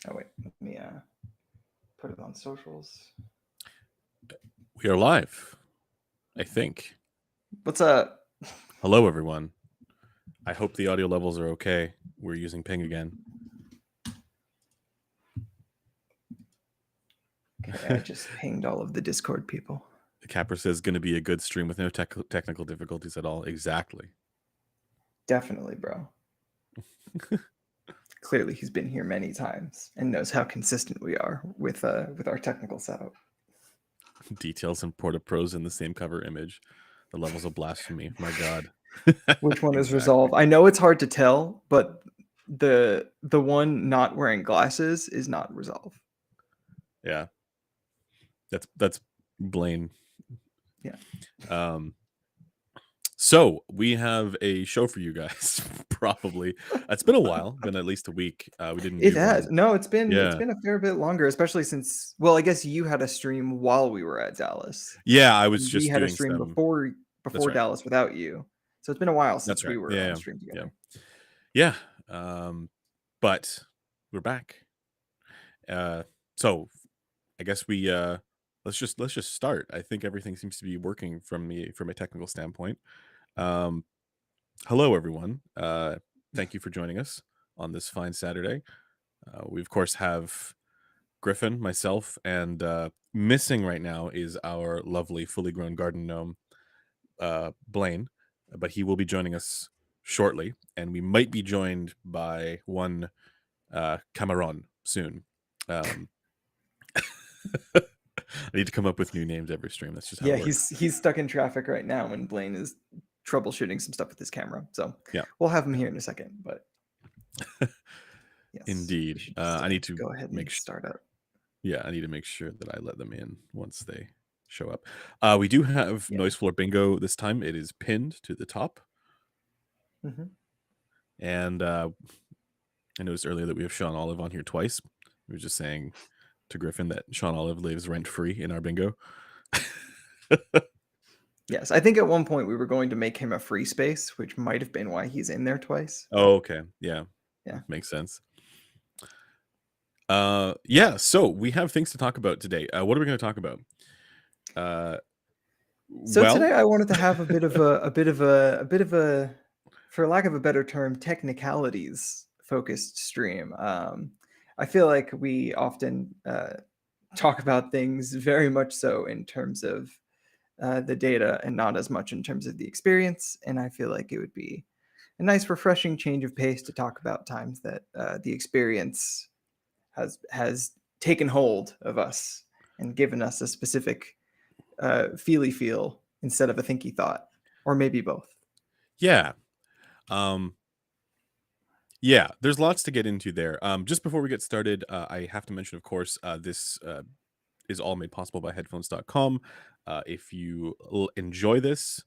Oh wait, let me put it on socials. We are live, I think. What's up? Hello, everyone. I hope the audio levels are okay. We're using ping again. Okay, I just pinged all of the Discord people. The Capper says going to be a good stream with no technical difficulties at all. Exactly. Definitely, bro. Clearly, he's been here many times and knows how consistent we are with our technical setup. Details and Porta-Pros in the same cover image. The levels of blasphemy. My God. Which one is Exactly. Resolve? I know it's hard to tell, but the one not wearing glasses is not Resolve. Yeah. That's Blaine. Yeah. So we have a show for you guys. Probably it's been a while, been at least a week. We didn't. It do has. one. No, it's been Yeah. a fair bit longer, especially since, well, I guess you had a stream while we were at Dallas. Yeah, I was And just we had a doing stream some. before Right. Dallas without you. So it's been a while since That's right. we were on stream together. Yeah. But we're back. So I guess we let's just start. I think everything seems to be working from a technical standpoint. Hello everyone. Thank you for joining us on this fine Saturday. We of course have Griffin, myself, and missing right now is our lovely fully grown garden gnome, Blaine, but he will be joining us shortly, and we might be joined by one Cameron soon. I need to come up with new names every stream. That's just how it works. He's stuck in traffic right now, and Blaine is troubleshooting some stuff with his camera. So yeah, we'll have him here in a second. But yes, indeed, I need to go ahead and start up. Yeah, I need to make sure that I let them in once they show up. We do have Noise Floor Bingo this time. It is pinned to the top. Mm-hmm. And I noticed earlier that we have Sean Olive on here twice. We were just saying to Griffin that Sean Olive lives rent-free in our bingo. Yes, I think at one point we were going to make him a free space, which might have been why he's in there twice. Oh, okay. Yeah. Makes sense. Yeah, so we have things to talk about today. What are we going to talk about? Today I wanted to have a bit of a, for lack of a better term, technicalities focused stream. I feel like we often talk about things very much so in terms of the data and not as much in terms of the experience. And I feel like it would be a nice, refreshing change of pace to talk about times that the experience has taken hold of us and given us a specific feely feel instead of a thinky thought, or maybe both. Yeah. Yeah, there's lots to get into there. Just before we get started, I have to mention, of course, this is all made possible by headphones.com. If you enjoy this,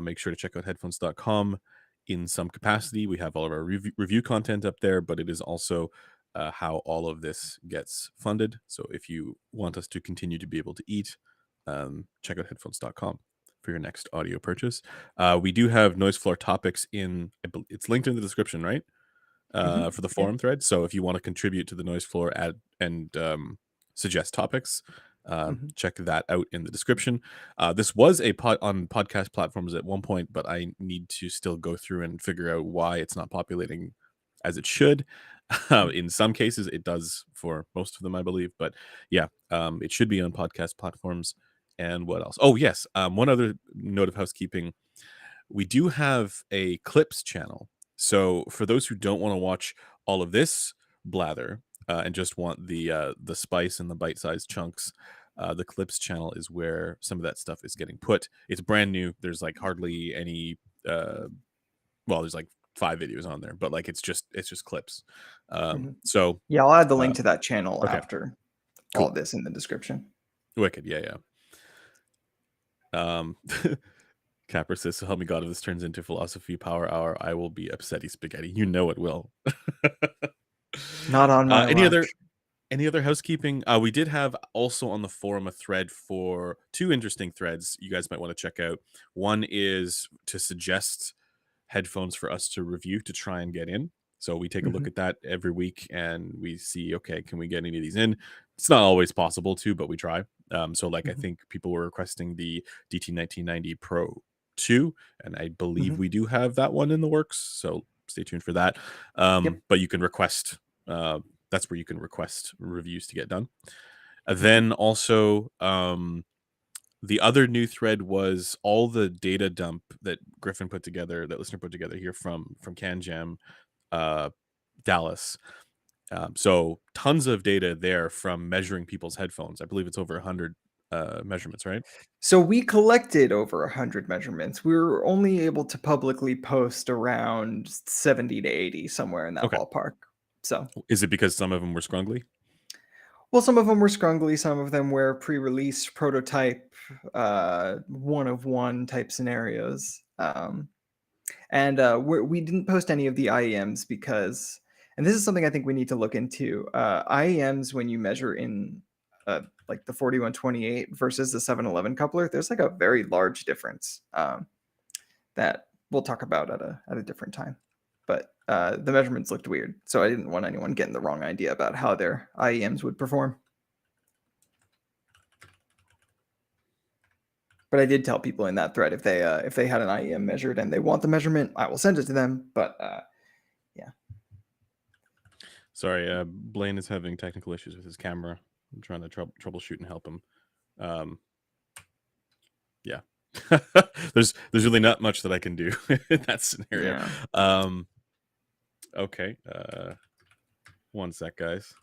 make sure to check out headphones.com in some capacity. We have all of our review content up there, but it is also how all of this gets funded. So if you want us to continue to be able to eat, check out headphones.com for your next audio purchase. We do have Noise Floor topics it's linked in the description, right? For the forum thread. So if you want to contribute to the Noise Floor and suggest topics, check that out in the description. This was on podcast platforms at one point, but I need to still go through and figure out why it's not populating as it should. In some cases it does, for most of them I believe, but yeah, it should be on podcast platforms. And what else? Oh yes, one other note of housekeeping. We do have a clips channel. So for those who don't want to watch all of this blather and just want the spice and the bite-sized chunks, the clips channel is where some of that stuff is getting put. It's brand new. There's like hardly any there's like 5 videos on there, but like it's just clips. So yeah, I'll add the link to that channel after all of this in the description. Wicked. Yeah. Capper says, so help me God, if this turns into philosophy power hour, I will be upsetty spaghetti. You know it will. Not on my watch. Any other housekeeping? We did have also on the forum a thread for 2 interesting threads you guys might want to check out. One is to suggest headphones for us to review to try and get in. So we take a look Mhm. at that every week and we see, okay, can we get any of these in? It's not always possible to, but we try. So like I Mhm. think people were requesting the DT1990 Pro 2, and I believe Mhm. we do have that one in the works. So stay tuned for that. Yep. But you can request. That's where you can request reviews to get done. Mhm. Then also, the other new thread was all the data dump that Griffin put together, that listener put together here from CanJam, uh, Dallas. So tons of data there from measuring people's headphones. I believe it's over 100 measurements, right? So we collected over 100 measurements. We were only able to publicly post around 70 to 80, somewhere in that Okay. ballpark. So, Is it because some of them were scrungly? well, some of them were scrungly, some of them were pre-release prototype, one of one type scenarios. And we didn't post any of the IEMs because, and this is something I think we need to look into. IEMs, when you measure in like the 4128 versus the 711 coupler, there's like a very large difference that we'll talk about at a different time. But the measurements looked weird, so I didn't want anyone getting the wrong idea about how their IEMs would perform. But I did tell people in that thread if they had an IEM measured and they want the measurement, I will send it to them. But yeah. Sorry, Blaine is having technical issues with his camera. I'm trying to troubleshoot and help him. Um, yeah, there's really not much that I can do in that scenario. Yeah. Okay, one sec, guys.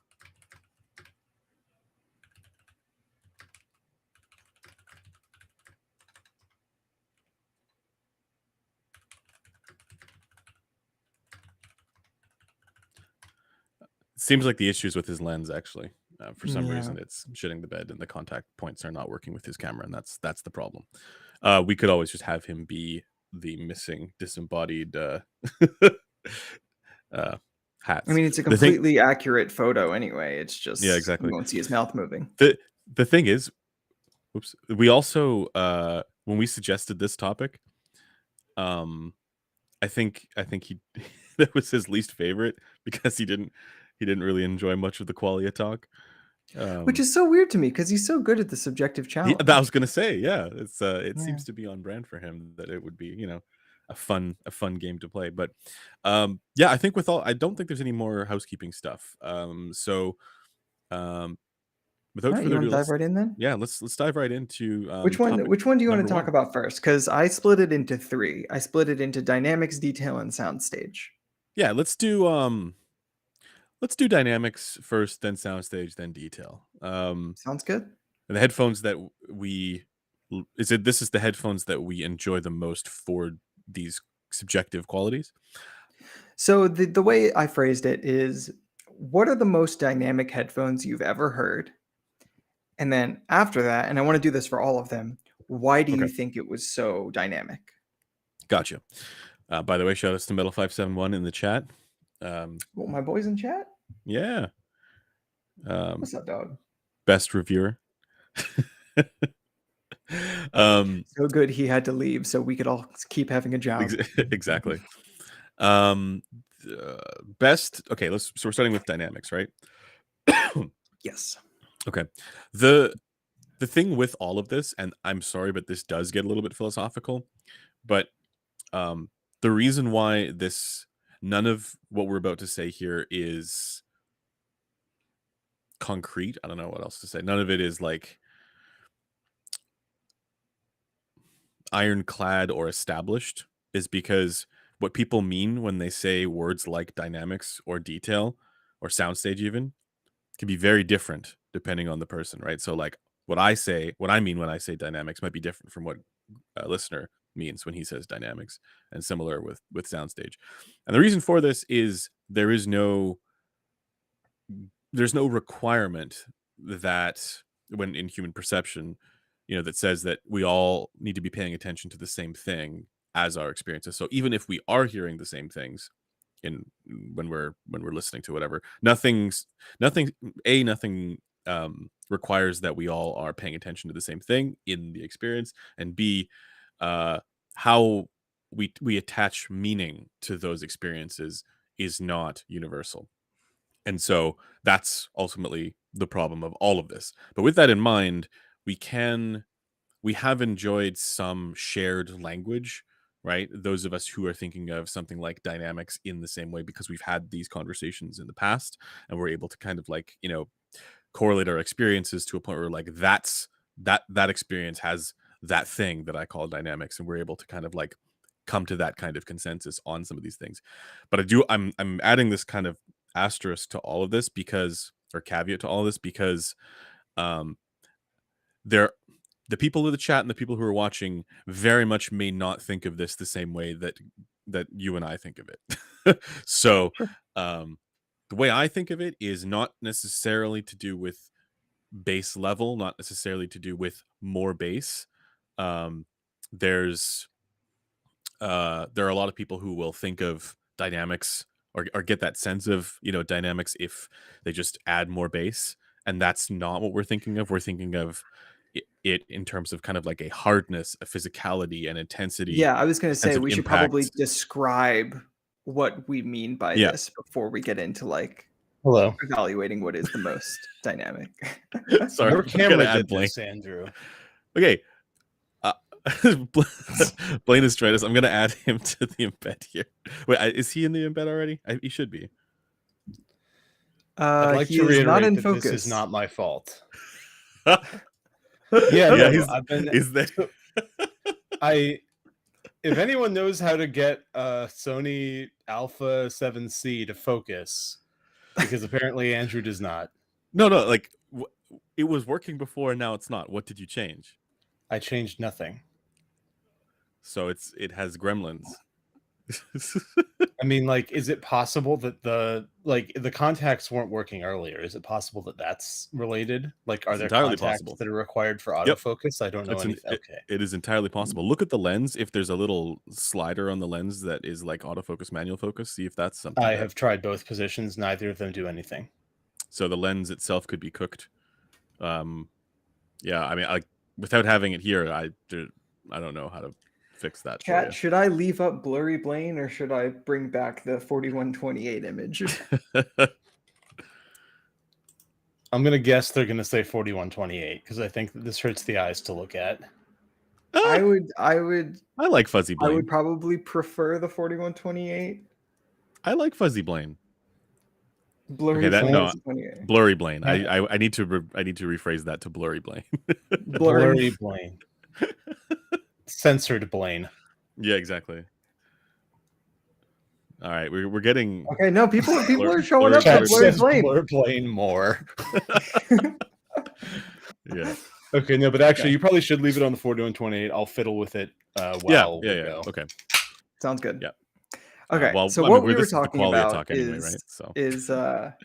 Seems like the issues with his lens actually. For some Yeah. reason, it's shitting the bed, and the contact points are not working with his camera, and that's the problem. We could always just have him be the missing, disembodied uh, I hats. mean, it's a The thing, completely accurate photo anyway. It's yeah, just you exactly. won't see his mouth moving. The thing is, oops, we also when we suggested this topic, um, I think he that was his least favorite because he didn't really enjoy much of the qualia talk. Which Um, is so weird to me because he's so good at the subjective Yeah, that I was challenge. gonna say, yeah, it Yeah. seems to be on brand for him that it would be, a fun game to play. But yeah, I think with all I don't think there's any more housekeeping stuff. So um without All right, you further want ado, to dive right in then? let's dive right into topic Which one do you want number to talk one. about first? Because I split it into three. I split it into dynamics, detail, and soundstage. Yeah, let's do dynamics first, then soundstage, then detail. Sounds good. And the headphones that we this is the headphones that we enjoy the most for these subjective qualities. So the way I phrased it is, what are the most dynamic headphones you've ever heard? And then after that, and I want to do this for all of them, why do Okay. you think it was so dynamic? Gotcha. By the way, shout outs to Metal571 in the chat. Well, my boys in chat? Yeah. Um, What's up, dog? best reviewer. um, So good he had to leave so we could all keep having a job. exactly. Um, best. Okay, so we're starting with dynamics, right? Yes. Okay. The thing with all of this, and I'm sorry, but this does get a little bit philosophical, but um, the reason why none of what we're about to say here is concrete. I don't know what else to say. None of it is like ironclad or established, is because what people mean when they say words like dynamics or detail or soundstage even can be very different depending on the person, right? So like what I mean when I say dynamics might be different from what a listener means when he says dynamics, and similar with soundstage. And the reason for this is there's no requirement that when in human perception, that says that we all need to be paying attention to the same thing as our experiences. So even if we are hearing the same things in when we're listening to whatever, nothing requires that we all are paying attention to the same thing in the experience, and b how we attach meaning to those experiences is not universal. And so that's ultimately the problem of all of this. But with that in mind, we have enjoyed some shared language, right? Those of us who are thinking of something like dynamics in the same way, because we've had these conversations in the past, and we're able to kind of like, correlate our experiences to a point where like that experience has that thing that I call dynamics, and we're able to kind of like come to that kind of consensus on some of these things. But I'm adding this kind of asterisk to all of this, because, or caveat to all of this, because um there the people in the chat and the people who are watching very much may not think of this the same way that you and I think of it. So Sure. the way I think of it is not necessarily to do with bass level, not necessarily to do with more bass. Um, there's there are a lot of people who will think of dynamics, or get that sense of dynamics if they just add more bass, and that's not what we're thinking of. We're thinking of it in terms of kind of like a hardness, a physicality, and intensity, Yeah, I was going a to sense say of we should probably impact. describe what we mean by Yeah. this before we get into like Hello. evaluating what is the most dynamic. Sorry, Your I'm gonna camera add did Blaine. this, Andrew. Okay. Uh, Blaine is trying this. I'm gonna add him to the embed here. Wait, is he in the embed already? He should be. I'd like He to is not reiterate in that this is focus. not my fault. Yeah, No, I've been. is there? So, if anyone knows how to get a Sony Alpha 7C to focus, because apparently Andrew does not. No, like it was working before, and now it's not. What did you change? I changed nothing. So it has gremlins. I mean, like, is it possible that the contacts weren't working earlier? Is it possible that that's related? Like, are It's there entirely contacts possible. that are required for Yep. autofocus? I don't know anything. Okay. It is entirely possible. Look at the lens. If there's a little slider on the lens that is like autofocus, manual focus, see if that's something. I have tried both positions. Neither of them do anything. So the lens itself could be cooked. Yeah, I mean, without having it here, I don't know how to fix that. Chat, should I leave up blurry Blaine or should I bring back the 4128 image? I'm gonna guess they're gonna say 4128 because I think that this hurts the eyes to look at. I like Fuzzy Blaine. I would probably prefer the 4128. I like Fuzzy Blaine. Blurry Blaine. Blurry Blaine. I need to rephrase that to blurry Blaine. Blurry Blaine. Censored Blaine. Yeah, exactly. All right, we're getting okay. No, people are showing up to blurry Blaine. Blur Blaine more. Yeah. Okay, no, but actually, you probably should leave it on the 4128. I'll fiddle with it. Yeah. Okay. Sounds good. Yeah. Okay. So what we were talking about anyway, right? So is that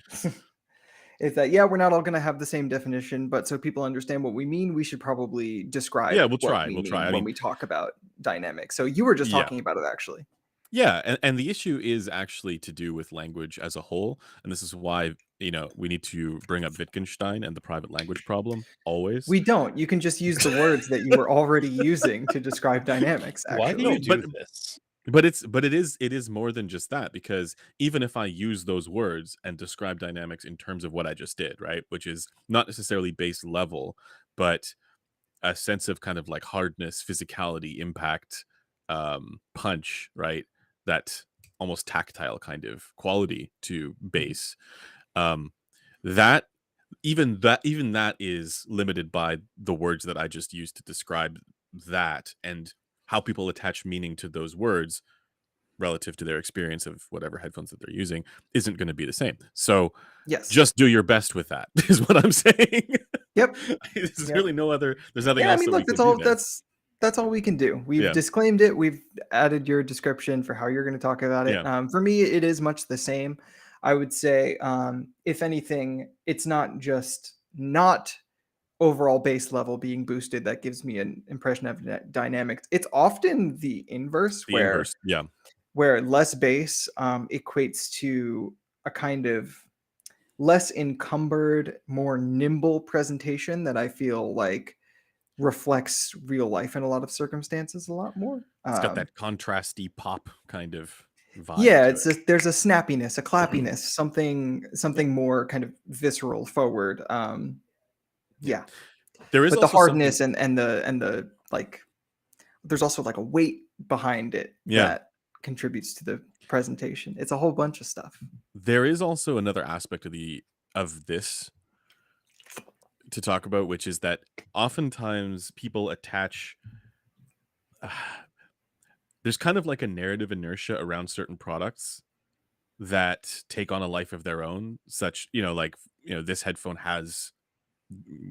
we're not all going to have the same definition, but so people understand what we mean, we should probably describe. Yeah, we'll try. When we talk about dynamics. So you were just talking about it, actually. Yeah, and the issue is actually to do with language as a whole, and this is why we need to bring up Wittgenstein and the private language problem always. We don't. You can just use the words that you were already using to describe dynamics. Actually. Why do you do this? But it is more than just that, because even if I use those words and describe dynamics in terms of what I just did, right, which is not necessarily base level, but a sense of kind of like hardness, physicality, impact, punch, right, that almost tactile kind of quality to bass, that is limited by the words that I just used to describe that, and how people attach meaning to those words relative to their experience of whatever headphones that they're using isn't going to be the same. So yes, just do your best with that is what I'm saying. Yep. There's really there's nothing else. I mean, look, that's all we can do. We've disclaimed it. We've added your description for how you're going to talk about it. For me, it is much the same. I would say, if anything, it's not just not overall base level being boosted that gives me an impression of dynamics. It's often the inverse, where less bass equates to a kind of less encumbered, more nimble presentation that I feel like reflects real life in a lot of circumstances a lot more. It's got that contrasty pop kind of. vibe Yeah, to it. there's a snappiness, a clappiness, something more kind of visceral, forward. Yeah, There is but the also something. hardness and the like, there's also like a weight behind it Yeah, that contributes to the presentation. It's a whole bunch of stuff. there is also another aspect of this to talk about, which is that oftentimes people attach. There's kind of like a narrative inertia around certain products that take on a life of their own. Such, like this headphone has.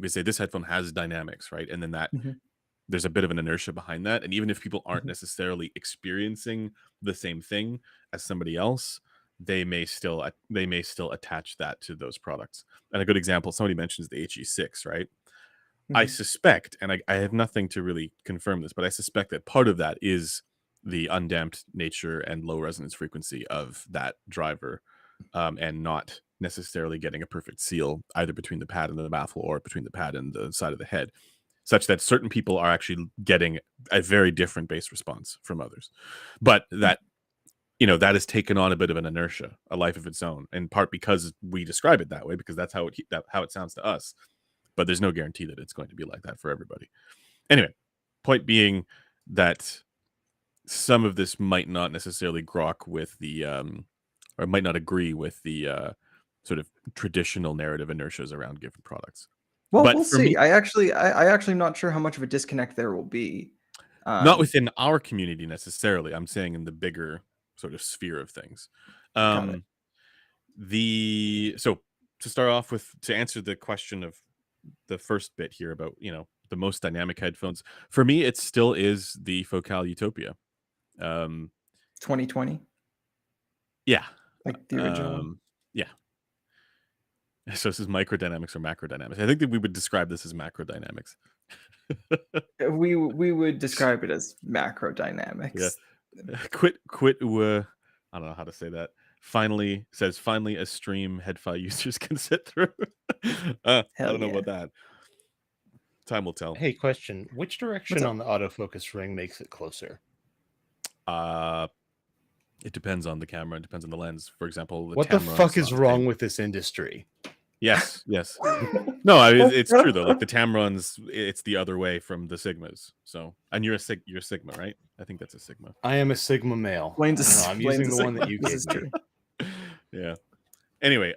We say this headphone has dynamics, right? And then that Mhm, there's a bit of an inertia behind that. And even if people aren't mhm, necessarily experiencing the same thing as somebody else, they may still attach that to those products. And a good example, somebody mentions the HE6, right? I mhm. suspect, and I have nothing to really confirm this, but I suspect that part of that is the undamped nature and low resonance frequency of that driver, and not necessarily getting a perfect seal either between the pad and the baffle or between the pad and the side of the head, such that certain people are actually getting a very different bass response from others. But that has taken on a bit of an inertia, a life of its own, in part because we describe it that way, because that's how it sounds to us. But there's no guarantee that it's going to be like that for everybody. Anyway, point being that some of this might not necessarily grok with or might not agree with the sort of traditional narrative inertias around given products. Well, But we'll for me, see. I actually am not sure how much of a disconnect there will be. not Um, within our community necessarily. I'm saying in the bigger sort of sphere of things. got it. Um, so to start off with, to answer the question of the first bit here about the most dynamic headphones, for me it still is the Focal Utopia. Um, 2020, yeah, like the original one. yeah. So this is microdynamics or macrodynamics. I think that we would describe this as macrodynamics. We would describe it as macro Yeah. dynamics. Quit. I don't know how to say that. Finally a stream headphone users can sit through. I Hell don't know yeah. about that. Time will tell. Hey, question. Which What's direction up? on the autofocus ring makes it closer? Uh, it depends on the camera. It depends on the lens. For example, the What the Tamron's fuck not is the wrong same. with this industry? Yes, yes. No, it's true though. Like the Tamron's, it's the other way from the Sigmas. So, and you're a Sigma, right? I think that's a Sigma. I am a Sigma male. I Blaine's don't know. a, I'm Blaine's using a the one that Sigma. you This gave is me. true. Yeah. Anyway,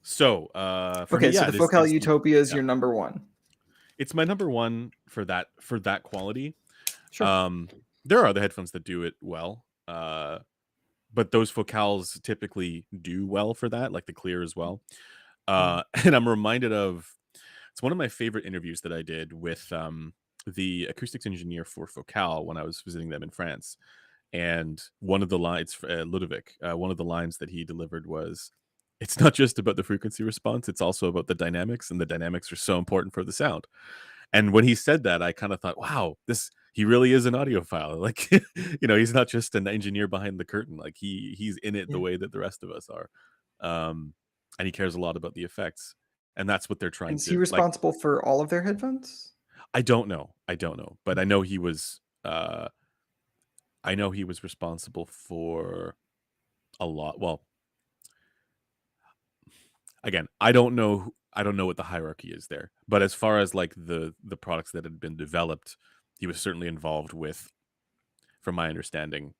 so for me, Okay, so yeah, the this Focal is Utopia is yeah, your number one. it's my number one for that quality. Sure. There are other headphones that do it well. But those focals typically do well for that, like the clear as well. Mhm. And I'm reminded of, it's one of my favorite interviews that I did with the acoustics engineer for Focal when I was visiting them in France. And one of the lines, Ludovic, one of the lines that he delivered was, "It's not just about the frequency response; it's also about the dynamics, and the dynamics are so important for the sound." And when he said that, I kind of thought, "Wow, he really is an audiophile. Like, he's not just an engineer behind the curtain. Like he's in it the Yeah. way that the rest of us are, um, and he cares a lot about the effects, and that's what they're And trying is he to like." responsible for all of their headphones? I don't know, but I know he was. I know he was responsible for a lot. Well, again, I don't know what the hierarchy is there, but as far as like the products that had been developed, he was certainly involved with, from my understanding,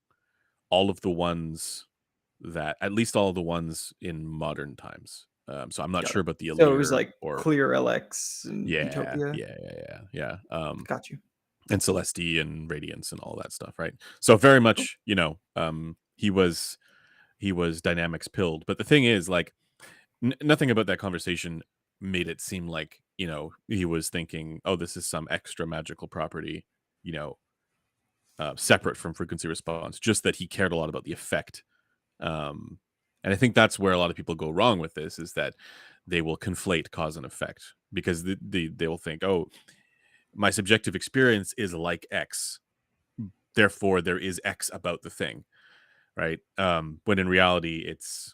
all of the ones that, at least all of the ones in modern times. So I'm not Got sure it. about the So it was Alere like or Clear LX and yeah, Utopia. yeah, yeah, yeah, yeah. Got you. And Celeste and Radiance and all that stuff, right? So very Cool. much, he was dynamics pilled. But the thing is, like, nothing about that conversation made it seem like he was thinking, oh, this is some extra magical property, you know, separate from frequency response. Just that he cared a lot about the effect. Um, and I think that's where a lot of people go wrong with this, is that they will conflate cause and effect, because they will think, oh, my subjective experience is like X, therefore there is X about the thing, right? When in reality, it's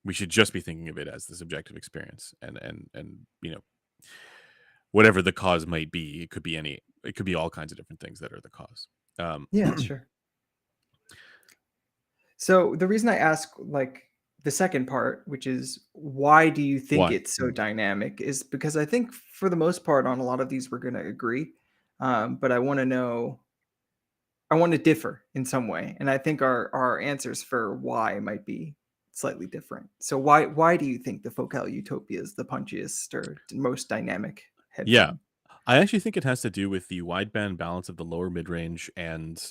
we should just be thinking of it as the subjective experience, and whatever the cause might be, it could be all kinds of different things that are the cause. Um, Yeah, sure. So the reason I ask, like, the second part, which is why do you think Why? it's so dynamic, is because I think for the most part on a lot of these we're going to agree, but I want to know, I want to differ in some way, and I think our answers for why might be slightly different. So why do you think the Focal Utopia is the punchiest or most dynamic Yeah, headphone? I actually think it has to do with the wideband balance of the lower mid range and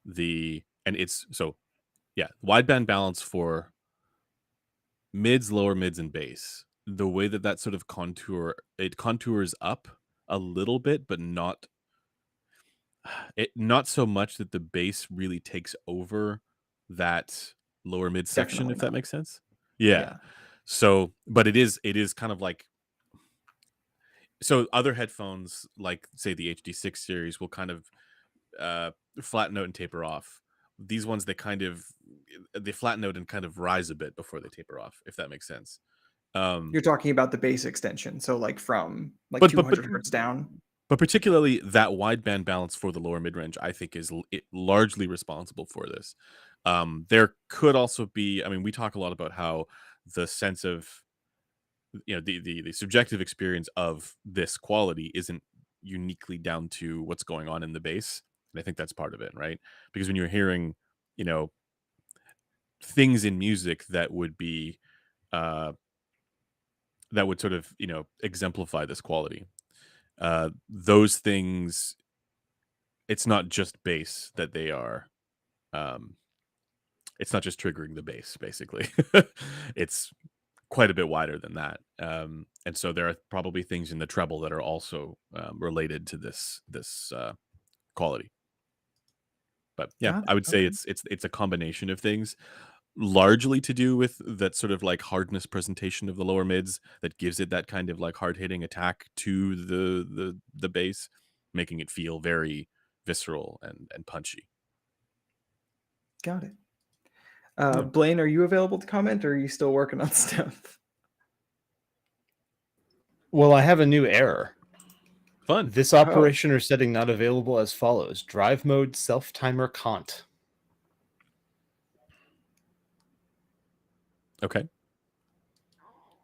it's so yeah, wideband balance for mids, lower mids, and bass. The way that that sort of contours up a little bit, but not so much that the bass really takes over that lower mid section, Definitely if that not. makes sense. Yeah. Yeah, So, but it is kind of like, so other headphones like say the HD6 series will kind of uh flatten out and taper off. These ones they flatten out and kind of rise a bit before they taper off, if that makes sense. Um you're talking about the bass extension, so like from like but but but 200 hertz down. but particularly that wideband balance for the lower mid range, I think largely responsible for this. There could also be, I mean, we talk a lot about how the sense of, the subjective experience of this quality isn't uniquely down to what's going on in the bass, and I think that's part of it, right? Because when you're hearing, you know, things in music that would be uh that would sort of, exemplify this quality, those things, it's not just bass that they are, um it's not just triggering the bass, basically. It's quite a bit wider than that. And so there are probably things in the treble that are also, related to this quality. But yeah, Got I it. would say Okay. it's a combination of things, largely to do with that sort of like hardness presentation of the lower mids that gives it that kind of like hard hitting attack to the bass, making it feel very visceral and punchy. Got it. Yeah, Blaine, are you available to comment, or are you still working on stuff? Well, I have a new error. fun. This Oh, operation or setting not available as follows. Drive mode self-timer can't. Okay.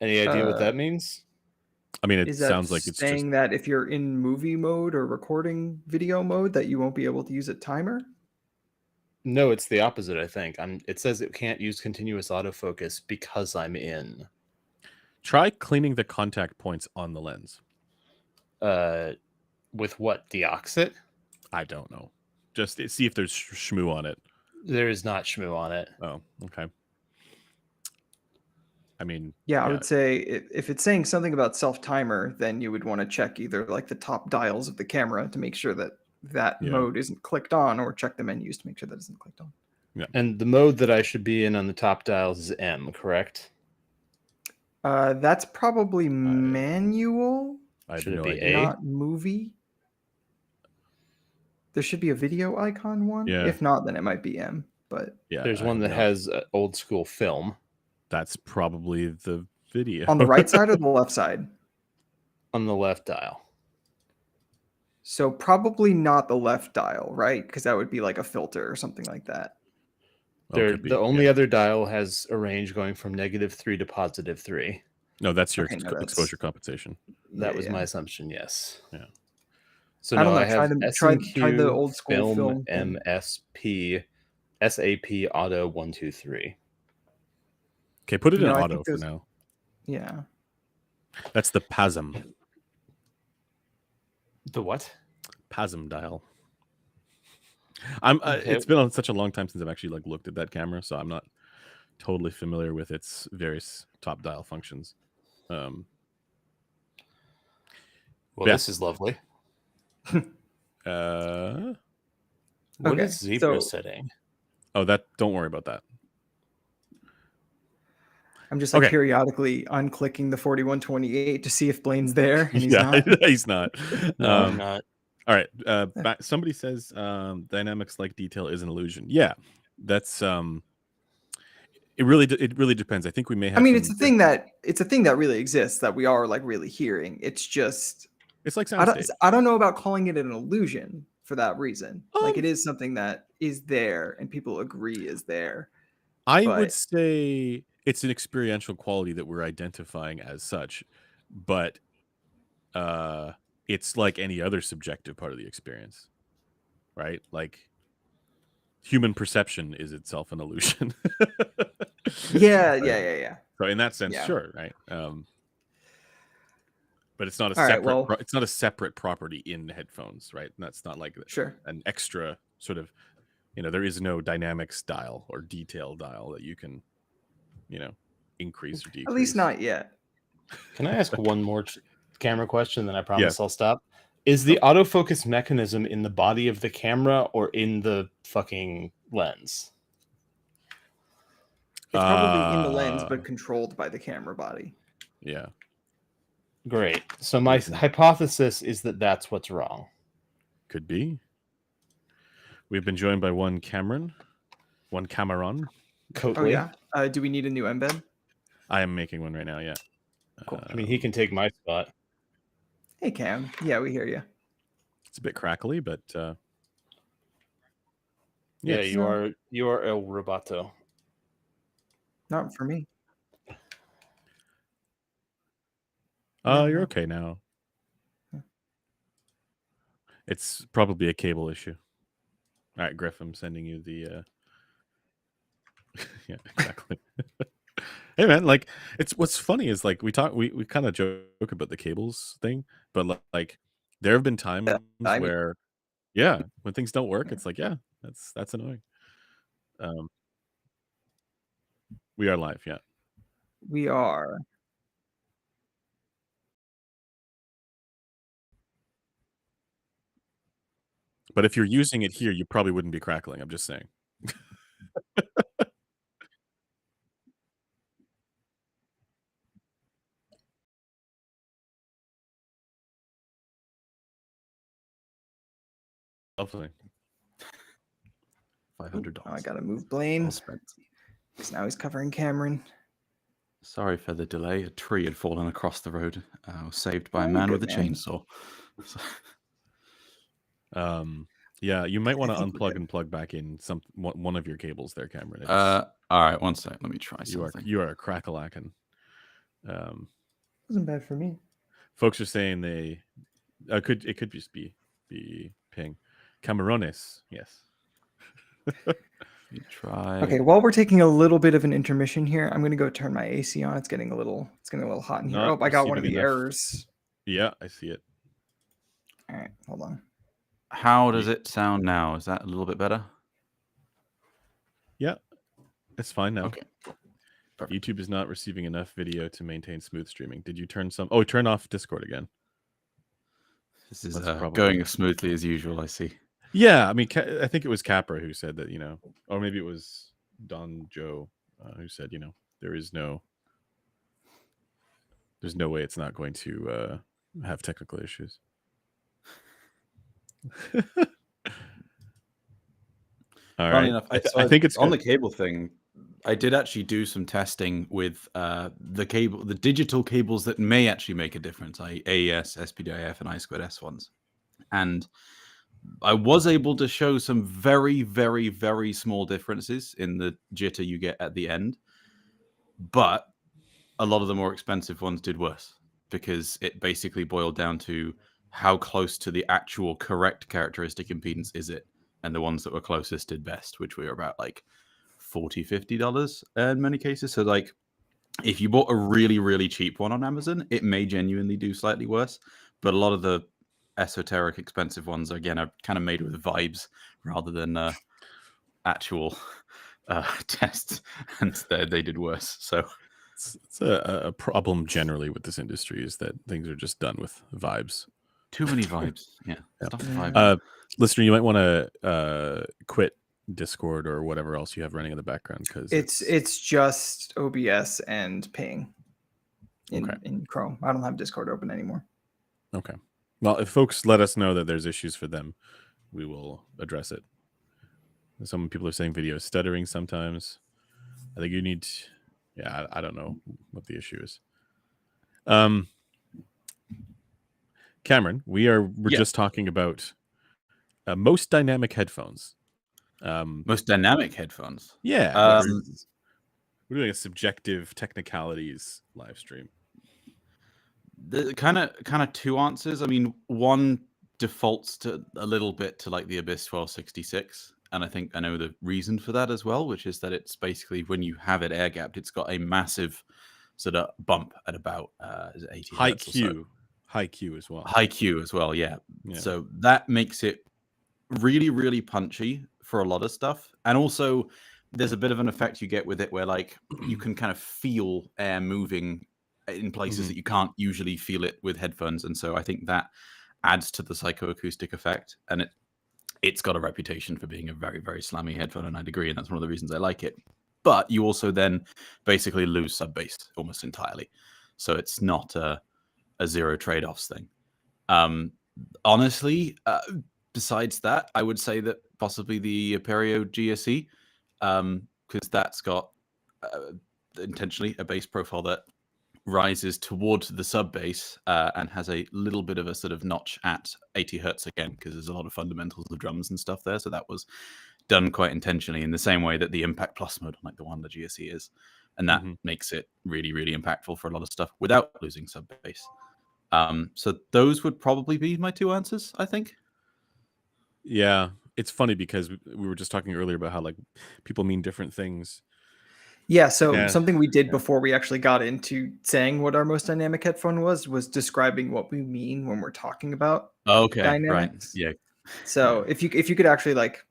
Any idea what uh, that means? I mean, it is that sounds like it's just, saying that if you're in movie mode or recording video mode, that you won't be able to use a timer? No, it's the opposite, I think. It says it can't use continuous autofocus because I'm in. try cleaning the contact points on the lens. Uh, with what? Deoxit? I don't know. Just see if there's shmoo on it. There is not shmoo on it. Oh, okay. I mean, Yeah, I yeah, would say if it's saying something about self timer, then you would want to check either like the top dials of the camera to make sure that that yeah, mode isn't clicked on, or check the menus to make sure that isn't clicked on. yeah. And the mode that I should be in on the top dials is M, correct? That's probably I manual, I have Should it no be idea. A? not movie. There should be a video icon one. Yeah, If not, then it might be M. But yeah. There's I one have that no. has old school film That's probably the video. on the right side or the left side? on the left dial. So probably not the left dial, right? Because that would be like a filter or something like that. Oh, could The be. only Yeah. other dial has a range going from -3 to +3. No, that's your Okay, no, exposure that's compensation. That yeah, was yeah. my assumption, yes. Yeah. So I no, don't know. I Try have the try the S&Q old school film film thing. MSP SAP Auto 123. Okay, put it in I auto think for those. now. Yeah. That's the PASM The what? dial. I'm. Okay. It's been such a long time since I've actually like looked at that camera, so I'm not totally familiar with its various top dial functions. Um, Well, yeah. this is lovely. Uh, What Okay. is zebra So setting? oh, don't worry about that. I'm just like Okay. periodically unclicking the 4128 to see if Blaine's there, and he's Yeah, not. he's not. No, I'm not. All right. Somebody says dynamics like detail is an illusion. Yeah, that's it really depends. I think we may I have mean, some different. it's a thing that really exists that we are like really hearing. It's just It's like soundstage. I don't know about calling it an illusion for that reason. Like Um, it is something that is there and people agree is there. I would But say it's an experiential quality that we're identifying as such, but it's like any other subjective part of the experience, right? Like human perception is itself an illusion. yeah, Right. yeah. So in that sense, Yeah. sure, right? But it's not a All right, separate. well, It's not a separate property in headphones, right? And that's not like sure. an extra sort of. There is no dynamics dial or detail dial that you can, increase or decrease. At least not yet. Can I ask one more camera question? Then I promise Yeah. I'll stop. Is the autofocus mechanism in the body of the camera or in the fucking lens? It's probably in the lens, but controlled by the camera body. Yeah. Great. So my hypothesis is that that's what's wrong. Could be. We've been joined by one Cameron. Coatley. Oh yeah. Do we need a new embed? I am making one right now. Yeah. Cool. I mean, he can take my spot. Hey Cam. Yeah, we hear you. It's a bit crackly, but Yeah, yes. you are El Roboto. Not for me. You're okay now. It's probably a cable issue. All right, Griff, I'm sending you the. Yeah, exactly. Hey man, like it's what's funny is like we kind of joke about the cables thing, but like there have been times where, yeah, when things don't work, it's like, yeah, that's annoying. We are live, yeah. We are. But if you're using it here, you probably wouldn't be crackling. I'm just saying. Lovely. $500. Oh, I gotta move Blaine. Well spent. Because now he's covering Cameron. Sorry for the delay. A tree had fallen across the road. I was saved by a Oh, man good with a man. chainsaw. Yeah, you might want I to think we're unplug good. and plug back in one of your cables there, Cameron. All right, one sec. Let me try You something. are a crack-a-lackin'. Wasn't bad for me. Folks are saying they it could just be ping. Camarones, yes. You try. Okay, while we're taking a little bit of an intermission here, I'm gonna go turn my AC on. It's getting a little hot in here. Not Oh, I got one of the receiving enough. errors. Yeah, I see it. All right, hold on. How does it sound now? Is that a little bit better? Yeah, it's fine now. Okay. Perfect. YouTube is not receiving enough video to maintain smooth streaming. Did you turn some? Oh, turn off Discord again. This is That's probably- going as smoothly as usual, I see. Yeah, I mean, I think it was Capra who said that, or maybe it was Don Joe who said, there's no way it's not going to have technical issues. All Funny right. enough, I think it's on good. the cable thing. I did actually do some testing with the digital cables that may actually make a difference, AES, SPDIF, and I2S ones, and I was able to show some very, very, very small differences in the jitter you get at the end, but a lot of the more expensive ones did worse because it basically boiled down to how close to the actual correct characteristic impedance is it, and the ones that were closest did best, which were about like $40-50 in many cases. So like if you bought a really, really cheap one on Amazon, it may genuinely do slightly worse, but a lot of the esoteric expensive ones again are kind of made with vibes rather than actual tests, and they did worse. So it's a problem generally with this industry is that things are just done with vibes. too many vibes. Yeah. Stuff with vibes. Listener, you might want to quit Discord or whatever else you have running in the background because It's just OBS and ping in Chrome. I don't have Discord open anymore. Okay. Well, if folks let us know that there's issues for them, we will address it. Some people are saying video is stuttering sometimes. I think you need... Yeah, I don't know what the issue is. Cameron, we're just talking about most dynamic headphones. Most dynamic headphones? Yeah. We're doing a subjective technicalities live stream. The kind of two answers. I mean, one defaults to a little bit to like the Abyss 1266, and I think I know the reason for that as well, which is that it's basically when you have it air gapped, it's got a massive sort of bump at about 80 High hertz or so. Q, high Q as well. High Q as well, yeah. Yeah. So that makes it really, really punchy for a lot of stuff, and also there's a bit of an effect you get with it where like you can kind of feel air moving in places that you can't usually feel it with headphones, and so I think that adds to the psychoacoustic effect, and it's got a reputation for being a very, very slammy headphone, and I'd agree, and that's one of the reasons I like it. But you also then basically lose sub bass almost entirely, so it's not a zero trade-offs thing. Honestly, besides that, I would say that possibly the Apereo GSE, because that's got intentionally a bass profile that rises towards the sub bass and has a little bit of a sort of notch at 80 hertz again, because there's a lot of fundamentals of drums and stuff there. So that was done quite intentionally in the same way that the Impact Plus mode, like the one the GSE is, and that makes it really, really impactful for a lot of stuff without losing sub bass. So those would probably be my two answers, I think. Yeah, it's funny because we were just talking earlier about how like people mean different things. Yeah, so Yeah. something we did before we actually got into saying what our most dynamic headphone was describing what we mean when we're talking about dynamics. Right. Yeah. So if you could actually like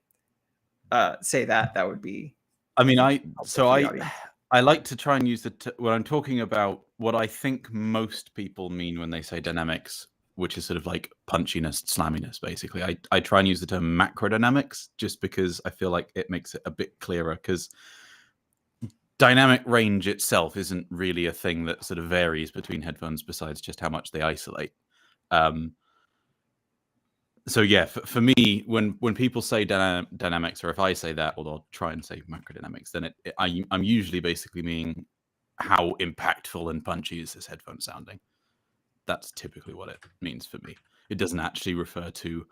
say that would be. I mean, I like to try and use when I'm talking about what I think most people mean when they say dynamics, which is sort of like punchiness, slamminess, basically. I try and use the term macro dynamics just because I feel like it makes it a bit clearer, because dynamic range itself isn't really a thing that sort of varies between headphones besides just how much they isolate. So yeah, for me, when people say dynamics, or if I say that, or they'll try and say macrodynamics, then I'm usually basically meaning how impactful and punchy is this headphone sounding. That's typically what it means for me. It doesn't actually refer to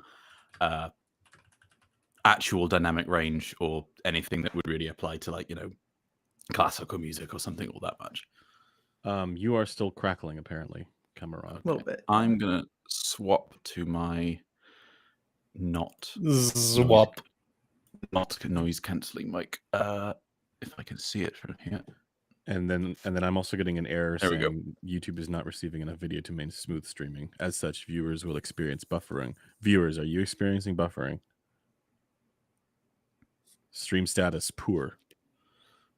actual dynamic range or anything that would really apply to, like, classical music or something all that much. You are still crackling, apparently, Cameron. A little bit. I'm gonna swap to my not noise cancelling mic. If I can see it from here. And then I'm also getting an error There we go. saying YouTube is not receiving enough video to maintain smooth streaming. As such, viewers will experience buffering. Viewers, are you experiencing buffering? Stream status poor.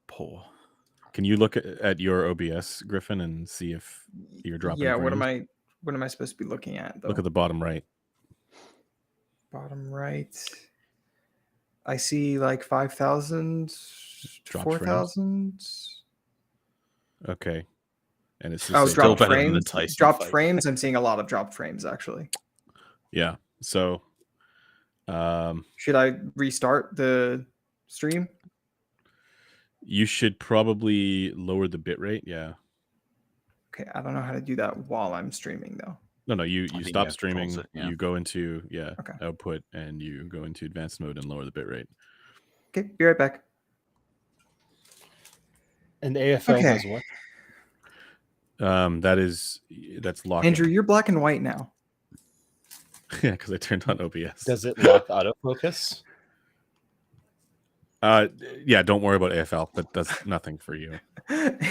Poor. Can you look at your OBS, Griffin, and see if you're dropping? Yeah, what frames? am I supposed to be looking at though? Look at the bottom right. Bottom right. I see like 5,000 to Dropped 4,000. Okay. And it's Oh, just dropped better than the frames. Tyson Dropped fight. frames. I'm seeing a lot of dropped frames actually. yeah. So Should I restart the stream? you should probably lower the bitrate. Yeah. Okay, I don't know how to do that while I'm streaming though. No, you think you stop have to streaming, pause it, yeah. you go into Okay. output, and you go into advanced mode and lower the bitrate. Okay, be right back. And AFL Okay. does what? That's locked. Andrew, you're black and white now. Yeah, because I turned on OBS. Does it lock autofocus? Yeah, don't worry about AFL. That does nothing for you.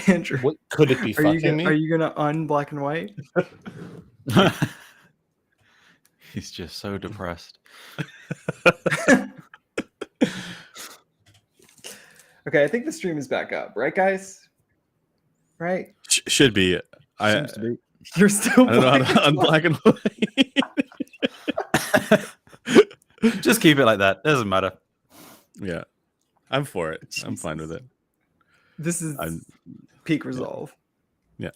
Andrew, What could it be are fucking me? you gonna un-black and white? He's just so depressed. Okay, I think the stream is back up, right, guys? Right? Should be. Seems to be. You're still I don't know how black to and unblack and white. Just keep it like that. Doesn't matter. Yeah, I'm for it. I'm fine with it. This is peak resolve. Yeah.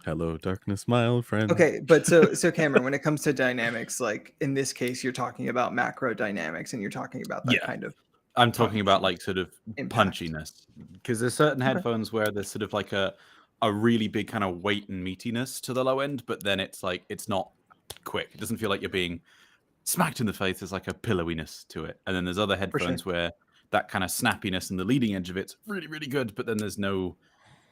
Hello, darkness, my old friend. Okay, but so Cameron, when it comes to dynamics, like in this case, you're talking about macro dynamics, and you're talking about that kind of. I'm talking about like sort of Impact. punchiness, because there's certain headphones where there's sort of like a really big kind of weight and meatiness to the low end, but then it's like it's not quick. It doesn't feel like you're being smacked in the face. There's like a pillowiness to it. And then there's other headphones where that kind of snappiness and the leading edge of it's really, really good, but then there's no,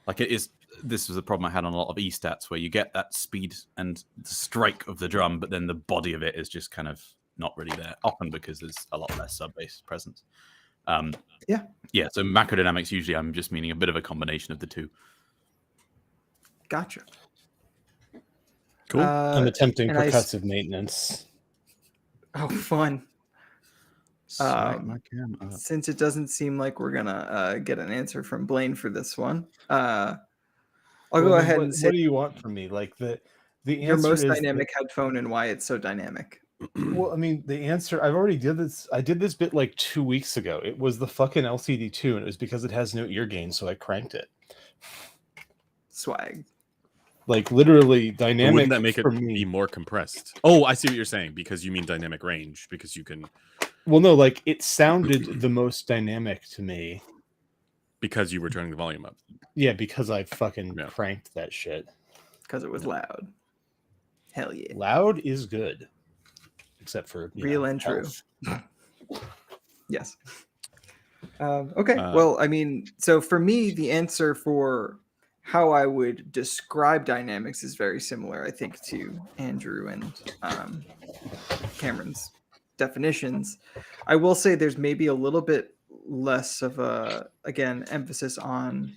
like it is, this was a problem I had on a lot of E-stats where you get that speed and the strike of the drum, but then the body of it is just kind of not really there, often because there's a lot less sub-bass presence. Yeah, so macrodynamics, usually I'm just meaning a bit of a combination of the two. Gotcha. Cool. I'm attempting and percussive maintenance. Oh, fun. Smack my cam up. Since it doesn't seem like we're gonna get an answer from Blaine for this one, I'll go ahead and say what do you want from me? Like the your answer most is dynamic headphone and why it's so dynamic. well, I mean, the answer, I've already did this. I did this bit like 2 weeks ago. It was the fucking LCD2, and it was because it has no ear gain, so I cranked it. Swag. Like literally But dynamic. wouldn't that make it for be me. more compressed? Oh, I see what you're saying, because you mean dynamic range, because you can, Well, no, like it sounded the most dynamic to me. because you were turning the volume up. Yeah, because I fucking Yeah. cranked that shit. Because it was loud. Hell yeah. Loud is good, except for Real and true. health. Yes. Okay. Well, I mean, so for me, the answer for how I would describe dynamics is very similar, I think, to Andrew and Cameron's definitions. I will say there's maybe a little bit less of a, again, emphasis on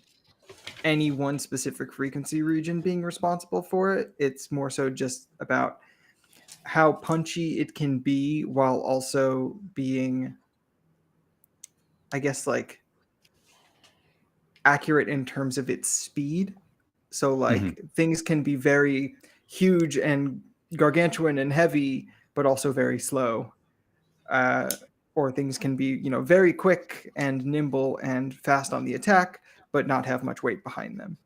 any one specific frequency region being responsible for it. It's more so just about how punchy it can be while also being, I guess, like accurate in terms of its speed. So like things can be very huge and gargantuan and heavy, but also very slow. Or things can be, you know, very quick and nimble and fast on the attack, but not have much weight behind them,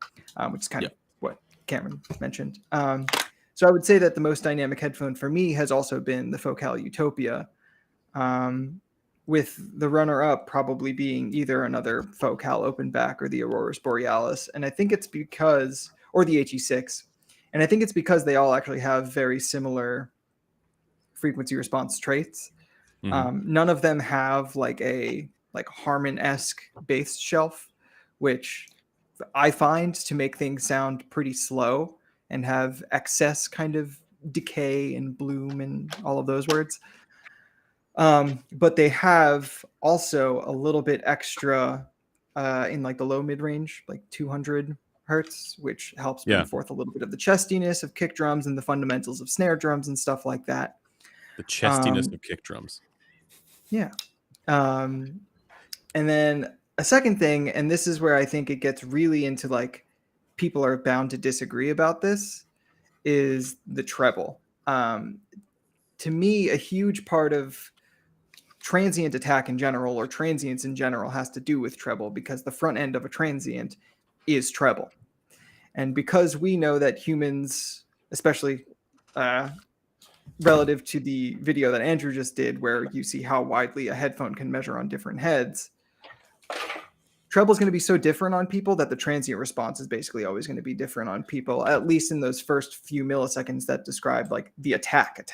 which is kind of what Cameron mentioned. So I would say that the most dynamic headphone for me has also been the Focal Utopia, with the runner-up probably being either another Focal open back or the Aurora Borealis. And I think it's because, or the HE6, and I think it's because they all actually have very similar frequency response traits. None of them have like a Harman-esque bass shelf, which I find to make things sound pretty slow and have excess kind of decay and bloom and all of those words. But they have also a little bit extra in like the low mid range, like 200 hertz, which helps bring forth a little bit of the chestiness of kick drums and the fundamentals of snare drums and stuff like that. The chestiness of kick drums. Yeah. And then a second thing, and this is where I think it gets really into like people are bound to disagree about this, is the treble. To me, a huge part of transient attack in general, or transients in general, has to do with treble, because the front end of a transient is treble. And because we know that humans, especially relative to the video that Andrew just did, where you see how widely a headphone can measure on different heads, treble is going to be so different on people that the transient response is basically always going to be different on people, at least in those first few milliseconds that describe like the attack.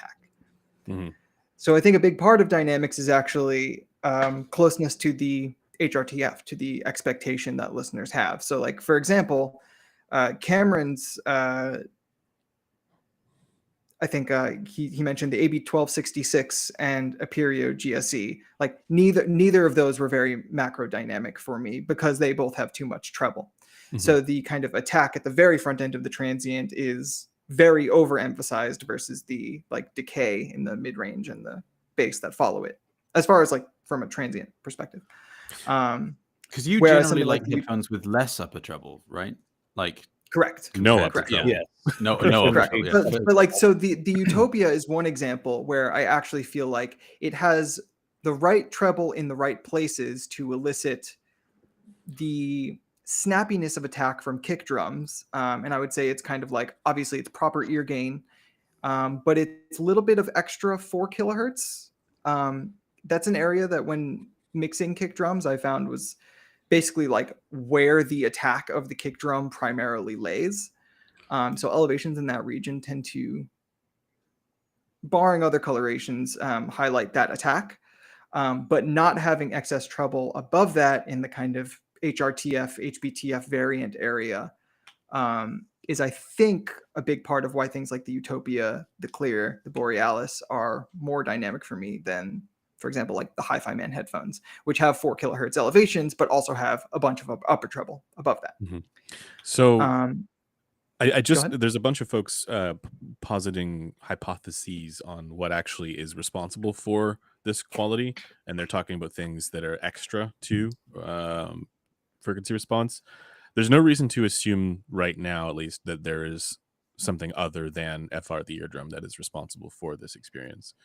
So I think a big part of dynamics is actually closeness to the HRTF, to the expectation that listeners have. So like, for example, Cameron's, I think he mentioned the AB1266 and Aperio GSE. Like neither of those were very macro dynamic for me because they both have too much treble. So the kind of attack at the very front end of the transient is very overemphasized versus the like decay in the mid range and the bass that follow it, as far as like from a transient perspective. Because you generally like headphones with less upper treble, right? Like correct. No upper treble. Yeah. No upper treble. Yeah. But like, so the Utopia is one example where I actually feel like it has the right treble in the right places to elicit the snappiness of attack from kick drums. And I would say it's kind of like, obviously it's proper ear gain, but it's a little bit of extra 4 kilohertz. That's an area that when mixing kick drums, I found was basically like where the attack of the kick drum primarily lays. So elevations in that region tend to, barring other colorations, highlight that attack. but not having excess treble above that in the kind of HRTF, HBTF variant area is, I think, a big part of why things like the Utopia, the Clear, the Borealis are more dynamic for me than, for example, like the Hi-Fi Man headphones, which have 4 kilohertz elevations, but also have a bunch of upper treble above that. So I Go just ahead. there's a bunch of folks positing hypotheses on what actually is responsible for this quality, and they're talking about things that are extra to frequency response. There's no reason to assume right now, at least, that there is something other than FR the eardrum that is responsible for this experience,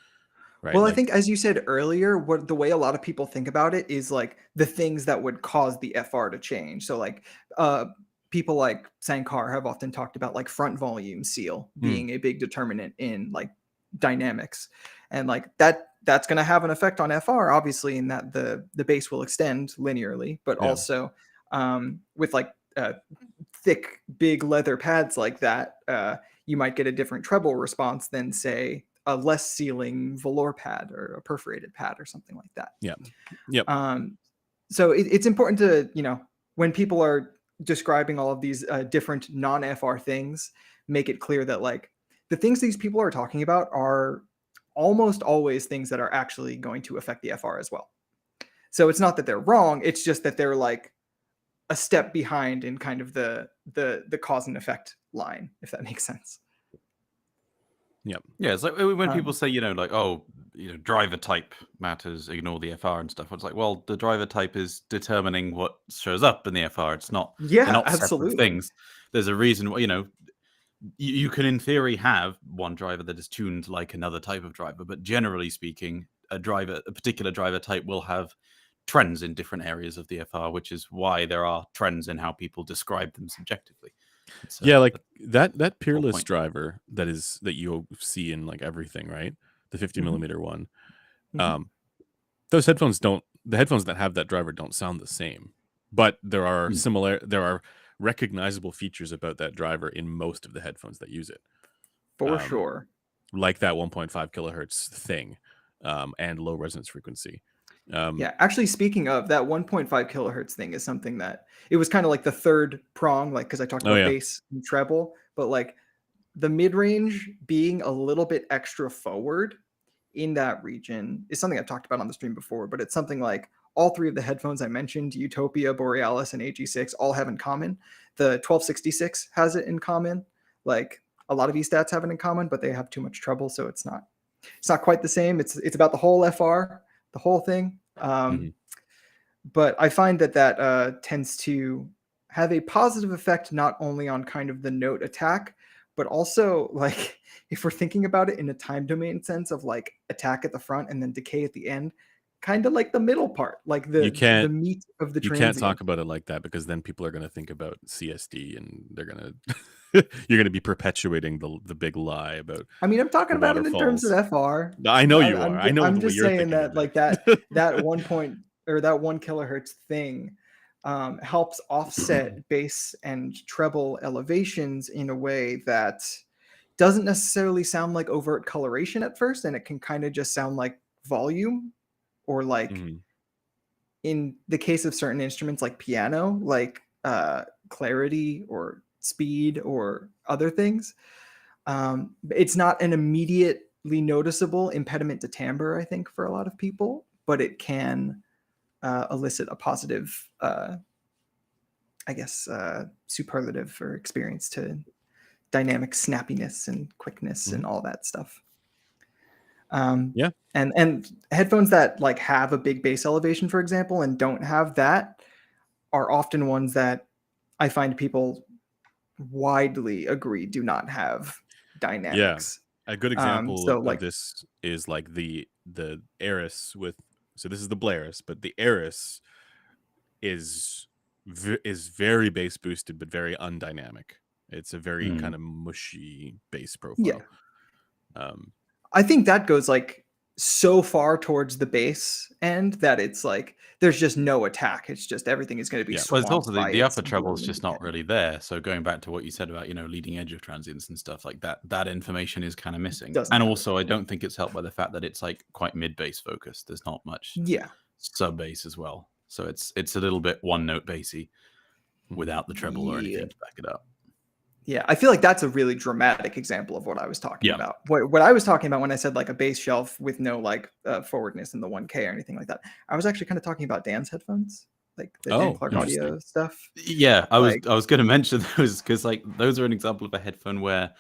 right? Well, I Like, think, as you said earlier, what the way a lot of people think about it is like the things that would cause the FR to change. So like people like Sankar have often talked about like front volume seal being a big determinant in like dynamics, and like that's going to have an effect on FR, obviously, in that the bass will extend linearly, but Yeah. also with like thick, big leather pads like that, you might get a different treble response than, say, a less sealing velour pad or a perforated pad or something like that. yeah, yep. So it's important to, when people are describing all of these different non-FR things, make it clear that like the things these people are talking about are almost always things that are actually going to affect the FR as well. So it's not that they're wrong, it's just that they're like a step behind in kind of the cause and effect line, if that makes sense. Yep. Yeah, it's like when people say, like, oh, driver type matters, ignore the FR and stuff. It's like, well, the driver type is determining what shows up in the FR. It's not, Yeah, they're not absolutely. separate things. There's a reason, you can in theory have one driver that is tuned like another type of driver, but generally speaking, a particular driver type will have trends in different areas of the FR, which is why there are trends in how people describe them subjectively. Yeah, like that peerless point. driver that you see in like everything, right? The 50 millimeter one. Those headphones the headphones that have that driver don't sound the same, but there are recognizable features about that driver in most of the headphones that use it. For sure. Like that 1.5 kilohertz thing, and low resonance frequency. Yeah, actually, speaking of that 1.5 kilohertz thing is something that it was kind of like the third prong, like, because I talked about bass and treble, but like the mid-range being a little bit extra forward in that region is something I've talked about on the stream before, but it's something like all 3 of the headphones I mentioned, Utopia, Borealis, and AG6, all have in common. The 1266 has it in common. Like a lot of E-stats have it in common, but they have too much treble, so it's not quite the same. It's about the whole FR, the whole thing. But I find that tends to have a positive effect not only on kind of the note attack, but also like if we're thinking about it in a time domain sense of like attack at the front and then decay at the end, kind of like the middle part, like the meat of the transient. You can't talk about it like that, because then people are going to think about CSD and they're going to you're going to be perpetuating the big lie about. I mean, I'm talking about it in terms of FR. I know you are. I know. I'm just saying that like that 1 point or that 1 kilohertz thing helps offset bass and treble elevations in a way that doesn't necessarily sound like overt coloration at first, and it can kind of just sound like volume, or like in the case of certain instruments like piano, like clarity or speed or other things. It's not an immediately noticeable impediment to timbre, I think, for a lot of people, but it can elicit a positive, superlative or experience to dynamic snappiness and quickness and all that stuff. And headphones that like have a big bass elevation, for example, and don't have that are often ones that I find people widely agree do not have dynamics. A good example of this is like the Eris with, so this is the Blaris, but the Eris is very bass boosted but very undynamic. It's a very kind of mushy bass profile. I think that goes like so far towards the bass end that it's like there's just no attack. It's just everything is going to be Yeah. Well, swamped it's also by the its upper treble is boom just and not really there. So going back to what you said about, leading edge of transients and stuff like that, that information is kind of missing. Doesn't And have it. also, I don't think it's helped by the fact that it's like quite mid bass focused. There's not much Yeah. sub bass as well. So it's a little bit one note bassy without the treble or anything to back it up. Yeah, I feel like that's a really dramatic example of what I was talking Yeah. about. What I was talking about when I said like a bass shelf with no like forwardness in the 1K or anything like that, I was actually kind of talking about Dan's headphones, like the Dan Oh, Clark Audio stuff. Yeah, I Like- was going to mention those because like those are an example of a headphone where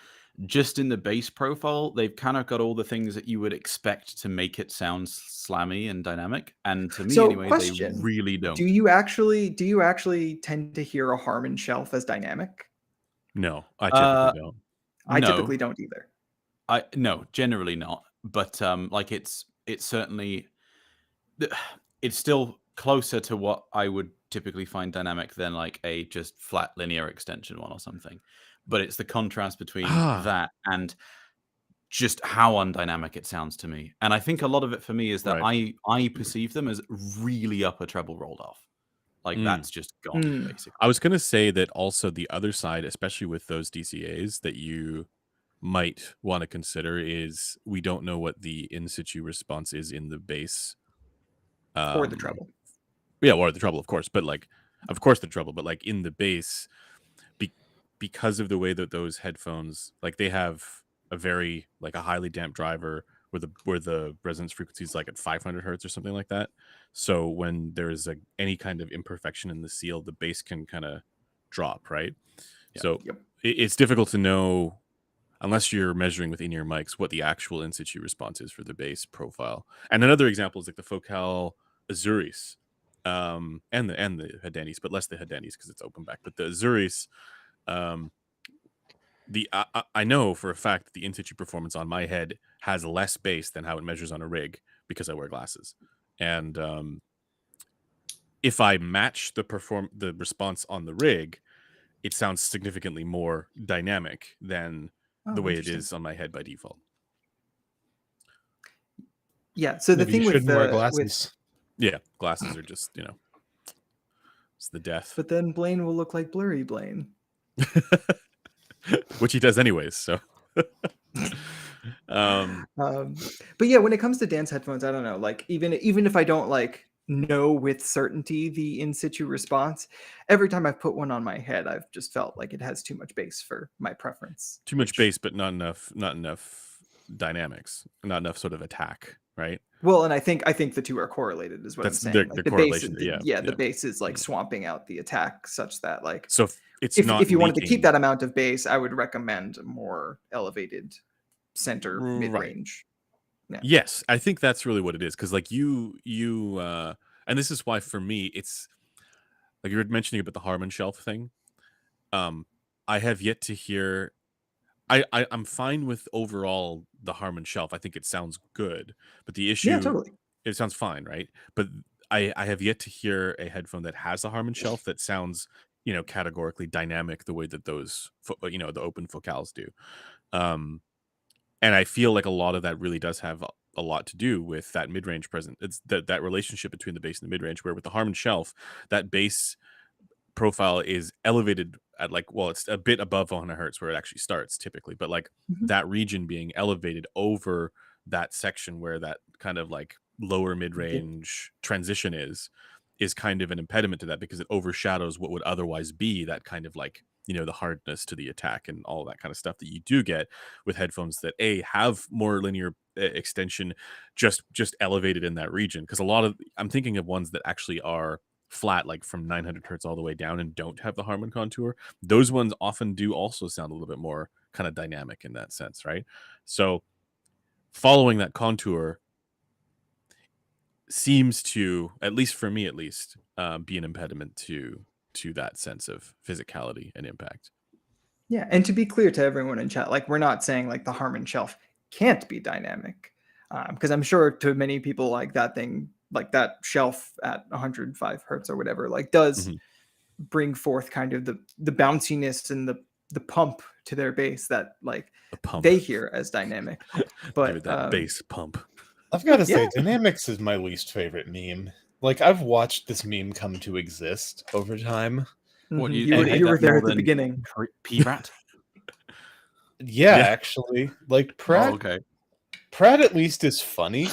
just in the bass profile they've kind of got all the things that you would expect to make it sound slammy and dynamic. And to me, So, anyway, question, they really don't. do you actually tend to hear a Harman shelf as dynamic? No, I typically don't. I No. typically don't either. No, generally not. But like it's certainly it's still closer to what I would typically find dynamic than like a just flat linear extension one or something. But it's the contrast between that and just how undynamic it sounds to me. And I think a lot of it for me is that I perceive them as really upper treble rolled off. Like that's just gone, basically. I was going to say that also the other side, especially with those DCAs that you might want to consider, is we don't know what the in situ response is in the bass. Or the treble. Yeah, or the treble, of course. But like, of course the treble, but like in the bass, because of the way that those headphones, like they have a very, like a highly damped driver where the resonance frequency is like at 500 hertz or something like that. So when there's any kind of imperfection in the seal, the bass can kind of drop, right? Yeah. So it's difficult to know, unless you're measuring with in-ear mics, what the actual in situ response is for the bass profile. And another example is like the Focal Azuris, and the Hedanis, but less the Hedanis because it's open back. But the Azuris, I know for a fact that the in situ performance on my head has less bass than how it measures on a rig because I wear glasses. And if I match the response on the rig, it sounds significantly more dynamic than the way it is on my head by default. Yeah. So Maybe the thing you with shouldn't wear the glasses. Yeah, glasses are just, it's the death. But then Blaine will look like blurry Blaine. Which he does anyways, so. But yeah, when it comes to Dan's headphones, I don't know. Like even if I don't like know with certainty the in situ response, every time I've put one on my head, I've just felt like it has too much bass for my preference. Too much bass, but not enough dynamics, not enough sort of attack, right? Well, and I think the two are correlated, is what I'm saying. The correlation. The bass is like swamping out the attack, such that like so if you wanted to keep that amount of bass, I would recommend more elevated center mid range. Yeah. Yes, I think that's really what it is, because like you and this is why for me it's like you were mentioning about the Harman shelf thing. I have yet to hear. I'm fine with overall the Harman shelf. I think it sounds good, but the issue, totally, it sounds fine, right? But I have yet to hear a headphone that has a Harman shelf that sounds, categorically dynamic the way that those, the open focals do. And I feel like a lot of that really does have a lot to do with that mid-range present. It's that relationship between the bass and the mid-range, where with the Harman shelf, that bass profile is elevated at it's a bit above 100 hertz where it actually starts typically, but like that region being elevated over that section where that kind of like lower mid-range transition is kind of an impediment to that, because it overshadows what would otherwise be that kind of like, the hardness to the attack and all that kind of stuff that you do get with headphones that have more linear extension, just elevated in that region. Because I'm thinking of ones that actually are flat, like from 900 hertz all the way down, and don't have the Harman contour. Those ones often do also sound a little bit more kind of dynamic in that sense, right? So following that contour seems to, at least for me be an impediment to that sense of physicality and impact. Yeah, and to be clear to everyone in chat, like we're not saying like the Harman shelf can't be dynamic, because I'm sure to many people like that thing, like that shelf at 105 hertz or whatever, like does bring forth kind of the bounciness and the pump to their bass that like they hear as dynamic. But that bass pump. I've got to say, Yeah. Dynamics is my least favorite meme. Like, I've watched this meme come to exist over time. What Mhm. you, You you were, hate you were that there more at the than beginning. P-Rat? Yeah, Yeah. actually. Like, Oh, Pratt okay. at least is funny,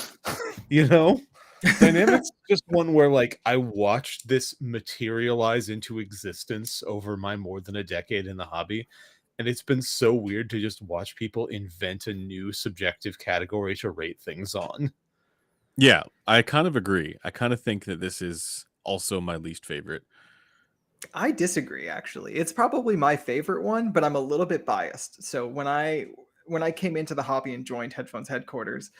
you know? Dynamics is just one where, like, I watched this materialize into existence over my more than a decade in the hobby. And it's been so weird to just watch people invent a new subjective category to rate things on. Yeah, I kind of agree. I kind of think that this is also my least favorite. I disagree, actually. It's probably my favorite one, but I'm a little bit biased. So when I came into the hobby and joined Headphones headquarters,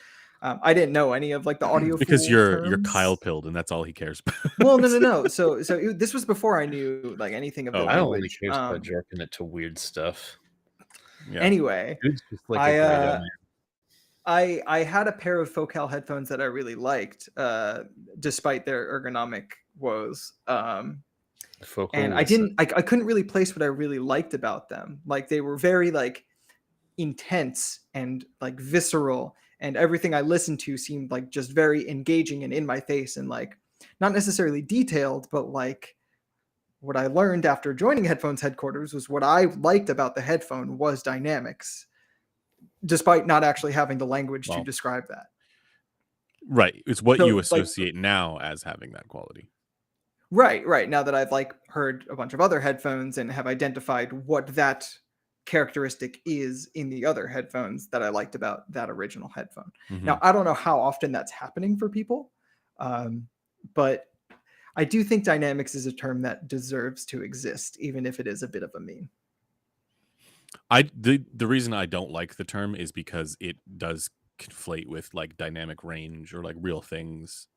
I didn't know any of like the audio Because fool you're Kyle terms. pilled and that's all he cares Well, no, about. no, no. This was before I knew like anything of the Oh, I okay. only language. cares about jerking it to weird stuff. Yeah. Anyway, Dude's just like I a great owner. I had a pair of Focal headphones that I really liked, despite their ergonomic woes. And I Listen. didn't, I couldn't really place what I really liked about them. Like they were very like intense and like visceral, and everything I listened to seemed like just very engaging and in my face, and like not necessarily detailed, but like what I learned after joining Headphones headquarters was what I liked about the headphone was dynamics, despite not actually having the language to Well, describe that. right. It's what So, you like, associate now as having that quality. right. Now that I've like heard a bunch of other headphones and have identified what that characteristic is in the other headphones that I liked about that original headphone. Mhm. Now, I don't know how often that's happening for people, but I do think dynamics is a term that deserves to exist, even if it is a bit of a meme. The reason I don't like the term is because it does conflate with like dynamic range or like real things.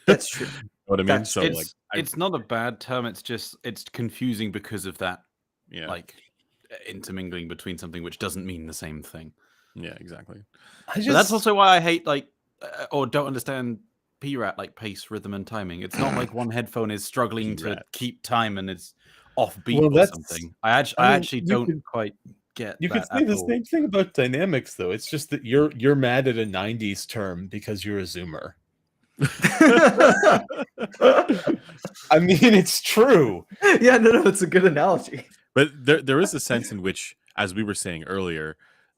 That's true. You know what I mean? That's So true. like It's not a bad term. It's just it's confusing because of that yeah. like intermingling between something which doesn't mean the same thing. Yeah, exactly. I But that's also why I hate like or don't understand P-Rat, like pace, rhythm, and timing. It's not like one headphone is struggling to P-Rat. keep time and it's offbeat Well, or that's- something. I I mean, actually you don't could- quite get You could that say at the all. same thing about dynamics, though. It's just that you're mad at a '90s term because you're a Zoomer. I mean, it's true. Yeah, no, it's a good analogy. But there is a sense in which, as we were saying earlier,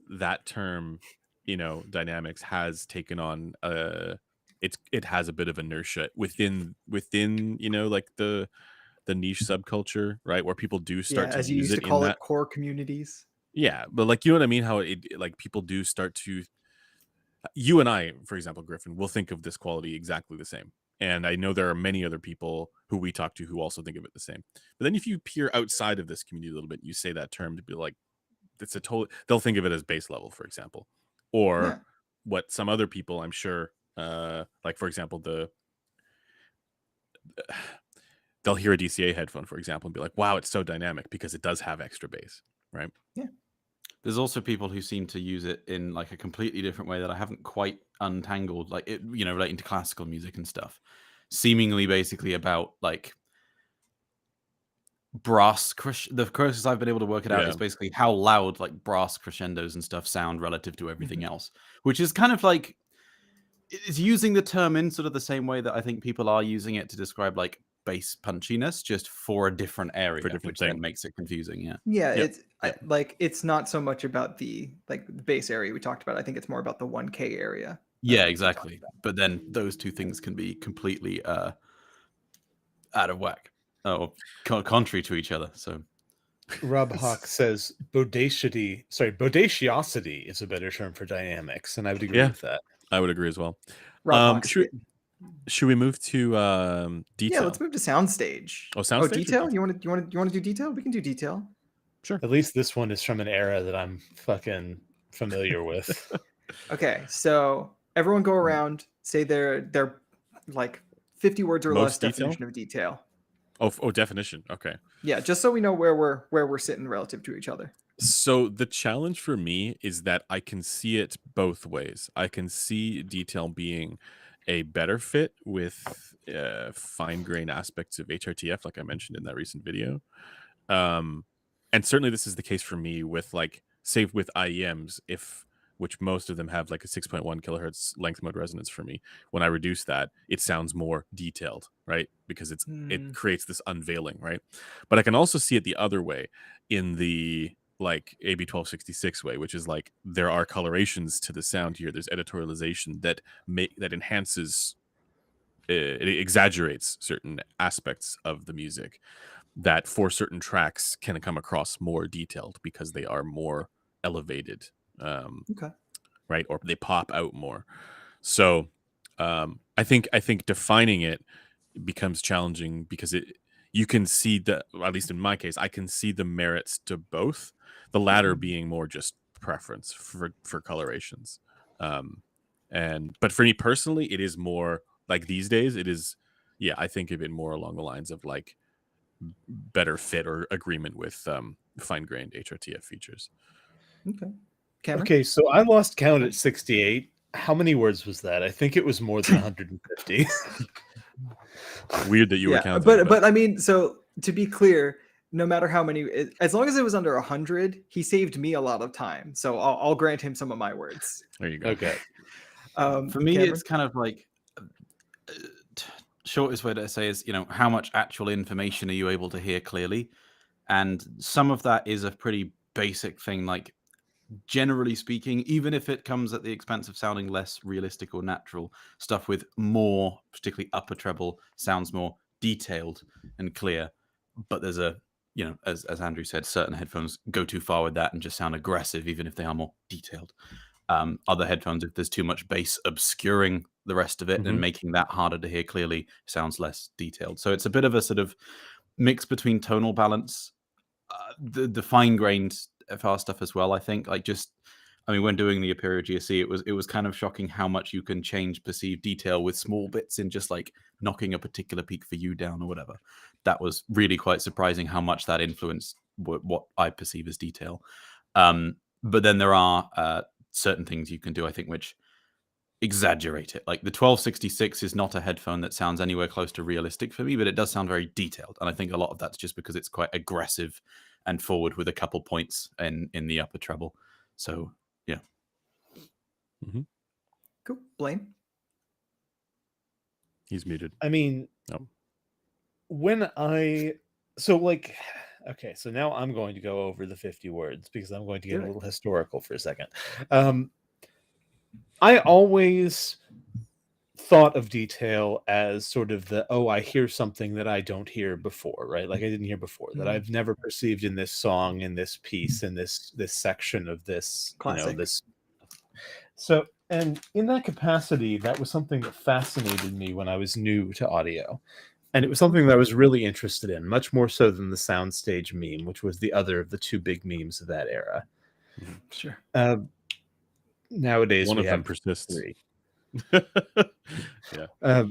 that term, you know, dynamics has taken on it has a bit of inertia within you know, like the niche subculture, right, where people do Yeah, start to as you use used to it in call that. it, core communities. Yeah, but like you know what I mean, how it like people do start to, you and I, for example, Griffin, will think of this quality exactly the same. And I know there are many other people who we talk to who also think of it the same. But then if you peer outside of this community a little bit, you say that term to be like, it's a total, they'll think of it as base level, for example. Or Yeah. what some other people, I'm sure, like for example, they'll hear a DCA headphone, for example, and be like, wow, it's so dynamic because it does have extra bass, right? Yeah. There's also people who seem to use it in like a completely different way that I haven't quite untangled, like it, you know, relating to classical music and stuff. Seemingly, basically about like brass. The closest I've been able to work it out is basically how loud like brass crescendos and stuff sound relative to everything else, which is kind of like it's using the term in sort of the same way that I think people are using it to describe like bass punchiness, just for a different area, different which thing. then makes it confusing. Yeah. Yeah, Yep, it's like it's not so much about the like the base area we talked about. I think it's more about the 1K area. Yeah, exactly. But then those two things can be completely out of whack or contrary to each other. So Rob Hawk says bodaciosity is a better term for dynamics, and I would agree with that. I would agree as well. Rob Should we move to detail? Yeah, let's move to soundstage. Oh, soundstage. Oh, detail. You want to do detail? We can do detail. Sure. At least this one is from an era that I'm fucking familiar with. Okay, so everyone go around, say their like 50 words or Most less detail? definition of detail. Oh, definition. Okay. Yeah, just so we know where we're sitting relative to each other. So the challenge for me is that I can see it both ways. I can see detail being a better fit with fine grain aspects of HRTF, like I mentioned in that recent video. And certainly this is the case for me with like, say with IEMs, if which most of them have like a 6.1 kilohertz length mode resonance for me. When I reduce that, it sounds more detailed, right? Because it creates this unveiling, right? But I can also see it the other way, in the like AB 1266 way, which is like there are colorations to the sound here. There's editorialization that enhances, it exaggerates certain aspects of the music that for certain tracks can come across more detailed because they are more elevated, Okay. right? Or they pop out more. So I think defining it becomes challenging because you can see at least in my case, I can see the merits to both. The latter being more just preference for colorations. But for me personally, it is more like these days, it is, yeah, I think of it more along the lines of like better fit or agreement with fine-grained HRTF features. Okay. Cameron? Okay, so I lost count at 68. How many words was that? I think it was more than 150. Weird that you were counting. But I mean, so to be clear, no matter how many, as long as it was under 100, he saved me a lot of time. So I'll grant him some of my words. There you go. Okay. For me, Cameron? it's kind of like shortest way to say is, how much actual information are you able to hear clearly? And some of that is a pretty basic thing, like generally speaking, even if it comes at the expense of sounding less realistic or natural, stuff with more, particularly upper treble, sounds more detailed and clear. But there's as Andrew said, certain headphones go too far with that and just sound aggressive, even if they are more detailed. Other headphones, if there's too much bass obscuring the rest of it and making that harder to hear clearly, sounds less detailed. So it's a bit of a sort of mix between tonal balance, the fine-grained FR stuff as well. I think, when doing the Aperio GSC, it was kind of shocking how much you can change perceived detail with small bits in just like knocking a particular peak for you down or whatever. That was really quite surprising how much that influenced what I perceive as detail. But then there are certain things you can do, I think, which exaggerate it. Like the 1266 is not a headphone that sounds anywhere close to realistic for me, but it does sound very detailed. And I think a lot of that's just because it's quite aggressive and forward with a couple points in the upper treble. So, yeah. Cool. Blaine? He's muted. I mean, so now I'm going to go over the 50 words because I'm going to get a little historical for a second. I always thought of detail as sort of I hear something that I don't hear before, right? Like I didn't hear before, that I've never perceived in this song, in this piece, in this section of this, Classic. this. So, and in that capacity, that was something that fascinated me when I was new to audio. And it was something that I was really interested in, much more so than the soundstage meme, which was the other of the two big memes of that era. Sure. Nowadays, one we of have them persists. 3. Yeah.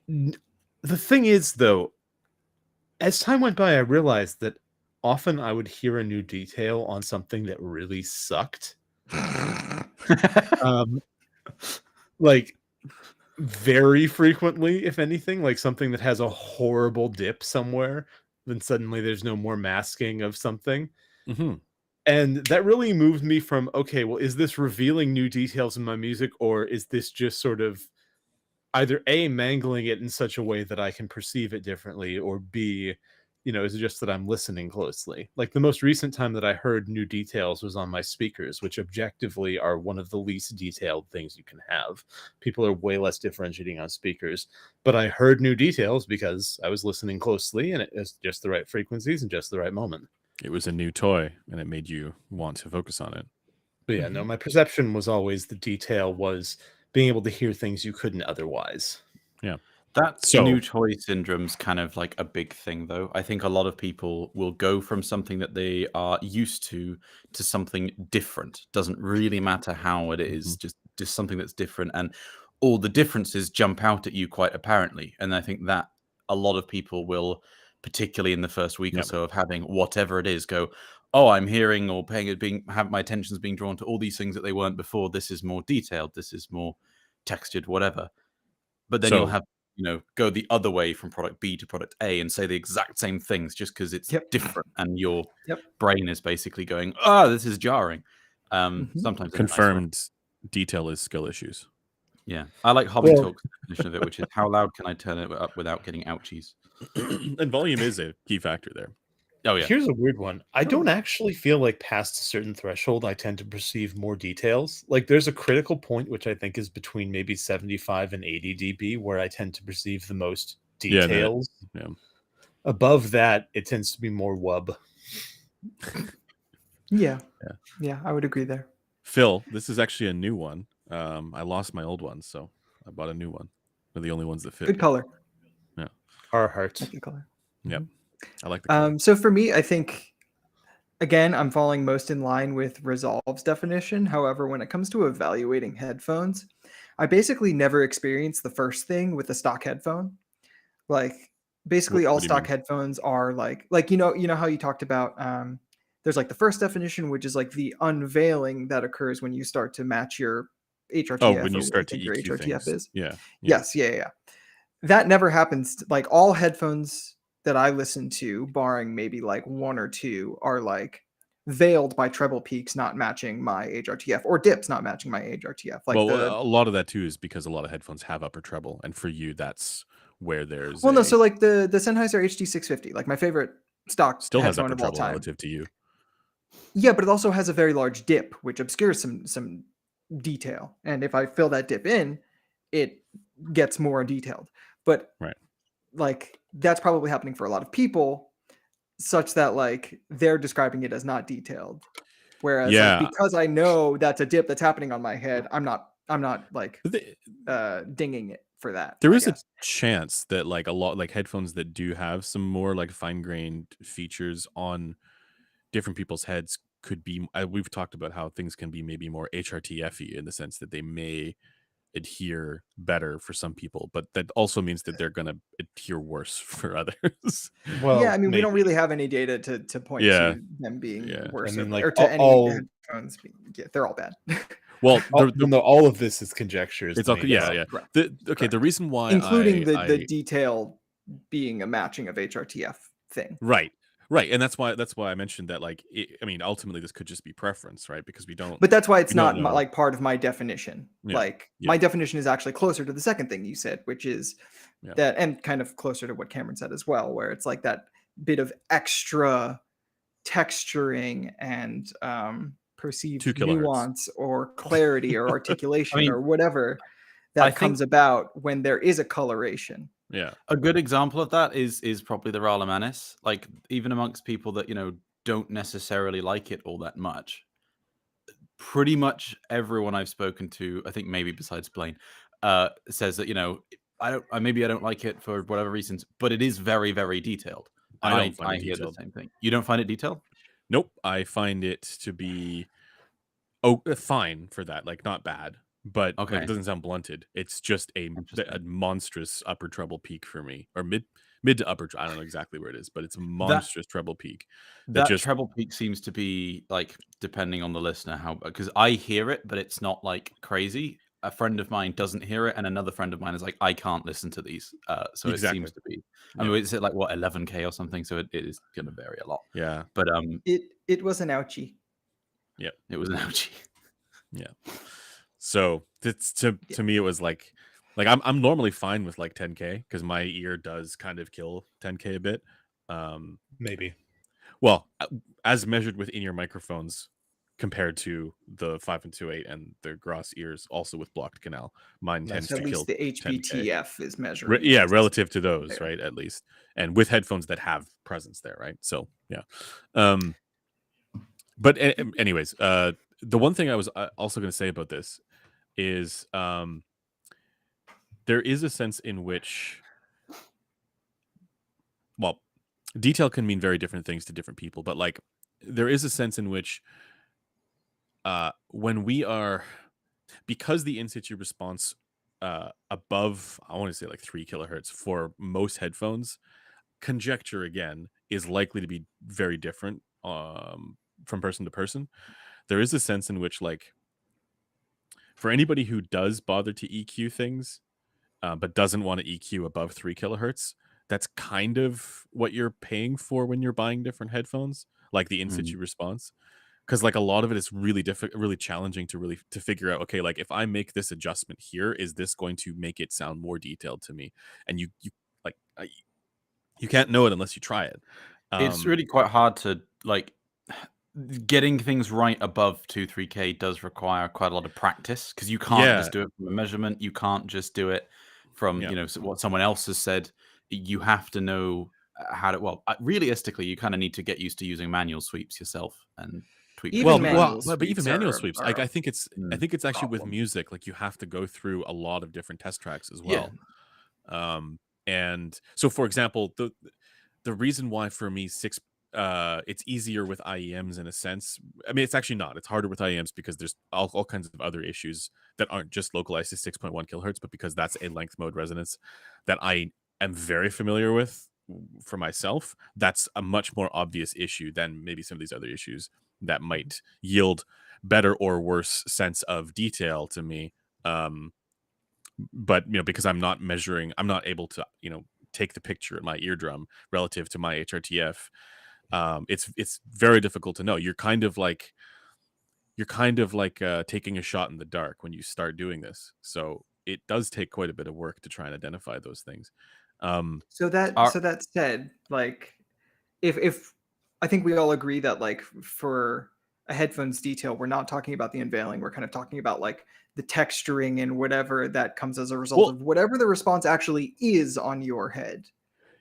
The thing is, though, as time went by, I realized that often I would hear a new detail on something that really sucked. Like very frequently, if anything, like something that has a horrible dip somewhere, then suddenly there's no more masking of something. And that really moved me from, okay, well, is this revealing new details in my music, or is this just sort of either A, mangling it in such a way that I can perceive it differently, or B, is it just that I'm listening closely? Like the most recent time that I heard new details was on my speakers, which objectively are one of the least detailed things you can have. People are way less differentiating on speakers, but I heard new details because I was listening closely and it was just the right frequencies and just the right moment. It was a new toy and it made you want to focus on it. But yeah, no, my perception was always the detail was being able to hear things you couldn't otherwise. Yeah. That new toy syndrome's kind of like a big thing, though. I think a lot of people will go from something that they are used to something different. Doesn't really matter how it is, just something that's different. And all the differences jump out at you quite apparently. And I think that a lot of people will, particularly in the first week or so of having whatever it is, go, oh, I'm hearing or have my attention's being drawn to all these things that they weren't before. This is more detailed. This is more textured, whatever. But then you'll have, go the other way from product B to product A and say the exact same things just because it's different. And your brain is basically going, this is jarring. Mhm. Sometimes in a nice way. Confirmed detail is skill issues. Yeah, I like Hobby Well- Talk's definition of it, which is how loud can I turn it up without getting ouchies? And volume is a key factor there. Oh yeah, Here's a weird one. I don't Totally. actually feel like past a certain threshold, I tend to perceive more details. Like there's a critical point, which I think is between maybe 75 and 80 dB, where I tend to perceive the most Yeah, that- details. yeah. Above that, it tends to be more wub. Yeah. Yeah. Yeah, I would agree there. Phil, this is actually a new one. I lost my old one, so I bought a new one. They're the only ones that fit. Good color. Our hearts. Like the color. Yep. I like the color. So for me, I think again, I'm falling most in line with Resolve's definition. However, when it comes to evaluating headphones, I basically never experience the first thing with a stock headphone. Like basically all what do you stock mean? headphones are like you know how you talked about there's like the first definition, which is like the unveiling that occurs when you start to match your HRTF. Oh, when or you what start to think your EQ HRTF things. is. Yeah. Yes, yeah. That never happens. Like all headphones that I listen to, barring maybe like one or two, are like veiled by treble peaks not matching my HRTF or dips not matching my HRTF. Like Well, the a lot of that too is because a lot of headphones have upper treble, and for you, that's where there's no, so like the Sennheiser HD650, like my favorite stock still has headphone upper of all treble time. relative to you. Yeah, but it also has a very large dip, which obscures some detail. And if I fill that dip in, it gets more detailed. But Right. like that's probably happening for a lot of people, such that like they're describing it as not detailed. Whereas Yeah. like because I know that's a dip that's happening on my head, I'm not like dinging it for that. There I is a guess. chance that like a lot like headphones that do have some more like fine-grained features on different people's heads could be we've talked about how things can be maybe more HRTF-y in the sense that they may adhere better for some people, but that also means that they're going to adhere worse for others. Well, yeah, I mean, we don't maybe. really have any data to point Yeah. to them being Yeah. worse I mean, or, like, or to any all- headphones. Yeah, they're all bad. Well, No, all of this is conjecture. is it's the all main yeah, thing. yeah. Correct. Okay, the reason why Including I the detail being a matching of HRTF thing. right, and that's why I mentioned that. Like, I mean, ultimately, this could just be preference, right? Because we don't. But that's why it's we don't not know. like part of my definition. Yeah, Like yeah. my definition is actually closer to the second thing you said, which is Yeah. that, and kind of closer to what Cameron said as well, where it's like that bit of extra texturing and 2 perceived kilohertz. nuance or clarity or articulation mean, or whatever I that think- comes about when there is a coloration. Yeah, a good example of that is probably the Rala Manis. Like even amongst people that don't necessarily like it all that much, pretty much everyone I've spoken to, I think maybe besides Blaine, says that maybe I don't like it for whatever reasons, but it is very, very detailed. I And don't find it hear the detailed. same thing. You don't find it detailed? Nope. I find it to be fine for that. Like, not bad, but like, Okay. it doesn't sound blunted. It's just a Interesting. monstrous upper treble peak for me, or mid to upper. I don't know exactly where it is, but it's a monstrous treble peak. That just- treble peak seems to be like depending on the listener because I hear it, but it's not like crazy. A friend of mine doesn't hear it, and another friend of mine is like, I can't listen to these. So Exactly. it seems to be. I mean, is it like what 11K or something? So it is going to vary a lot. Yeah. But It was an ouchie. it was an ouchie. Yeah. So it's to me, it was like I'm normally fine with like 10K because my ear does kind of kill 10K a bit. Maybe. Well, as measured with in-ear microphones compared to the 5 and 2.8 and the Gross ears, also with blocked canal, mine tends At to kill least the 10K. HBTF is measured. Yeah, relative to those, there. right? At least, and with headphones that have presence there, right? So yeah. But anyways, the one thing I was also going to say about this is there is a sense in which, well, detail can mean very different things to different people, but like there is a sense in which when we are, because the in situ response above, I want to say like 3 kilohertz for most headphones, conjecture again is likely to be very different from person to person. There is a sense in which, like, for anybody who does bother to EQ things but doesn't want to EQ above 3 kilohertz, that's kind of what you're paying for when you're buying different headphones, like the in situ response. because like a lot of it is really difficult, really challenging to figure out. Okay, like if I make this adjustment here, is this going to make it sound more detailed to me? And you like you can't know it unless you try it. It's really quite hard to like getting things right above 2-3K does require quite a lot of practice because you can't Yeah, just do it from a measurement. You can't just do it from yeah. what someone else has said. You have to know how to. Well, realistically, you kind of need to get used to using manual sweeps yourself and tweak the Even Well, pitch. manual but even sweeps manual are sweeps, are I a think it's actually with problem. music, like you have to go through a lot of different test tracks as Yeah. well. And so, for example, the reason why for me it's easier with IEMs in a sense. I mean, it's actually not. It's harder with IEMs because there's all kinds of other issues that aren't just localized to 6.1 kilohertz, but because that's a length mode resonance that I am very familiar with for myself. That's a much more obvious issue than maybe some of these other issues that might yield better or worse sense of detail to me. But because I'm not able to take the picture in my eardrum relative to my HRTF. It's very difficult to know. You're kind of like taking a shot in the dark when you start doing this. So it does take quite a bit of work to try and identify those things. So Our, that said, like if I think we all agree that like for a headphones detail, we're not talking about the unveiling. We're kind of talking about like the texturing and whatever that comes as a result well, of whatever the response actually is on your head.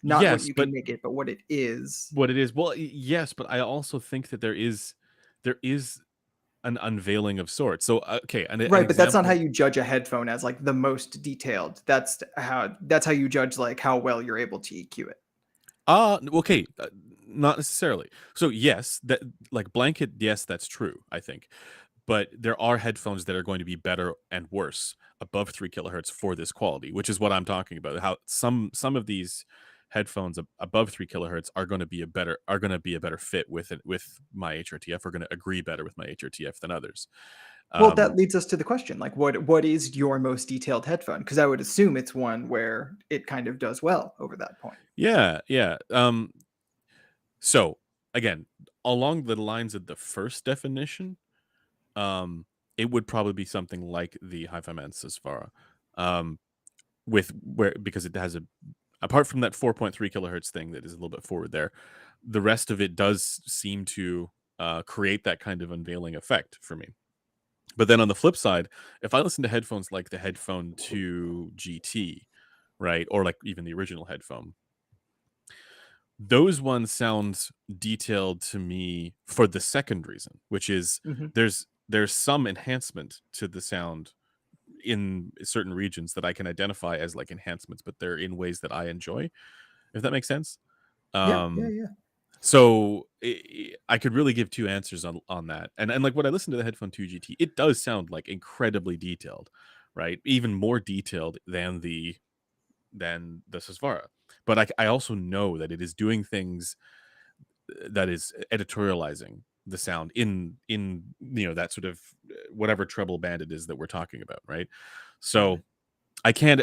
Not what yes, you but can make it, but what it is. what it is. Well, yes, but I also think that there is an unveiling of sorts. So okay, an Right, but that's not how example. you judge a headphone as like the most detailed. That's how you judge like how well you're able to EQ it. Okay, not necessarily. So yes, that like blanket, yes, that's true, I think. But there are headphones that are going to be better and worse above 3 kilohertz for this quality, which is what I'm talking about. How some of these headphones above 3 kilohertz are going to be a better fit with it, with my HRTF. Are going to agree better with my HRTF than others. Well, Um, that leads us to the question, like what is your most detailed headphone? Because I would assume it's one where it kind of does well over that point. yeah, yeah. So again, along the lines of the first definition, um, it would probably be something like the Hi-Fi Man Sesvara, um, because it has apart from that 4.3 kilohertz thing that is a little bit forward there, the rest of it does seem to create that kind of unveiling effect for me. But then on the flip side, if I listen to headphones like the Headphone 2 GT, right, or like even the original headphone, those ones sound detailed to me for the second reason, which is Mhm. there's some enhancement to the sound in certain regions that I can identify as like enhancements, but they're in ways that I enjoy, if that makes sense. Yeah, yeah, Um, yeah. so I could really give two answers on that. And like when I listen to the Headphone 2 GT, it does sound like incredibly detailed, right? Even more detailed than the Sesvara. But I also know that it is doing things that is editorializing the sound in that sort of whatever treble band it is that we're talking about, right? So I can't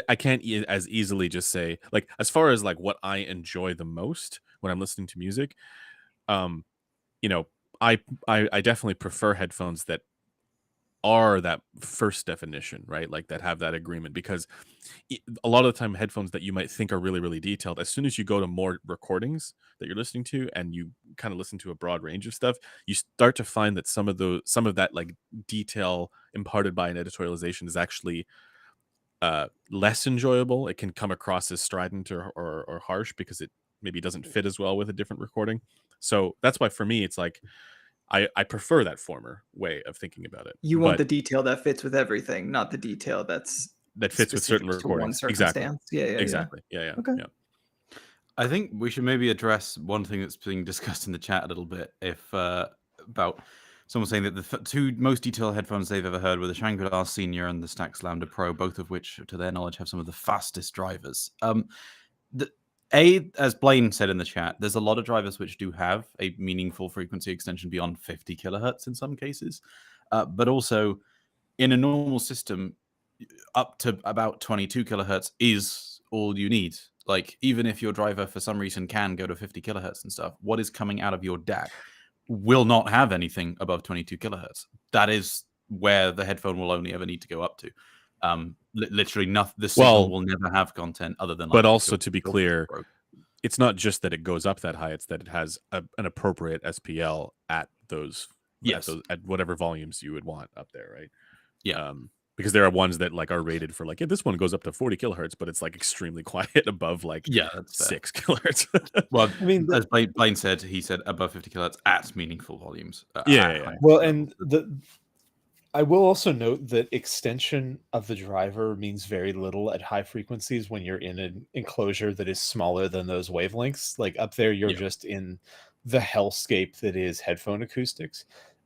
as easily just say, like, as far as like what I enjoy the most when I'm listening to music, um you know I definitely prefer headphones that are that first definition, right? Like that have that agreement, because a lot of the time headphones that you might think are really really detailed, as soon as you go to more recordings that you're listening to and you kind of listen to a broad range of stuff, you start to find that some of that like detail imparted by an editorialization is actually less enjoyable. It can come across as strident or harsh because it maybe doesn't fit as well with a different recording. So that's why for me it's like I prefer that former way of thinking about it, You want but the detail that fits with everything, not the detail that's that fits with certain specific to one recordings. Exactly. circumstance. Yeah, yeah, yeah. Exactly. Yeah, yeah, Okay. yeah. I think we should maybe address one thing that's being discussed in the chat a little bit. If about someone saying that the two most detailed headphones they've ever heard were the Shangri-La Senior and the Stax Lambda Pro, both of which, to their knowledge, have some of the fastest drivers. The, as Blaine said in the chat, there's a lot of drivers which do have a meaningful frequency extension beyond 50 kilohertz in some cases, but also in a normal system, up to about 22 kilohertz is all you need. Like, even if your driver for some reason can go to 50 kilohertz and stuff, what is coming out of your DAC will not have anything above 22 kilohertz. That is where the headphone will only ever need to go up to. Literally, nothing. The signal will never have content other than. But also, to be clear, it's not just that it goes up that high; it's that it has an appropriate SPL at those, at whatever volumes you would want up there, right? Yeah. Because there are ones that like are rated for like, yeah, this one goes up to 40 kilohertz, but it's like extremely quiet above like 6 kilohertz. Well, I mean, as Blaine said, he said above 50 kilohertz at meaningful volumes. Well, and I will also note that extension of the driver means very little at high frequencies when you're in an enclosure that is smaller than those wavelengths. Like up there, you're just in the hellscape that is headphone acoustics.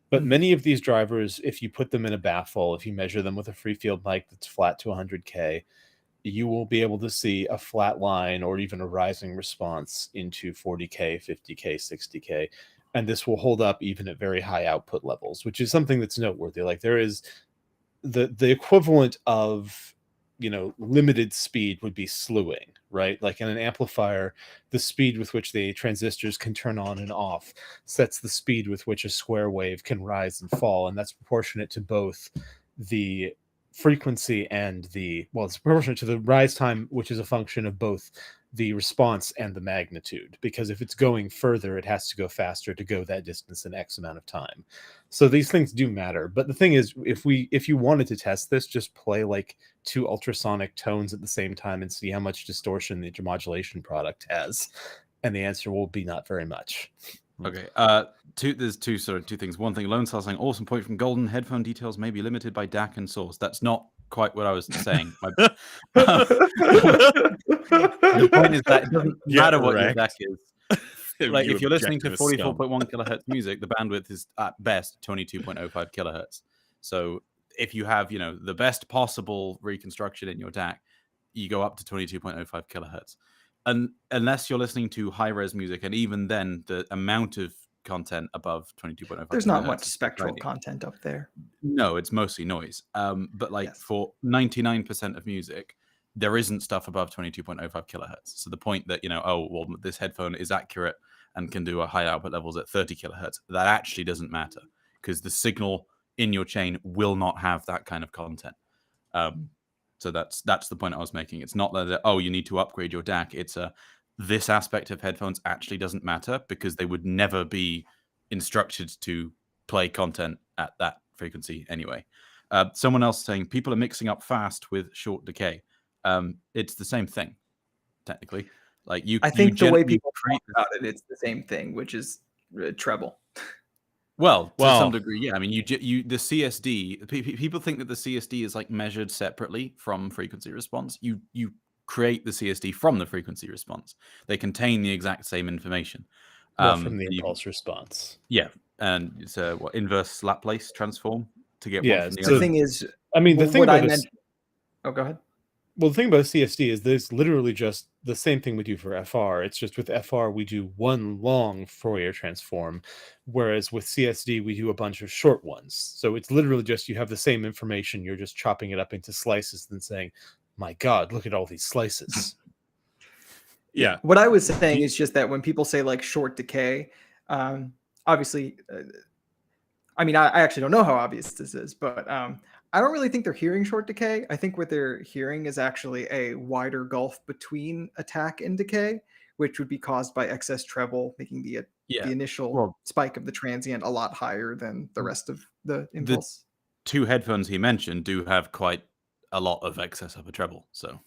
But many of these drivers, if you put them in a baffle, if you measure them with a free field mic that's flat to 100K, you will be able to see a flat line or even a rising response into 40K, 50K, 60K. And this will hold up even at very high output levels, which is something that's noteworthy. Like there is the equivalent of, limited speed would be slewing, right? Like in an amplifier, the speed with which the transistors can turn on and off sets the speed with which a square wave can rise and fall. And that's proportionate to both the frequency and it's proportionate to the rise time, which is a function of both the response and the magnitude, because if it's going further, it has to go faster to go that distance in X amount of time. So these things do matter. But the thing is, if you wanted to test this, just play like 2 ultrasonic tones at the same time and see how much distortion the intermodulation product has. And the answer will be not very much. Okay. There's two things. One thing, Lone Star saying, awesome point from Golden. Headphone details may be limited by DAC and source. That's not quite what I was saying. The point is that it doesn't matter what your DAC is. Like if you're listening to 44.1 kilohertz music, the bandwidth is at best 22.05 kilohertz. So if you have, the best possible reconstruction in your DAC, you go up to 22.05 kilohertz. And unless you're listening to high-res music, and even then, the amount of content above 22.05. There's not much spectral content up there. No, it's mostly noise. But for 99% of music, there isn't stuff above 22.05 kilohertz. So the point that, this headphone is accurate and can do a high output levels at 30 kilohertz, that actually doesn't matter because the signal in your chain will not have that kind of content. So that's the point I was making. It's not that, you need to upgrade your DAC. It's this aspect of headphones actually doesn't matter because they would never be instructed to play content at that frequency anyway. Someone else saying people are mixing up fast with short decay. It's the same thing, technically. Like I think the way people talk about it, it's the same thing, which is treble. Well, to some degree, yeah. I mean, the CSD. People think that the CSD is like measured separately from frequency response. You create the CSD from the frequency response. They contain the exact same information. From the impulse response. Yeah, and it's a inverse Laplace transform to get. Yeah, the thing is, the thing about oh, go ahead. Well, the thing about CSD is there's literally just the same thing we do for FR. It's just with FR, we do one long Fourier transform, whereas with CSD, we do a bunch of short ones. So it's literally just you have the same information. You're just chopping it up into slices and saying, my God, look at all these slices. Yeah. What I was saying is just that when people say like short decay, obviously, I mean, I actually don't know how obvious this is, but I don't really think they're hearing short decay. I think what they're hearing is actually a wider gulf between attack and decay, which would be caused by excess treble, making the initial spike of the transient a lot higher than the rest of the impulse. The 2 headphones he mentioned do have quite a lot of excess upper treble, so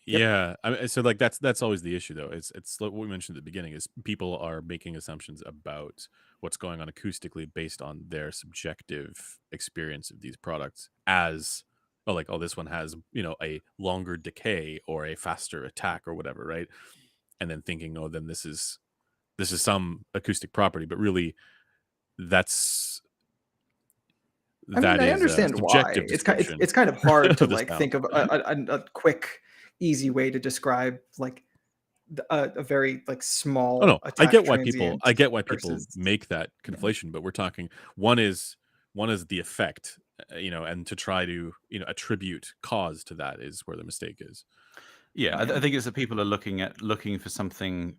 yeah. I mean, so like that's always the issue, though. It's what we mentioned at the beginning is people are making assumptions about what's going on acoustically based on their subjective experience of these products as this one has a longer decay or a faster attack or whatever, right? And then thinking, then this is some acoustic property, but really I understand why. It's kind of hard to like think of a quick, easy way to describe like a very like small. Oh no, I get why people make that conflation, but we're talking one is the effect, and to try to attribute cause to that is where the mistake is. Yeah, I think it's that people are looking for something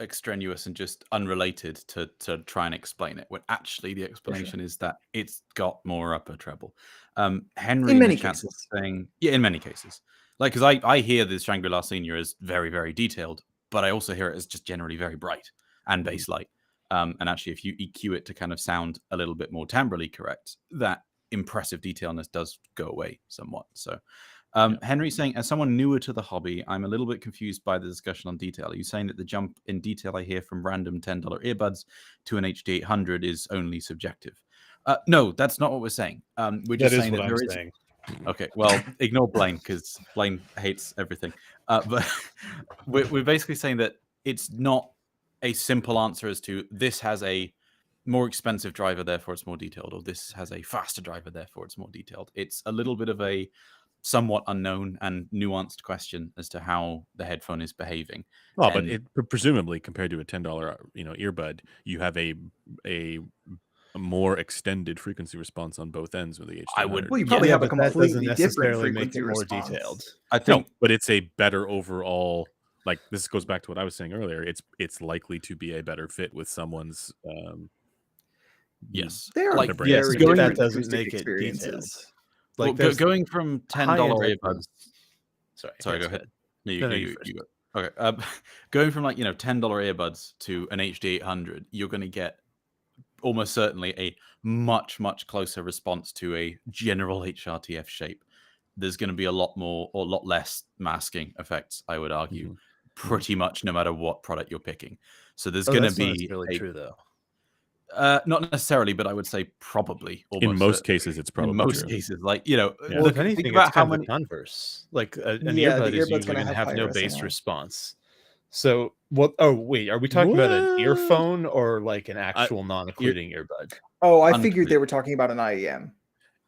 extraneous and just unrelated to try and explain it, when actually the explanation is that it's got more upper treble. Henry In in the many chat cases. was saying, yeah, in many cases, like, because I hear the Shangri-La Senior as very, very detailed, but I also hear it as just generally very bright and bass light. And actually, if you EQ it to kind of sound a little bit more timbrally correct, that impressive detailness does go away somewhat. So Henry's saying, as someone newer to the hobby, I'm a little bit confused by the discussion on detail. Are you saying that the jump in detail I hear from random $10 earbuds to an HD 800 is only subjective? No, that's not what we're saying. We're just saying that there is. saying. Okay, well, ignore Blaine because Blaine hates everything. But we're basically saying that it's not a simple answer as to this has a more expensive driver, therefore it's more detailed, or this has a faster driver, therefore it's more detailed. It's a little bit of a somewhat unknown and nuanced question as to how the headphone is behaving. Well, but And presumably compared to a $10 earbud, you have a more extended frequency response on both ends with the I HD100. would, Well, you probably Yeah, have a but that doesn't completely different necessarily make frequency it more response. detailed. I No, think, but it's a better overall. Like, this goes back to what I was saying earlier. It's likely to be a better fit with someone's yes, They are like, brain. Yes, very but that different doesn't acoustic make it detailed. experiences. Like, well, there's going from $10 high-end earbuds. headphones. Sorry, Sorry, yes, go ahead. No, No, you you go. Okay. Going from, like, $10 earbuds to an HD 800, you're going to get almost certainly a much, much closer response to a general HRTF shape. There's going to be a lot more or a lot less masking effects, I would argue, pretty much no matter what product you're picking. So there's going to that's not be necessarily true, though. not necessarily, but I would say probably. In Almost most cases, it's probably in most true. cases, like, Well, look, if anything, think about it's how kind of many. the converse. Like an Yeah, the earbud is earbud's usually gonna going to have have no higher bass SNR. response. So what? Oh wait, are we talking about an What? earphone or like an actual non-occluding earbud? Oh, I Unclear. figured they were talking about an IEM.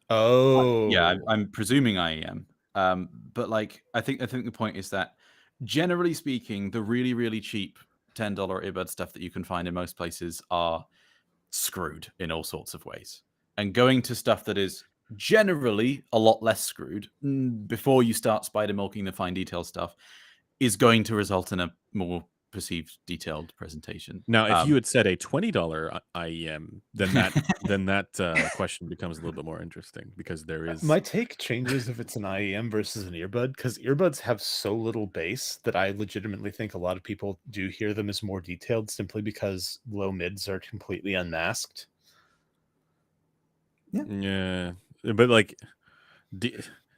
Oh, Yeah, I'm presuming IEM. But like, I think the point is that generally speaking, the really, really cheap $10 earbud stuff that you can find in most places are screwed in all sorts of ways. And going to stuff that is generally a lot less screwed before you start spider milking the fine detail stuff is going to result in a more perceived detailed presentation. Now, if you had said a $20 IEM, then that question becomes a little bit more interesting, because there is my take changes if it's an IEM versus an earbud, because earbuds have so little bass that I legitimately think a lot of people do hear them as more detailed simply because low mids are completely unmasked. yeah, but like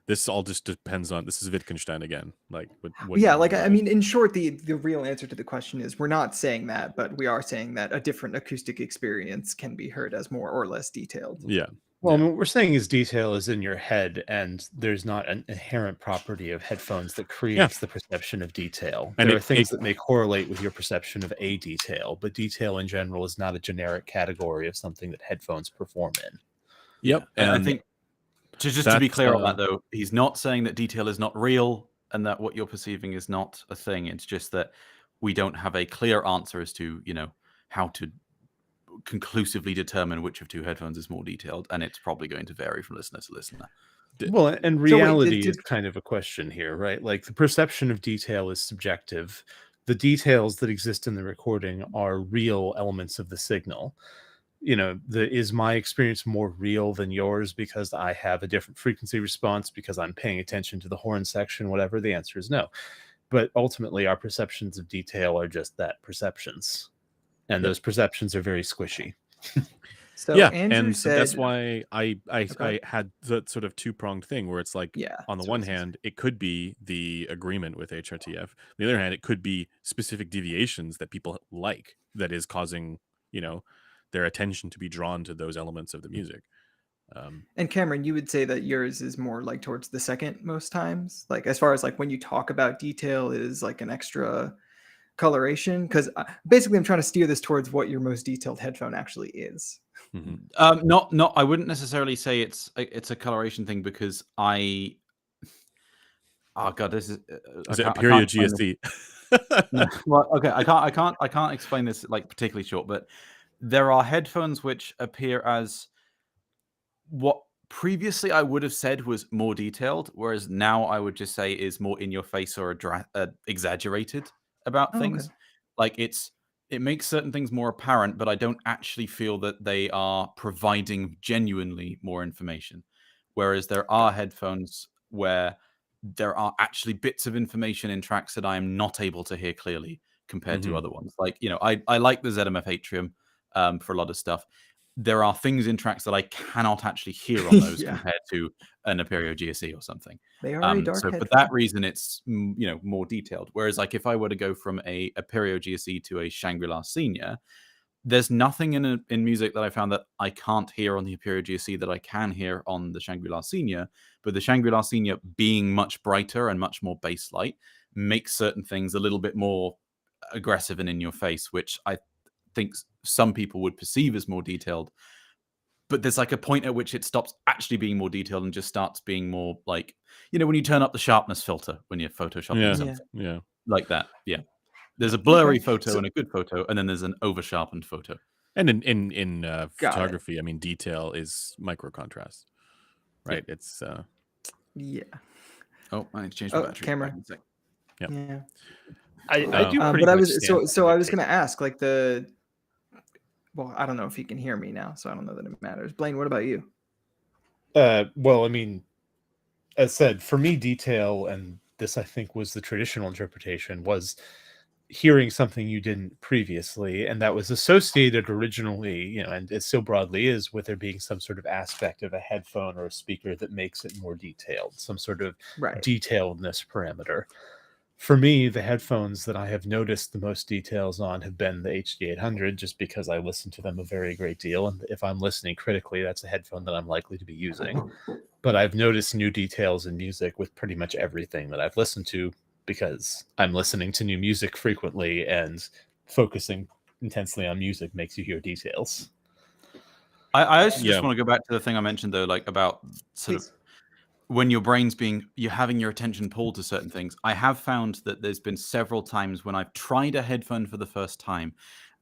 this all just depends on, this is Wittgenstein again. Like, what Yeah, you like enjoy. I mean, in short, the real answer to the question is we're not saying that, but we are saying that a different acoustic experience can be heard as more or less detailed. Yeah. Well, I mean, what we're saying is detail is in your head, and there's not an inherent property of headphones that creates the perception of detail. And There are things that may correlate with your perception of a detail, but detail in general is not a generic category of something that headphones perform in. Yep. And I And think just to be that's, clear on that, though, he's not saying that detail is not real and that what you're perceiving is not a thing. It's just that we don't have a clear answer as to, how to conclusively determine which of two headphones is more detailed, and it's probably going to vary from listener to listener. Well, and So wait, reality did- is kind of a question here, right? Like, the perception of detail is subjective. The details that exist in the recording are real elements of the signal. Is my experience more real than yours because I have a different frequency response, because I'm paying attention to the horn section, whatever? The answer is no. But ultimately, our perceptions of detail are just that, perceptions. And those perceptions are very squishy. So yeah, Andrew and said, that's why I Okay. had that sort of two-pronged thing where it's like, Yeah, on the that's what I one was gonna hand, it could be the agreement with HRTF. On the other hand, it could be specific deviations that people like that is causing, their attention to be drawn to those elements of the music. And Cameron, you would say that yours is more like towards the second most times, like as far as like when you talk about detail, it is like an extra coloration, because basically I'm trying to steer this towards what your most detailed headphone actually is. Not. I wouldn't necessarily say it's a coloration thing, because oh god, this is Is it a period GST? No, well, okay, I can't explain this like particularly short, but there are headphones which appear as what previously I would have said was more detailed, whereas now I would just say is more in your face or exaggerated about Oh, things. okay. Like it makes certain things more apparent, but I don't actually feel that they are providing genuinely more information. Whereas there are headphones where there are actually bits of information in tracks that I am not able to hear clearly compared to other ones. Like, I like the ZMF Atrium for a lot of stuff. There are things in tracks that I cannot actually hear on those Yeah. compared to an Apereo GSE or something. They are a dark So for headphone. that reason, it's more detailed. Whereas, like, if I were to go from a Apereo GSE to a Shangri-La Senior, there's nothing in music that I found that I can't hear on the Apereo GSE that I can hear on the Shangri-La Senior. But the Shangri-La Senior being much brighter and much more bass light makes certain things a little bit more aggressive and in your face, which I think some people would perceive as more detailed. But there's like a point at which it stops actually being more detailed and just starts being more like, when you turn up the sharpness filter when you're photoshopping something. Yeah. Like that. Yeah. There's a blurry Okay. photo and a good photo, and then there's an over sharpened photo. And in Got it. photography, I mean, detail is micro contrast, right? It's Yeah. Oh, I need to change my Oh, battery. camera. Back in a sec. Yeah. I do But pretty I much was stand so by I the was case. gonna ask, like, well, I don't know if you can hear me now, so I don't know that it matters. Blaine, what about you? Well, I mean, as said, for me, detail, and this I think was the traditional interpretation, was hearing something you didn't previously, and that was associated originally, and it still broadly is, with there being some sort of aspect of a headphone or a speaker that makes it more detailed, some sort of Right. detailedness parameter. For me, the headphones that I have noticed the most details on have been the HD800, just because I listen to them a very great deal, and if I'm listening critically, that's a headphone that I'm likely to be using. But I've noticed new details in music with pretty much everything that I've listened to, because I'm listening to new music frequently, and focusing intensely on music makes you hear details. I also just Yeah. want to go back to the thing I mentioned, though, like about sort of Please. when your brain's you're having your attention pulled to certain things. I have found that there's been several times when I've tried a headphone for the first time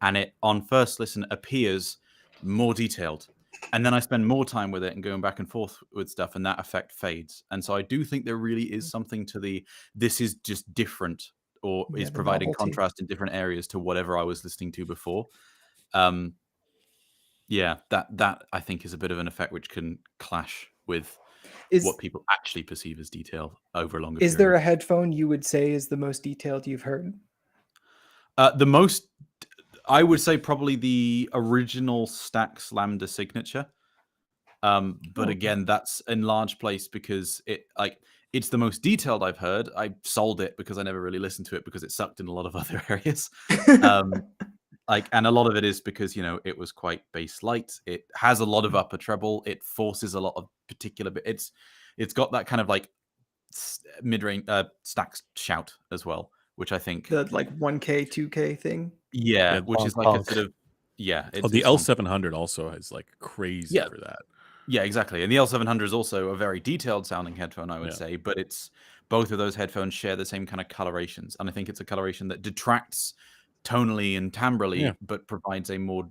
and it on first listen appears more detailed. And then I spend more time with it and going back and forth with stuff, and that effect fades. And so I do think there really is something to this is just different, or Yeah, is the providing novelty. contrast in different areas to whatever I was listening to before. Yeah, that I think is a bit of an effect which can clash with what Is people actually perceive as detail over a longer is there period. a headphone you would say is the most detailed you've heard? The most, I would say, probably the original Stax Lambda Signature. But Okay. again, that's in large place because it's the most detailed I've heard. I sold it because I never really listened to it because it sucked in a lot of other areas. And a lot of it is because it was quite bass light. It has a lot of upper treble. It forces a lot of particular bit. It's got that kind of like mid-range Stax shout as well, which I think The like 1K, 2K thing. yeah, Yeah, which is like bonk. a sort of the it's L700 also is like crazy Yeah. for that. Yeah, exactly. And the L700 is also a very detailed sounding headphone, I would Yeah. say, but both of those headphones share the same kind of colorations, and I think it's a coloration that detracts tonally and timbrally, Yeah. but provides a more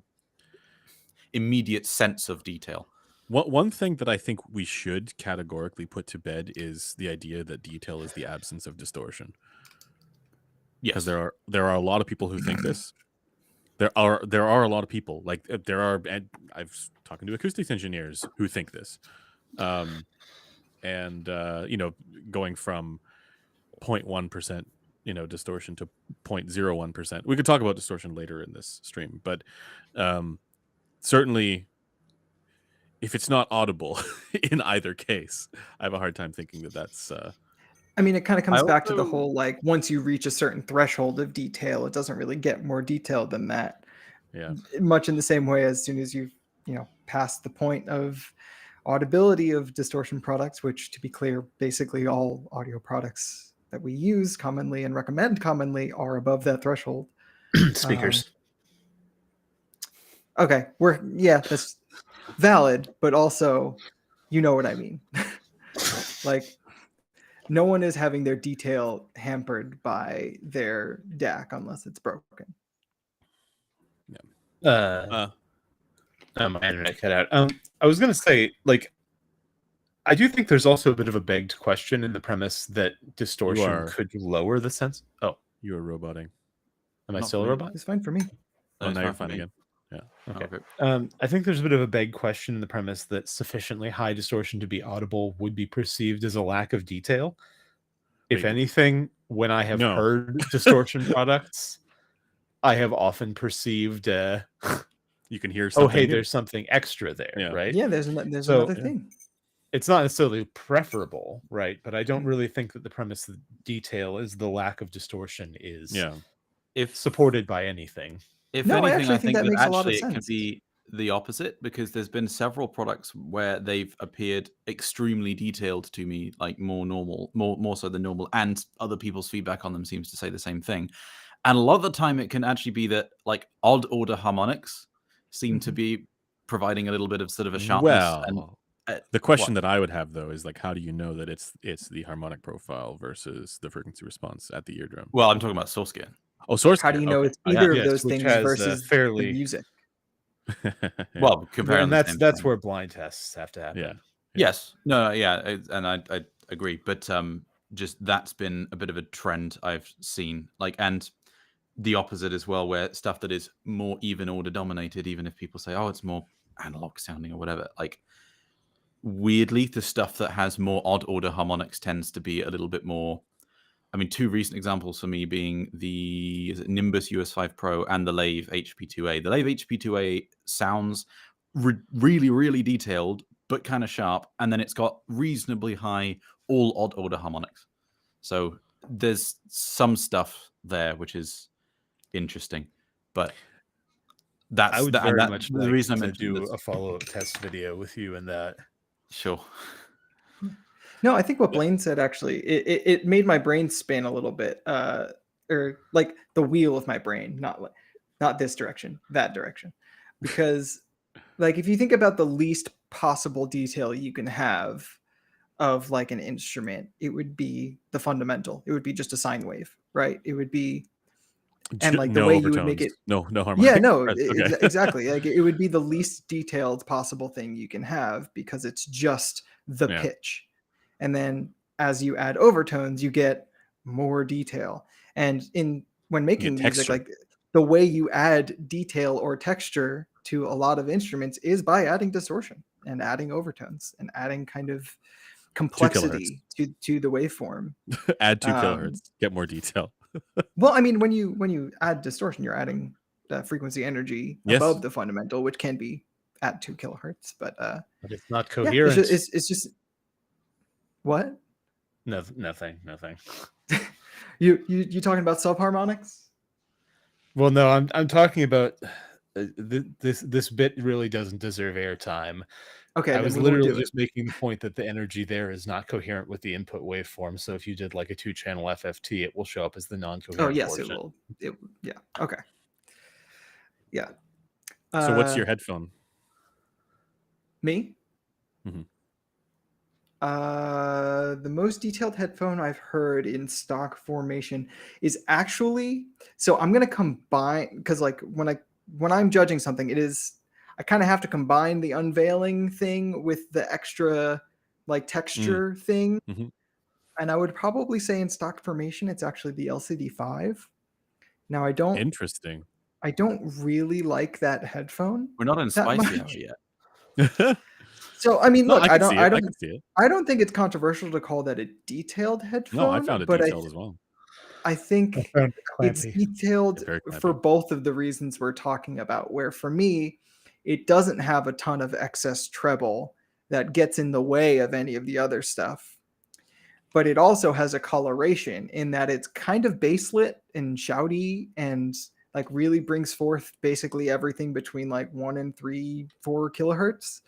immediate sense of detail. One thing that I think we should categorically put to bed is the idea that detail is the absence of distortion. Because Yes. there are a lot of people who think this. There are a lot of people, like there are, and I've talking to acoustics engineers who think this, and going from 0.1% distortion to 0.01%. We could talk about distortion later in this stream, but certainly if it's not audible in either case, I have a hard time thinking that that's I mean, it kind of comes back to the also- whole, like, once you reach a certain threshold of detail, it doesn't really get more detailed than that. yeah. Much in the same way, as soon as you've passed the point of audibility of distortion products, which, to be clear, basically all audio products that we use commonly and recommend commonly are above that threshold. Speakers. Okay, that's valid, but also, you know what I mean. Like, no one is having their detail hampered by their DAC unless it's broken. My internet cut out. I was gonna say, like, I do think there's also a bit of a begged question in the premise that distortion are- could lower the sense. Oh, You are roboting. Am I Not still a for me. robot? It's fine for me. Oh, It's now you're fine for fine me. again. Yeah. Okay. I think there's a bit of a vague question in the premise that sufficiently high distortion to be audible would be perceived as a lack of detail. If Wait. anything, when I have No. heard distortion products, I have often perceived, You can hear oh, something hey, new. there's something extra there, Yeah. right? Yeah, there's So- another thing. It's not necessarily preferable, right? But I don't Mhm. really think that the premise of detail is the lack of distortion is Yeah. If supported by anything. If No, I anything, actually I think think that that makes a lot of actually it can sense. be the opposite, because there's been several products where they've appeared extremely detailed to me, like more normal, more so than normal, and other people's feedback on them seems to say the same thing. And a lot of the time, it can actually be that like odd order harmonics seem to Mhm. be providing a little bit of sort of a sharpness. And Well, the question that I would have though is like, how do you know that it's the harmonic profile versus the frequency response at the eardrum? well, I'm talking about source gain. Oh, source. How do you gain, know okay. it's either Yes, of those which things has, versus fairly- the music? Yeah. Well, comparing And the that's same that's thing. where blind tests have to happen. Yeah. Yes. No, yeah, and I agree, but just that's been a bit of a trend I've seen, like, and the opposite as well, where stuff that is more even order dominated, even if people say, oh, it's more analog sounding or whatever, like, weirdly, the stuff that has more odd order harmonics tends to be a little bit more. I mean, two recent examples for me being the Nimbus US5 Pro and the Lave HP2A. The Lave HP2A sounds really, really detailed, but kind of sharp. And then it's got reasonably high all odd order harmonics. So there's some stuff there which is interesting. But that's I would and very much the like reason I to mentioned do this. a follow-up test video with you in that. Sure. No, I think what Blaine said actually it made my brain spin a little bit, or like the wheel of my brain, not this direction, that direction, because like if you think about the least possible detail you can have of like an instrument, it would be the fundamental. It would be just a sine wave, right? It would be, and like the no way you would make overtones. it. No harmonic. Yeah, no, Okay. exactly. Like it would be the least detailed possible thing you can have because it's just the Yeah. pitch. And then as you add overtones, you get more detail. And when making music, texture. like the way you add detail or texture to a lot of instruments is by adding distortion and adding overtones and adding kind of complexity to the waveform. Add 2 kilohertz. Get more detail. Well, I mean, when you add distortion, you're adding the frequency energy Yes. above the fundamental, which can be at 2 kilohertz. But But it's not yeah, coherent. it's just what Nothing. you talking about subharmonics? Well, no, I'm talking about this bit really doesn't deserve airtime. Okay, I then was we won't literally do it. just making the point that the energy there is not coherent with the input waveform. So if you did like a 2-channel FFT, it will show up as the non-coherent. Oh yes, portion. it will. Yeah. Okay. Yeah. So what's your headphone? Me? Mhm. The most detailed headphone I've heard in stock formation is actually, so I'm gonna combine, because like when I'm judging something, I kind of have to combine the unveiling thing with the extra like texture thing. Mhm. And I would probably say in stock formation it's actually the LCD5. Now I don't Interesting. really like that headphone We're not in that spicy much. hour yet. So I mean, No, look, I can see it. I don't think it's controversial to call that a detailed headphone. No, I found it but detailed as well. I think found it it's clampy. detailed Very for clampy. both of the reasons we're talking about, where for me, it doesn't have a ton of excess treble that gets in the way of any of the other stuff. But it also has a coloration in that it's kind of basslit and shouty and like really brings forth basically everything between like 1 and 3, 4 kilohertz.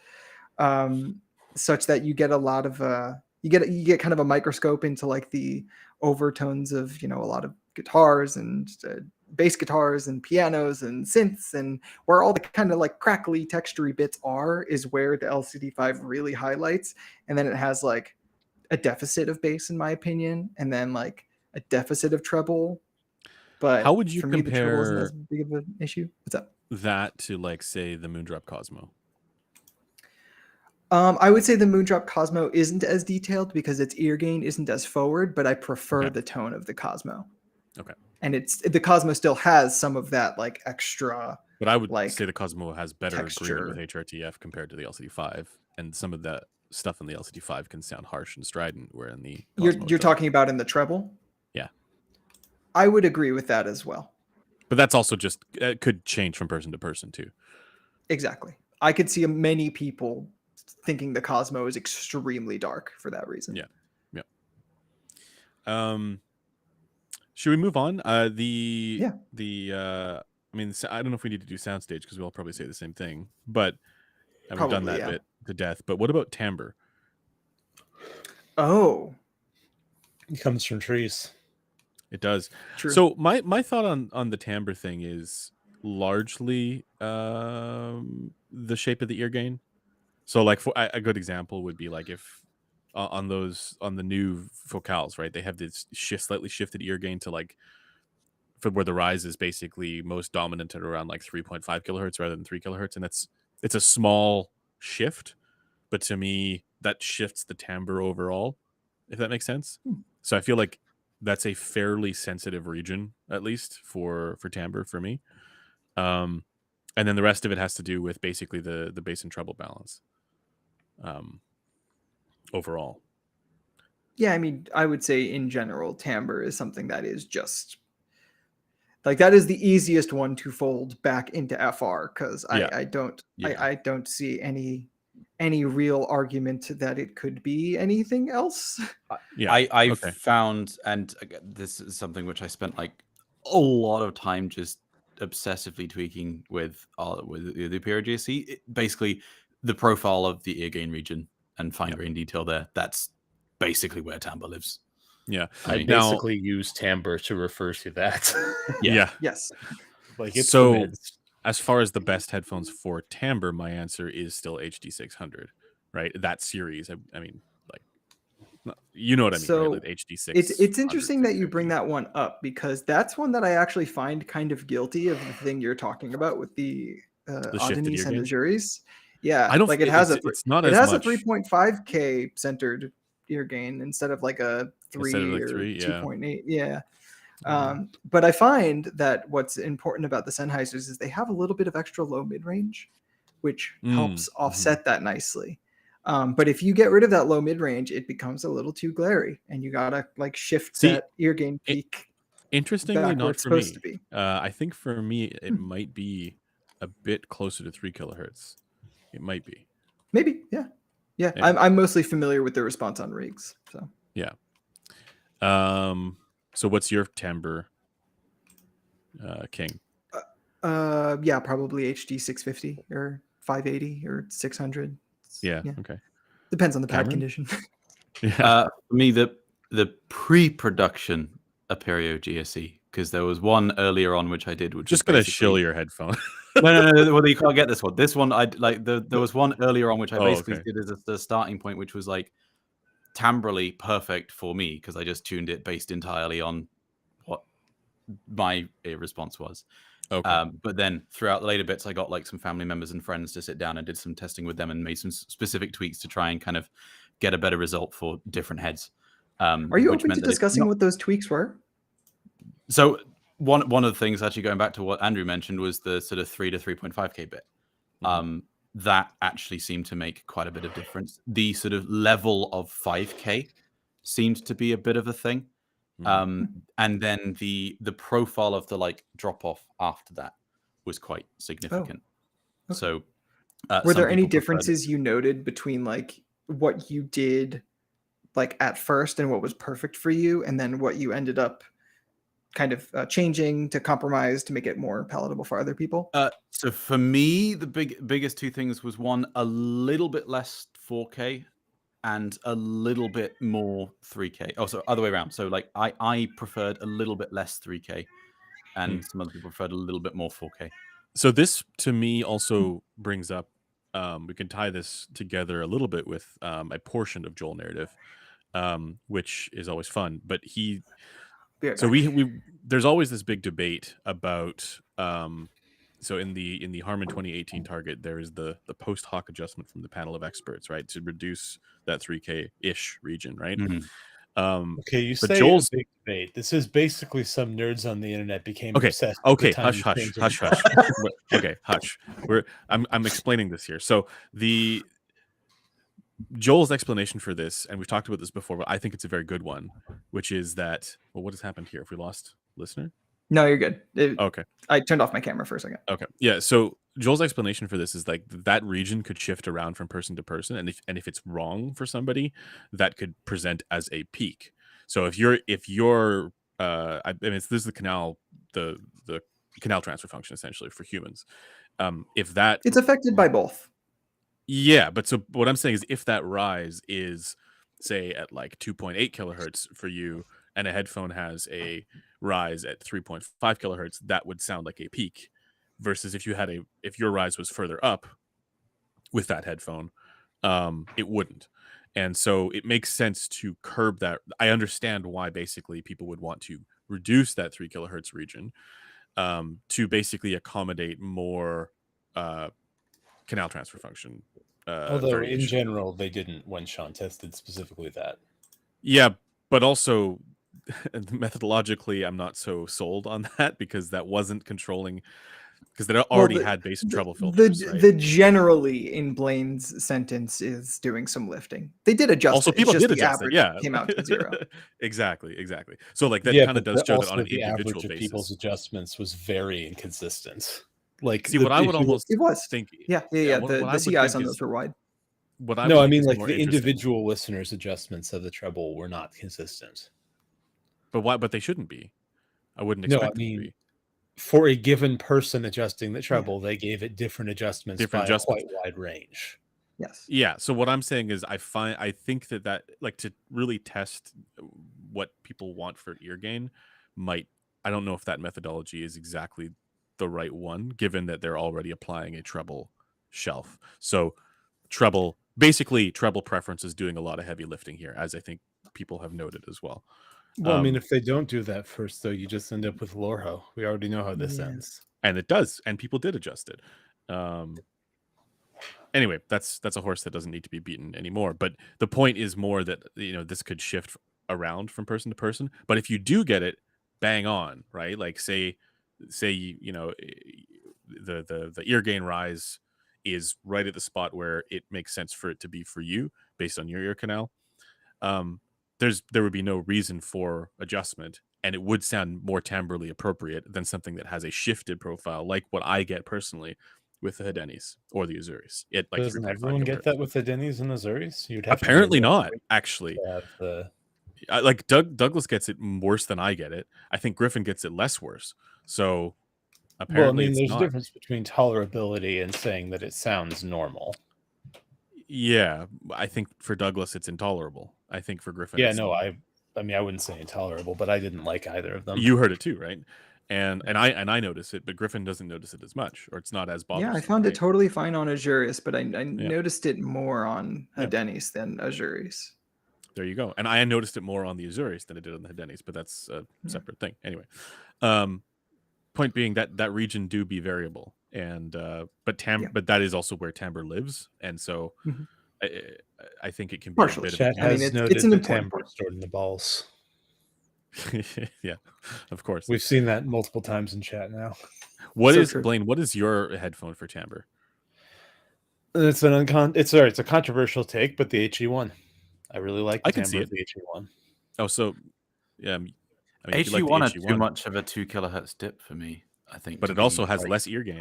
Such that you get a lot of you get kind of a microscope into like the overtones of a lot of guitars and bass guitars and pianos and synths, and where all the kind of like crackly textury bits is where the LCD5 really highlights. And then it has like a deficit of bass in my opinion, and then like a deficit of treble. But How would you for me, the treble isn't compare as big of an issue. What's up? that to like say the Moondrop Cosmo? I would say the Moondrop Cosmo isn't as detailed because its ear gain isn't as forward, but I prefer Okay. the tone of the Cosmo. Okay. and the Cosmo still has some of that like extra But I would like say the Cosmo has better agreement with texture. HRTF compared to the LCD5, and some of that stuff in the LCD5 can sound harsh and strident, where in the Cosmo You're it doesn't. talking about in the treble. Yeah. I would agree with that as well. But that's also just it could change from person to person too. Exactly. I could see many people thinking the Cosmo is extremely dark for that reason. Yeah. Should we move on? I mean, I don't know if we need to do soundstage because we'll probably say the same thing, but and we've done Probably, that yeah. bit to death. But what about timbre? Oh, It comes from trees. It does. true. So my thought on the timbre thing is largely the shape of the ear gain. So like for a good example would be like if on the new focals, right? They have this slightly shifted ear gain to like for where the rise is basically most dominant at around like 3.5 kilohertz rather than 3 kilohertz, and it's a small shift, but to me that shifts the timbre overall, if that makes sense. So I feel like that's a fairly sensitive region, at least for timbre for me. And then the rest of it has to do with basically the bass and treble balance. Overall. Yeah, I mean, I would say in general, timbre is something that is just like that is the easiest one to fold back into FR because Yeah. I don't Yeah. I don't see any real argument that it could be anything else. Yeah. I Okay. found, and again, this is something which I spent like a lot of time just obsessively tweaking with the Imperial GSC. Basically, the profile of the ear gain region and fine grain detail there. That's basically where timbre lives. Yeah. I mean, Now- basically use timbre to refer to that. Yeah. Yes. Like it's So- the mids. As far as the best headphones for timbre, my answer is still HD600, right? That series. I mean, like, you know what I mean, So, right? Like HD6. It's interesting that you bring that one up because that's one that I actually find kind of guilty of the thing you're talking about with the shifted Audenice ear and the gain? juries. Yeah, I don't. like it has it's not it as has much a 3.5K centered ear gain instead of like a 3 Instead of, like, or 3, yeah. 2.8. Yeah. But I find that what's important about the Sennheisers is they have a little bit of extra low mid range, which helps offset that nicely. But if you get rid of that low mid range, it becomes a little too glary, and you gotta like shift See, that ear gain peak Interestingly, back where not it's for me. supposed to be. I think for me, it might be a bit closer to 3 kilohertz. It might be. Maybe, yeah. Yeah. I'm mostly familiar with the response on rigs, so Yeah. So what's your timbre, King? yeah, probably HD 650 or 580 or 600. Yeah. Okay. Depends on the pad Cameron? condition. Yeah. For me, the pre-production Aperio GSE, because there was one earlier on which I did, which Just was gonna shill basically... your headphone. No. Well, you can't get this one. This one, I like. There was one earlier on which I Oh, basically okay. did as the starting point, which was like timbrally perfect for me because I just tuned it based entirely on what my ear response was. Okay. But then throughout the later bits, I got like some family members and friends to sit down and did some testing with them and made some specific tweaks to try and kind of get a better result for different heads. Are you open to discussing what those tweaks were? So one of the things, actually going back to what Andrew mentioned, was the sort of 3 to 3.5K bit. That actually seemed to make quite a bit of difference. The sort of level of 5K seemed to be a bit of a thing. And then the profile of the like drop off after that was quite significant. Okay. So were there some any people preferred it. differences you noted between like what you did like at first and what was perfect for you, and then what you ended up kind of changing to compromise to make it more palatable for other people? So for me, the biggest two things was one, a little bit less 4K and a little bit more 3K. Oh, so other way around. So like I preferred a little bit less 3K and some other people preferred a little bit more 4K. So this to me also brings up, we can tie this together a little bit with a portion of Joel narrative, which is always fun. But so we there's always this big debate about so in the Harman 2018 target, there is the post hoc adjustment from the panel of experts, right, to reduce that 3K ish region, right? Okay, you But say Joel's a big debate. This is basically some nerds on the internet became okay. obsessed with the Okay, time hush, hush, changing hush, hush. process. Okay, hush. I'm explaining this here. So the Joel's explanation for this, and we've talked about this before, but I think it's a very good one, which is that, well, what has happened here? If we lost listener? No, you're good. Okay. I turned off my camera for a second. Okay. Yeah. So Joel's explanation for this is like that region could shift around from person to person, and if it's wrong for somebody, that could present as a peak. So if you're I mean, this is the canal transfer function essentially for humans. If that It's affected by both. Yeah, but so what I'm saying is if that rise is say at like 2.8 kilohertz for you and a headphone has a rise at 3.5 kilohertz, that would sound like a peak versus if your rise was further up with that headphone, it wouldn't. And so it makes sense to curb that. I understand why basically people would want to reduce that 3 kilohertz region to basically accommodate more canal transfer function Although in variation. general they didn't when Sean tested specifically that. Yeah, but also methodologically, I'm not so sold on that because that wasn't controlling because they already had bass and treble filters, right? The generally in Blaine's sentence is doing some lifting. They did adjust Also, it. It's people just did the adjust it. average Yeah, came out to 0. exactly. So like that Yeah, kind of but does show that also on an the individual average of basis. people's adjustments was very inconsistent. Like See, what I would if you almost It was. think, Yeah. what The I would CIs think on is those were wide. what I no, would I think mean is like more the interesting. individual listeners' adjustments of the treble were not consistent. But why? But they shouldn't be. I wouldn't No, expect I them to mean be. for a given person adjusting the treble, they gave it different adjustments Different by adjustments. a quite wide range. Yes. Yeah. So what I'm saying is, I think that like to really test what people want for ear gain might. I don't know if that methodology is exactly the right one, given that they're already applying a treble shelf. So treble preference is doing a lot of heavy lifting here, as I think people have noted as well. Well, I mean, if they don't do that first, though, you just end up with Lorho. We already know how this Yeah. ends. And it does, and people did adjust it. Anyway, that's a horse that doesn't need to be beaten anymore. But the point is more that this could shift around from person to person. But if you do get it bang on, right? Like say the ear gain rise is right at the spot where it makes sense for it to be for you based on your ear canal. There would be no reason for adjustment, and it would sound more timbrally appropriate than something that has a shifted profile, like what I get personally with the Hedenis or the Azuris. It like Doesn't 3.5 everyone get kilohertz. that with the Denny's and Azuris? You'd have Apparently to be not, actually. to have the... Like Douglas gets it worse than I get it. I think Griffin gets it less worse. So apparently, well, I mean, there's not. a difference between tolerability and saying that it sounds normal. Yeah, I think for Douglas it's intolerable. I think for Griffin, Yeah, no, I mean, I wouldn't say intolerable, but I didn't like either of them. You heard it too, right? And I notice it, but Griffin doesn't notice it as much, or it's not as bothersome. Yeah, I found right? it totally fine on Azuris, but I noticed it more on Hedenis than Azuris. There you go. And I noticed it more on the Azuris than I did on the Hedenis, but that's a separate thing. Anyway, point being that region do be variable, and but that is also where timbre lives, and so I think it can be Partially. a bit Chat of has it's noted an the important timbre stored in the balls. yeah, of course. We've seen that multiple times in chat now. Blaine? What is your headphone for timbre? It's it's a controversial take, but the HE1. I really like the timbre of the HE1. Oh, so yeah, I mean, HE1 had too much of a 2 kilohertz dip for me, I think. But it also has less ear gain.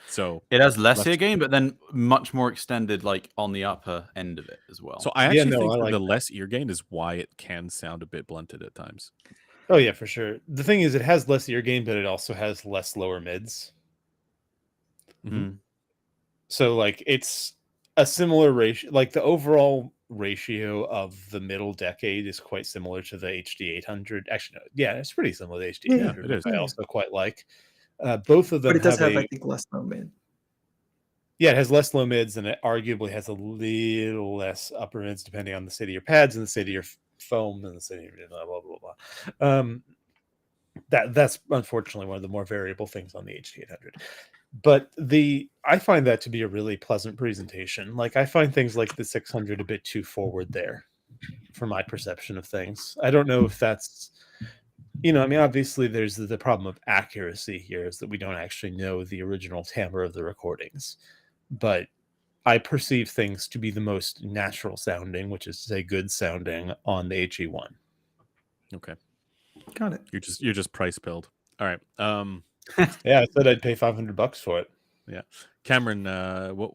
So it has less ear gain, but then much more extended, like on the upper end of it as well. So I actually think the less ear gain is why it can sound a bit blunted at times. Oh yeah, for sure. The thing is, it has less ear gain, but it also has less lower mids. Mm-hmm. So like it's a similar ratio. Like the overall ratio of the middle decade is quite similar to the HD 800. Actually, no, yeah, it's pretty similar to HD 800. It is. I also quite like. Both of them, but it does have I think less low mid. Yeah, it has less low mids, and it arguably has a little less upper mids, depending on the state of your pads and the state of your foam and the state of your blah blah blah blah. That's unfortunately one of the more variable things on the HD 800. But I find that to be a really pleasant presentation. Like I find things like the 600 a bit too forward there for my perception of things. I don't know if that's, I mean, obviously there's the problem of accuracy here, is that we don't actually know the original timbre of the recordings, but I perceive things to be the most natural sounding, which is to say good sounding, on the HE1. Okay. Got it. You're just price pilled. All right. Yeah, I said I'd pay $500 for it. Yeah. Cameron, what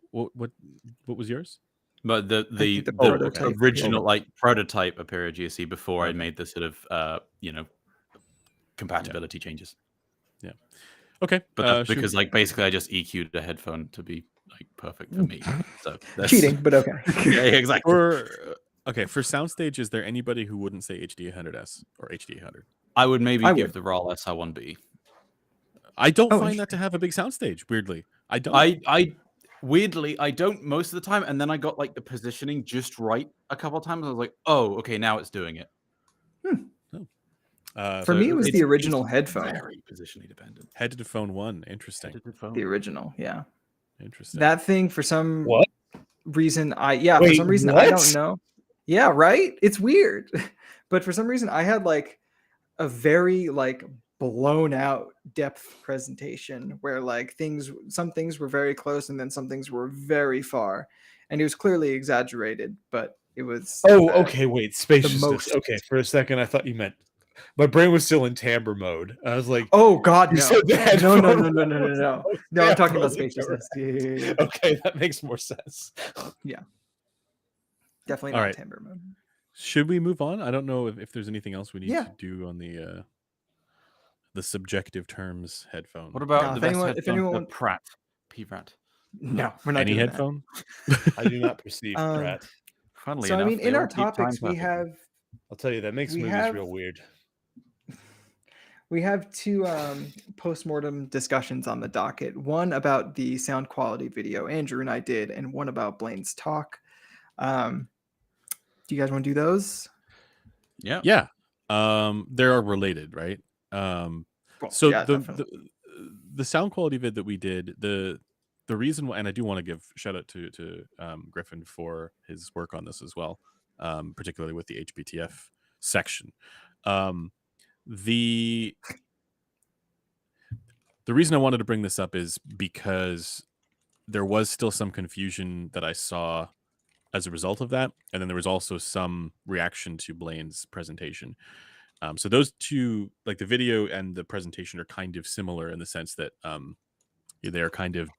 was yours? But the prototype original prototype Aperio GSC before I made the sort of compatibility changes. Yeah. Okay. But that's because basically I just EQ'd a headphone to be like perfect for me. So that's Cheating, but okay. Yeah, exactly. For soundstage, is there anybody who wouldn't say HD100S or HD100? I would maybe give the RAL SR1B. I don't find that to have a big soundstage, weirdly. I don't. Weirdly, I don't most of the time, and then I got like the positioning just right a couple of times. I was like, oh, okay, now it's doing it. For me, it was the original headphone. Very positionally dependent. Headphone 1, interesting. The original, yeah. Interesting. That thing, for some reason, I Wait, don't know. Yeah, right? It's weird. But for some reason, I had like a very like blown out depth presentation where like some things were very close and then some things were very far, and it was clearly exaggerated, but it was Okay, wait, spaciousness. most. Okay, for a second I thought you meant my brain was still in timbre mode. I was like, oh god, you no. said the headphone. No, I'm talking about spaciousness. Yeah. Okay, that makes more sense. Yeah, definitely All not right. timbre mode. Should we move on? I don't know if there's anything else we need to do on the subjective terms headphone. What about No, the if best anyone- headphone? Pratt. P-Pratt. No, we're not Any doing headphone? I do not perceive Pratt. Funnily So I enough, mean, they in all our keep time topics, we perfectly. have I'll tell you, that makes We movies have- real weird. We have two post-mortem discussions on the docket. One about the sound quality video Andrew and I did, and one about Blaine's talk. Do you guys want to do those? Yeah. Yeah. They are related, right? Well, So yeah, the definitely. the sound quality vid that we did, the reason why, and I do want to give shout out to Griffin for his work on this as well, particularly with the HBTF section. The reason I wanted to bring this up is because there was still some confusion that I saw as a result of that, and then there was also some reaction to Blaine's presentation. So those two, like the video and the presentation, are kind of similar in the sense that they are kind of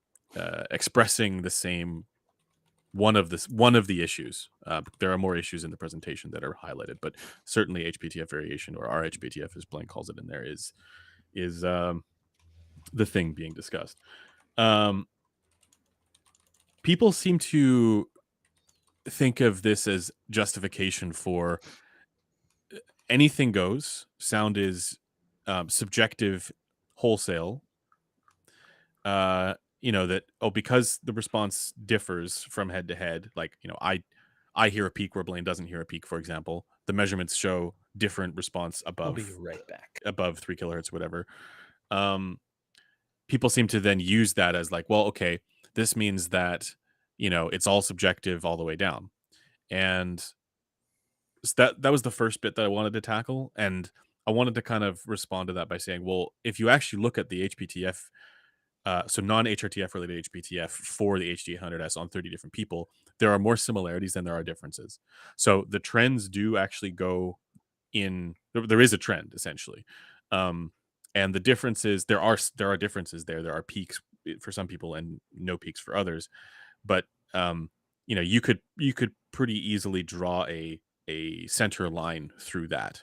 expressing the same one of the issues. There are more issues in the presentation that are highlighted, but certainly HBTF variation, or RHBTF as Blaine calls it in there, is the thing being discussed. People seem to think of this as justification for anything goes. Sound is subjective wholesale. That because the response differs from head to head, like I hear a peak where Blaine doesn't hear a peak, for example. The measurements show different response above. I'll be right back. Above 3 kilohertz, whatever. People seem to then use that as like, well, okay, this means that it's all subjective all the way down, and that was the first bit that I wanted to tackle, and I wanted to kind of respond to that by saying, well, if you actually look at the HPTF, so non-HRTF related HPTF for the HD100S on 30 different people, there are more similarities than there are differences. So the trends do actually go in. There is a trend essentially, and the differences, there are differences there. There are peaks for some people and no peaks for others, but you could pretty easily draw a center line through that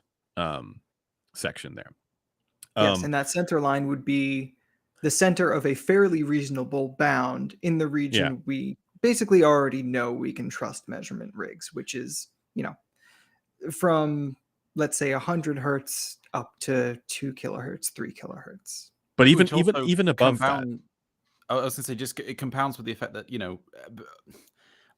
section there. Yes, and that center line would be the center of a fairly reasonable bound in the region we basically already know we can trust measurement rigs, which is, from, let's say, 100 hertz up to 2 kilohertz, 3 kilohertz. But even above that. I was going to say, it compounds with the effect that,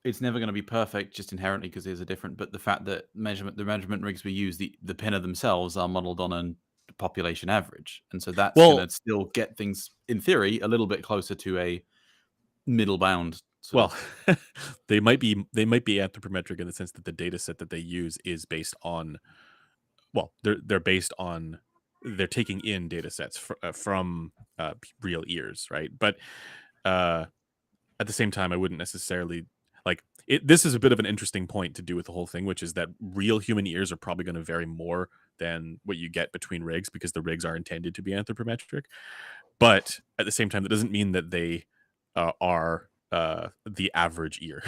it's never going to be perfect just inherently because these are different. But the fact that the measurement rigs we use, the pinner themselves are modeled on a population average. And so that's going to still get things, in theory, a little bit closer to a middle bound Well, they might be anthropometric in the sense that the data set that they use is based on, well, they're based on, they're taking in data sets from real ears, right? But at the same time, I wouldn't necessarily like it. This is a bit of an interesting point to do with the whole thing, which is that real human ears are probably going to vary more than what you get between rigs, because the rigs are intended to be anthropometric. But at the same time, that doesn't mean that they are the average ear.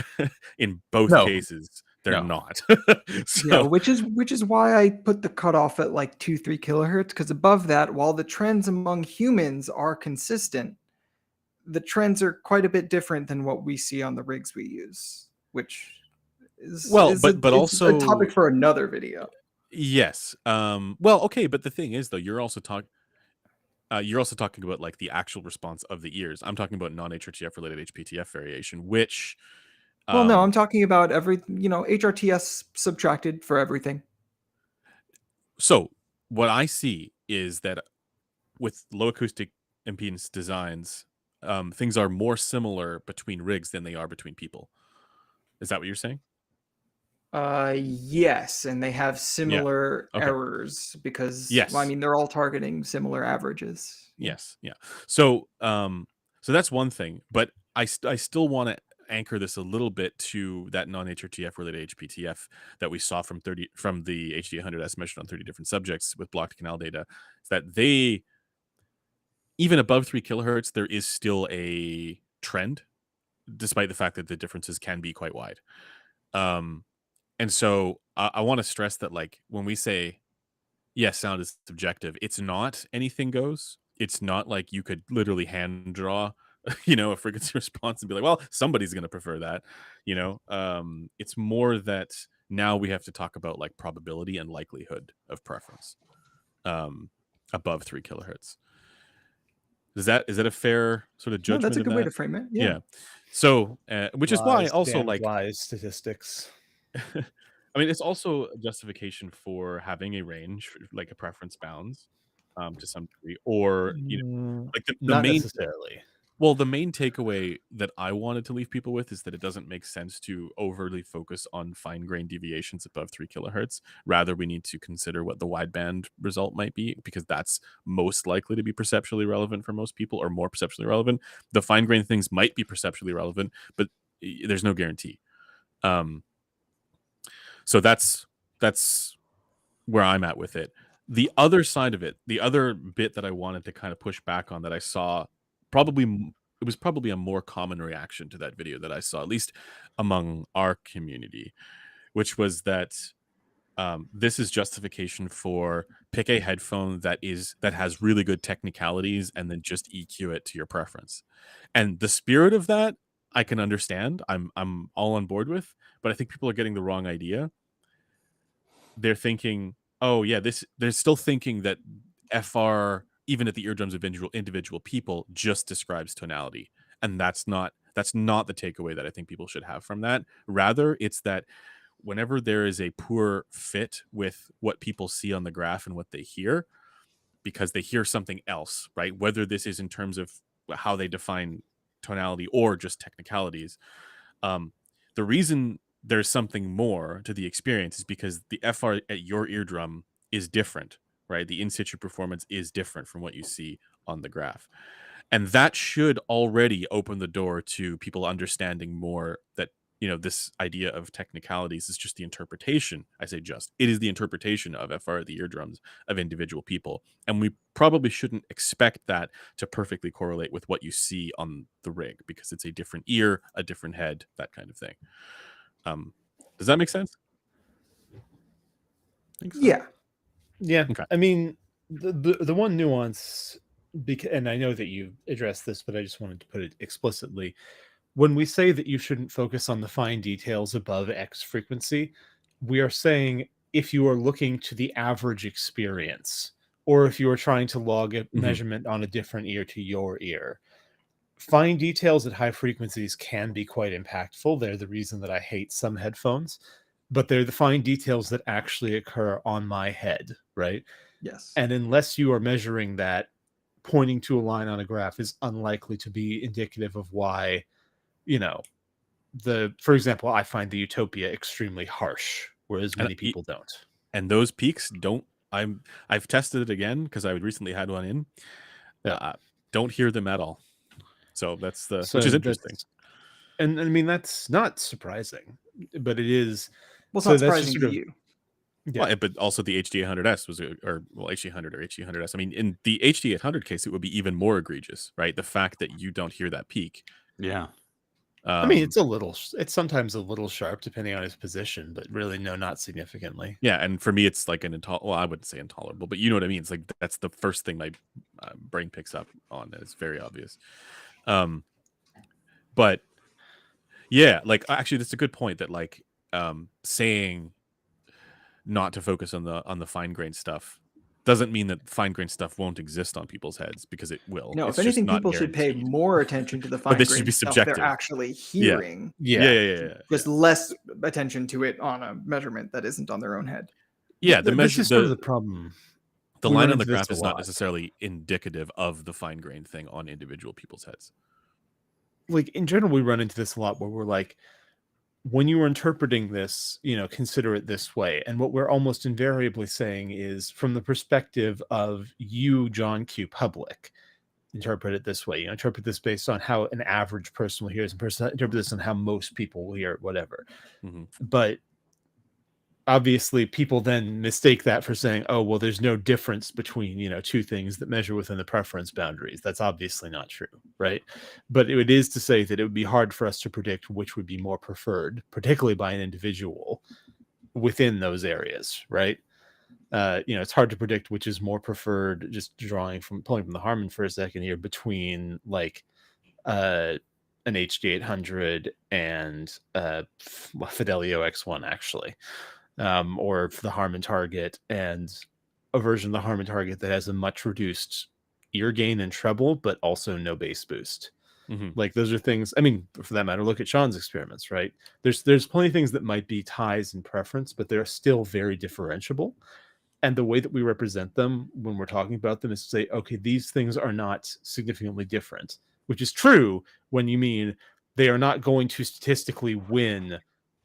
In both No. cases, they're No. not. Yeah, which is why I put the cutoff at like 2-3 kilohertz, because above that, while the trends among humans are consistent, the trends are quite a bit different than what we see on the rigs we use, which is Well, is but a also topic for another video. yes. Well, okay, but the thing is, though, you're also talking about like the actual response of the ears. I'm talking about non-HRTF related HPTF variation, which Well, no, I'm talking about HRTS subtracted for everything. So what I see is that with low acoustic impedance designs, things are more similar between rigs than they are between people. Is that what you're saying? Yes, and they have similar Okay. errors because Yes. well, I mean they're all targeting similar averages. Yes. Yeah. So so that's one thing, but I still want to anchor this a little bit to that non-HRTF related HPTF that we saw from the HD100S measured on 30 different subjects with blocked canal data. Is that they, even above 3 kilohertz, there is still a trend, despite the fact that the differences can be quite wide. And so I want to stress that, like, when we say, yes, sound is subjective, it's not anything goes. It's not like you could literally hand draw, a frequency response and be like, well, somebody's going to prefer that. It's more that now we have to talk about like probability and likelihood of preference above 3 kilohertz. Is that a fair sort of judgment? No, that's a of good way that? to frame it. Yeah. So, which is why also like lies statistics. I mean, it's also a justification for having a range, like a preference bounds, to some degree, or like the Not main. necessarily. Well, the main takeaway that I wanted to leave people with is that it doesn't make sense to overly focus on fine-grained deviations above 3 kilohertz. Rather, we need to consider what the wideband result might be, because that's most likely to be perceptually relevant for most people, or more perceptually relevant. The fine-grained things might be perceptually relevant, but there's no guarantee. So that's where I'm at with it. The other side of it, the other bit that I wanted to kind of push back on, that I saw it was probably a more common reaction to that video that I saw, at least among our community, which was that this is justification for pick a headphone that has really good technicalities and then just EQ it to your preference. And the spirit of that I can understand. I'm all on board with, but I think people are getting the wrong idea. They're thinking, oh yeah, they're still thinking that FR, even at the eardrums of individual people, just describes tonality. And that's not the takeaway that I think people should have from that. Rather, it's that whenever there is a poor fit with what people see on the graph and what they hear, because they hear something else, right? Whether this is in terms of how they define tonality or just technicalities, the reason there's something more to the experience is because the FR at your eardrum is different, right? The in situ performance is different from what you see on the graph. And that should already open the door to people understanding more that, this idea of technicalities is just the interpretation. I say just, it is the interpretation of FR at the eardrums of individual people. And we probably shouldn't expect that to perfectly correlate with what you see on the rig, because it's a different ear, a different head, that kind of thing. Does that make sense? Yeah. Okay. I mean, the one nuance, and I know that you addressed this, but I just wanted to put it explicitly. When we say that you shouldn't focus on the fine details above X frequency, we are saying if you are looking to the average experience, or if you are trying to log a measurement on a different ear to your ear, fine details at high frequencies can be quite impactful. They're the reason that I hate some headphones, but they're the fine details that actually occur on my head, right? Yes. And unless you are measuring that, pointing to a line on a graph is unlikely to be indicative of why, for example, I find the Utopia extremely harsh, whereas And many people don't. And those peaks don't. I've tested it again because I recently had one in. Yeah. Don't hear them at all. So So which is interesting. And I mean, that's not surprising, but it is. Well, it's So not that's just surprising sort to of you. yeah. Well, but also the HD800S was, HD800 or HD800S. I mean, in the HD800 case, it would be even more egregious, right? The fact that you don't hear that peak. Yeah. I mean, it's sometimes a little sharp depending on his position, but really, no, not significantly. Yeah, and for me, it's like well, I wouldn't say intolerable, but you know what I mean. It's like that's the first thing my brain picks up on. It's very obvious. But yeah, like actually, that's a good point. That like saying not to focus on the fine grained stuff doesn't mean that fine grained stuff won't exist on people's heads, because it will. No, It's if just anything, not people should pay guaranteed. more attention to the But fine this should grained be stuff subjective. they're actually hearing. Yeah. Just less attention to it on a measurement that isn't on their own head. Yeah, This is sort of the problem. The We line run on the into this graph a is not lot. necessarily indicative of the fine grained thing on individual people's heads. Like in general, we run into this a lot where we're like, when you are interpreting this, consider it this way. And what we're almost invariably saying is, from the perspective of you, John Q. Public, interpret it this way. Interpret this based on how an average person will hear it, and interpret this on how most people will hear it, whatever. Mm-hmm. But obviously people then mistake that for saying, oh, well, there's no difference between, two things that measure within the preference boundaries. That's obviously not true, right? But it is to say that it would be hard for us to predict which would be more preferred, particularly by an individual within those areas, right? It's hard to predict which is more preferred, just pulling from the Harman for a second here, between like an HD800 and Fidelio X1, actually. Or the Harman target and a version of the Harman target that has a much reduced ear gain and treble, but also no bass boost. Mm-hmm. Like those are things, I mean, for that matter, look at Sean's experiments, right? There's plenty of things that might be ties in preference, but they're still very differentiable. And the way that we represent them when we're talking about them is to say, okay, these things are not significantly different, which is true when you mean they are not going to statistically win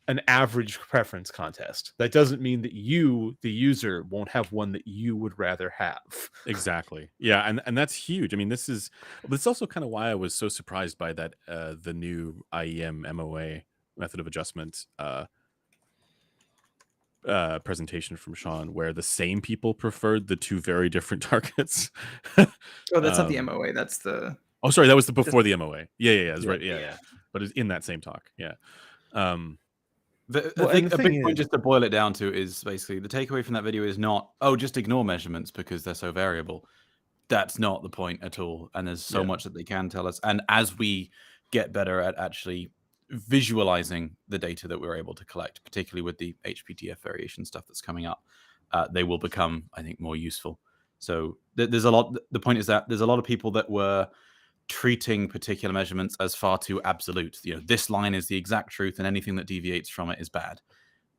an average preference contest. That doesn't mean that you, the user, won't have one that you would rather have. Exactly. Yeah, and that's huge. I mean, this is also kind of why I was so surprised by that the new IEM MOA, method of adjustment presentation from Sean, where the same people preferred the two very different targets. Oh, that's not the MOA. That's the. Oh, sorry, that was before the MOA. Yeah. That's right. Yeah. But it's in that same talk. Yeah. I think a big point, just to boil it down to, is basically the takeaway from that video is not, just ignore measurements because they're so variable. That's not the point at all. And there's so much that they can tell us. And as we get better at actually visualizing the data that we're able to collect, particularly with the HPTF variation stuff that's coming up, they will become, I think, more useful. So there's a lot. The point is that there's a lot of people that were treating particular measurements as far too absolute. This line is the exact truth and anything that deviates from it is bad,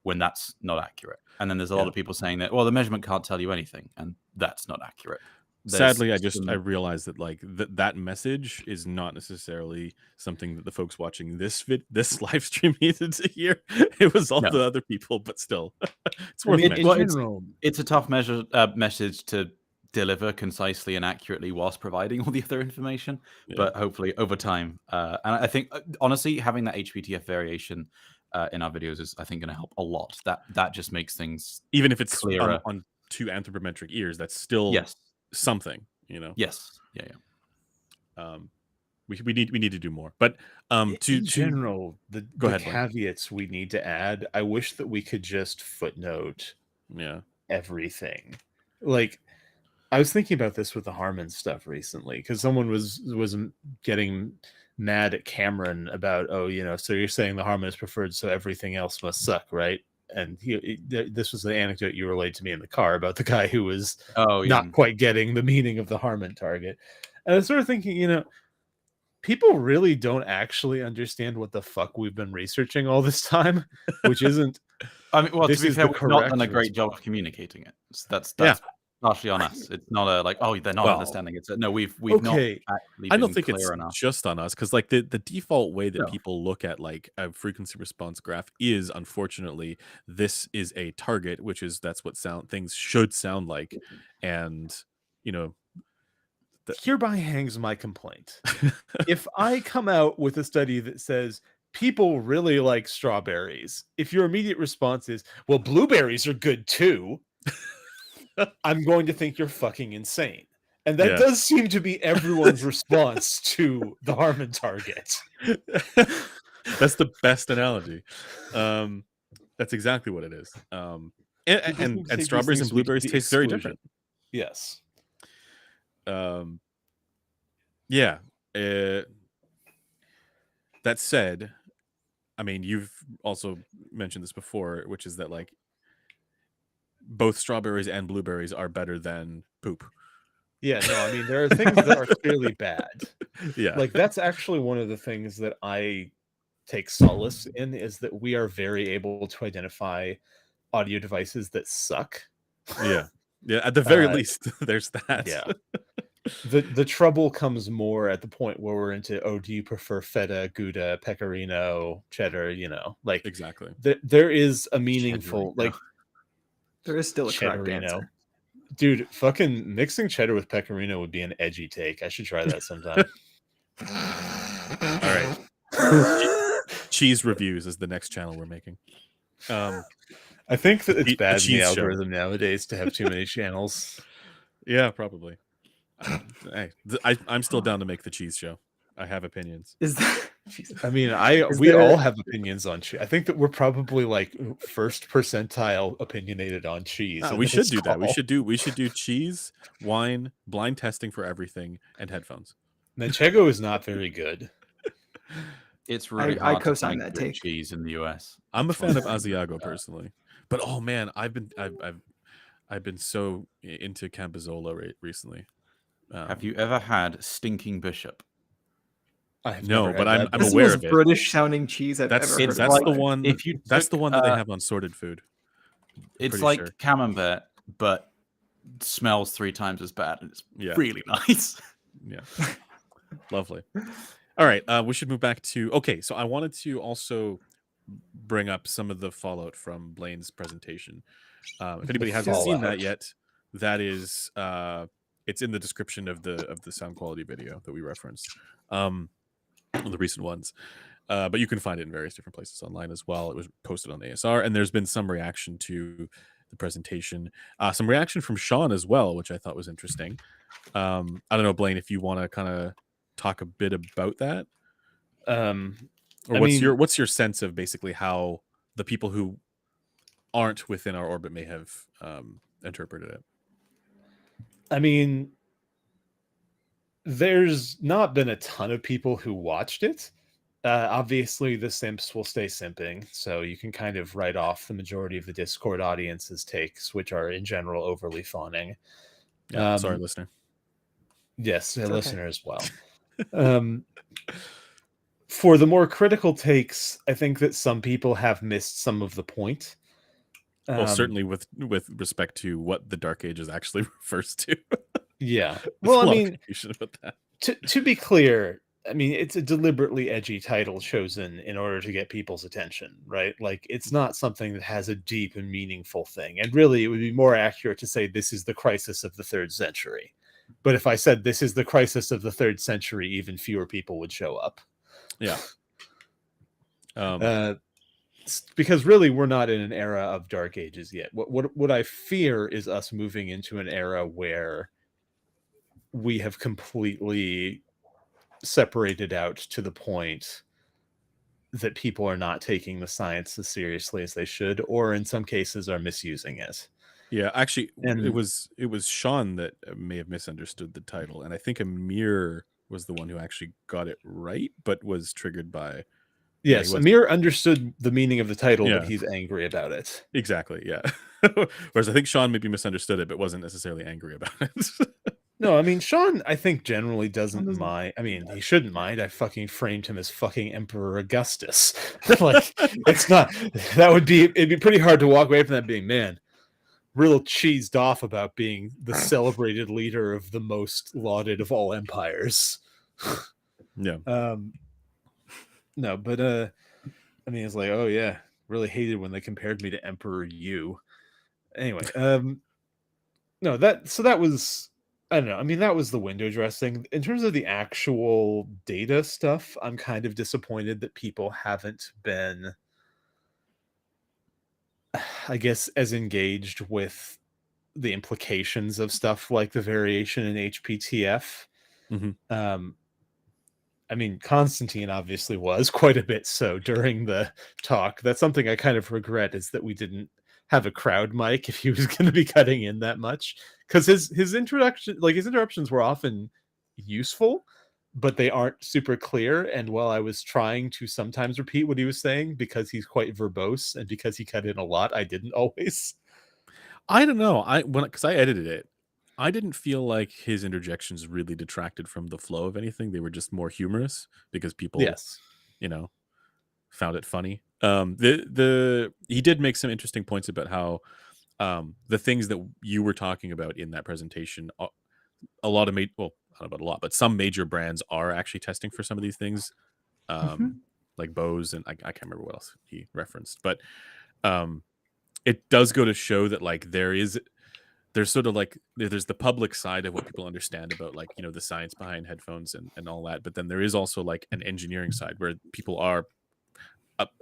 when that's not accurate. And then there's a lot of people saying that, well, the measurement can't tell you anything, and that's not accurate. Sadly, I realized that like that message is not necessarily something that the folks watching this live stream needed to hear. It was all the other people, but still, it's worth mentioning. It's a tough message to deliver concisely and accurately whilst providing all the other information, but hopefully over time. And I think, honestly, having that HPTF variation in our videos is, I think, going to help a lot. That just makes things even if it's clearer. On two anthropometric ears, that's still something, Yes. We need to do more. But in general, the caveats we need to add, I wish that we could just footnote everything. Like, I was thinking about this with the Harman stuff recently, because someone was getting mad at Cameron about, so you're saying the Harman is preferred, so everything else must suck, right? And this was the anecdote you relayed to me in the car about the guy who was not quite getting the meaning of the Harman target. And I was sort of thinking, people really don't actually understand what the fuck we've been researching all this time, which isn't. I mean, well, to be fair, we've not done a great job of communicating it. So that's partially on us. It's not a like, oh, they're not Well, understanding. It's a, no, we've not okay. actually I been don't think clear it's enough. just on us, because like the default way that No. people look at like a frequency response graph is, unfortunately, this is a target, which is that's what things should sound like, and you know, Hereby hangs my complaint. If I come out with a study that says people really like strawberries, if your immediate response is, well, blueberries are good too, I'm going to think you're fucking insane. And that Yeah. does seem to be everyone's response to the Harmon target. That's the best analogy. That's exactly what it is. People seem to take And these strawberries things and to be to blueberries the taste very exclusion. different. Yes. Yeah. That said, I mean, you've also mentioned this before, which is that like both strawberries and blueberries are better than poop. Yeah, no, I mean, there are things that are clearly bad. Yeah. Like, that's actually one of the things that I take solace in, is that we are very able to identify audio devices that suck. Yeah. Yeah. At the very least, there's that. Yeah. The trouble comes more at the point where we're into, oh, do you prefer feta, Gouda, pecorino, cheddar? You know, like Exactly. there is a meaningful, like, There is still a correct cheddarino. answer. Dude, fucking mixing cheddar with pecorino would be an edgy take. I should try that sometime. All right. Cheese reviews is the next channel we're making. I think that it's The bad in the cheese show. algorithm nowadays to have too many channels. Yeah, probably. Hey, I'm still down to make the cheese show. I have opinions. Is that? Jesus. I mean, Is we there- all have opinions on cheese. I think that we're probably like first percentile opinionated on cheese. We should do that. We should do cheese, wine, blind testing for everything, and headphones. Manchego is not very good. It's really I hard to co-sign find that good take. cheese in the US. I'm a fan of Asiago personally, but oh man, I've been so into Campizola recently. Have you ever had Stinking Bishop? I have No, never but had I'm that. This is aware the of most it. British sounding cheese I've That's ever heard. that's of. the Like, one. if you That's the took, one that they have on Sorted Food. It's pretty like sure. camembert, but smells 3 times as bad, and it's Yeah. really nice. Yeah. Lovely. All right. We should move back to. Okay. So I wanted to also bring up some of the fallout from Blaine's presentation. If anybody hasn't seen that yet, that is, it's in the description of the sound quality video that we referenced, the recent ones. But you can find it in various different places online as well. It was posted on ASR, and there's been some reaction to the presentation, some reaction from Sean as well, which I thought was interesting. I don't know, Blaine, if you want to kind of talk a bit about that, or what's your sense of basically how the people who aren't within our orbit may have interpreted it? I mean, there's not been a ton of people who watched it. Obviously, the simps will stay simping, so you can kind of write off the majority of the Discord audience's takes, which are in general overly fawning. Yeah, sorry, listener. Yes, a okay. listener as well. For the more critical takes, I think that some people have missed some of the point. Well, certainly with respect to what the Dark Ages actually refers to. Yeah. There's Well, a I lot of mean, confusion about that. to be clear, I mean, it's a deliberately edgy title chosen in order to get people's attention, right? Like, it's not something that has a deep and meaningful thing. And really, it would be more accurate to say this is the crisis of the 3rd century. But if I said this is the crisis of the 3rd century, even fewer people would show up. Yeah. Because really, we're not in an era of Dark Ages yet. What I fear is us moving into an era where we have completely separated out to the point that people are not taking the science as seriously as they should, or in some cases are misusing it. Yeah, actually, And- it was Sean that may have misunderstood the title, and I think Amir was the one who actually got it right, but was triggered by. Yes, he was- Amir understood the meaning of the title, Yeah. but he's angry about it. Exactly, yeah. Whereas I think Sean maybe misunderstood it, but wasn't necessarily angry about it. No, I mean, Sean, I think generally doesn't doesn't- mind. I mean, he shouldn't mind. I fucking framed him as fucking Emperor Augustus. Like, it's not, it'd be pretty hard to walk away from that being, man, real cheesed off about being the celebrated leader of the most lauded of all empires. Yeah. No, but I mean, it's like, oh yeah, really hated when they compared me to Emperor Yu. Anyway, no, that was, I don't know. I mean, that was the window dressing. In terms of the actual data stuff, I'm kind of disappointed that people haven't been, I guess, as engaged with the implications of stuff like the variation in HPTF. Mhm. I mean, Constantine obviously was quite a bit so during the talk. That's something I kind of regret, is that we didn't have a crowd mic if he was going to be cutting in that much, because his introduction, like his interruptions, were often useful, but they aren't super clear. And while I was trying to sometimes repeat what he was saying because he's quite verbose and because he cut in a lot, I didn't always. I don't know. Because I edited it, I didn't feel like his interjections really detracted from the flow of anything. They were just more humorous because people, Yes. you know, found it funny. He did make some interesting points about how the things that you were talking about in that presentation, a lot of well, I don't know about a lot, but some major brands are actually testing for some of these things, like Bose, and I can't remember what else he referenced, but it does go to show that like there's sort of like there's the public side of what people understand about, like, the science behind headphones and all that, but then there is also like an engineering side where people are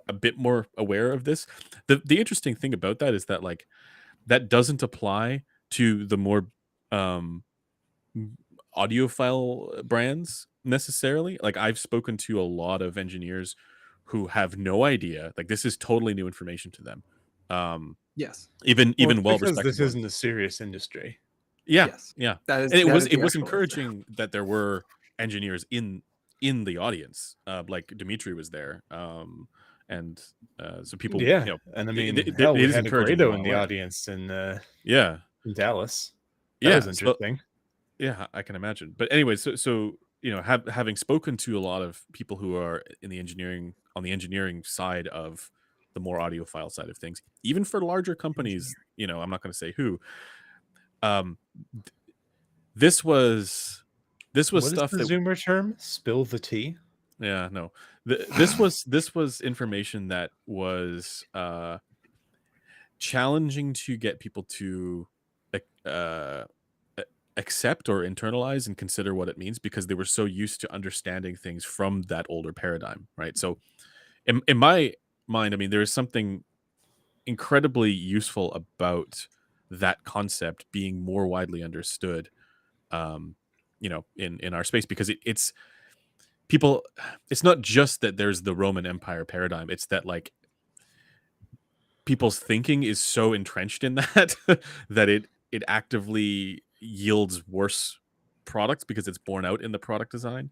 a bit more aware of this. The interesting thing about that is that like that doesn't apply to the more audiophile brands necessarily. Like I've spoken to a lot of engineers who have no idea, like this is totally new information to them. Yes. Even Well, well because respected this ones. isn't a serious industry. Yeah, Yes. yeah. That is And it that was is the actual answer. encouraging that there were engineers in the audience. Like Dimitri was there. And so people, Yeah, and I mean, it hell, we is had a encouraging. Grado in the audience Yeah, in Dallas. That yeah. was So interesting. yeah, I can imagine. But anyway, so having spoken to a lot of people who are in the engineering on the engineering side of the more audiophile side of things, even for larger companies, I'm not going to say who. Um, this was What is stuff the that, Zoomer term? Spill the tea. yeah, no, this was information that was challenging to get people to uh accept or internalize and consider what it means, because they were so used to understanding things from that older paradigm, right? So in my mind, I mean, there is something incredibly useful about that concept being more widely understood, um in our space, because it's people, it's not just that there's the Roman Empire paradigm, it's that like people's thinking is so entrenched in that that it actively yields worse products because it's borne out in the product design.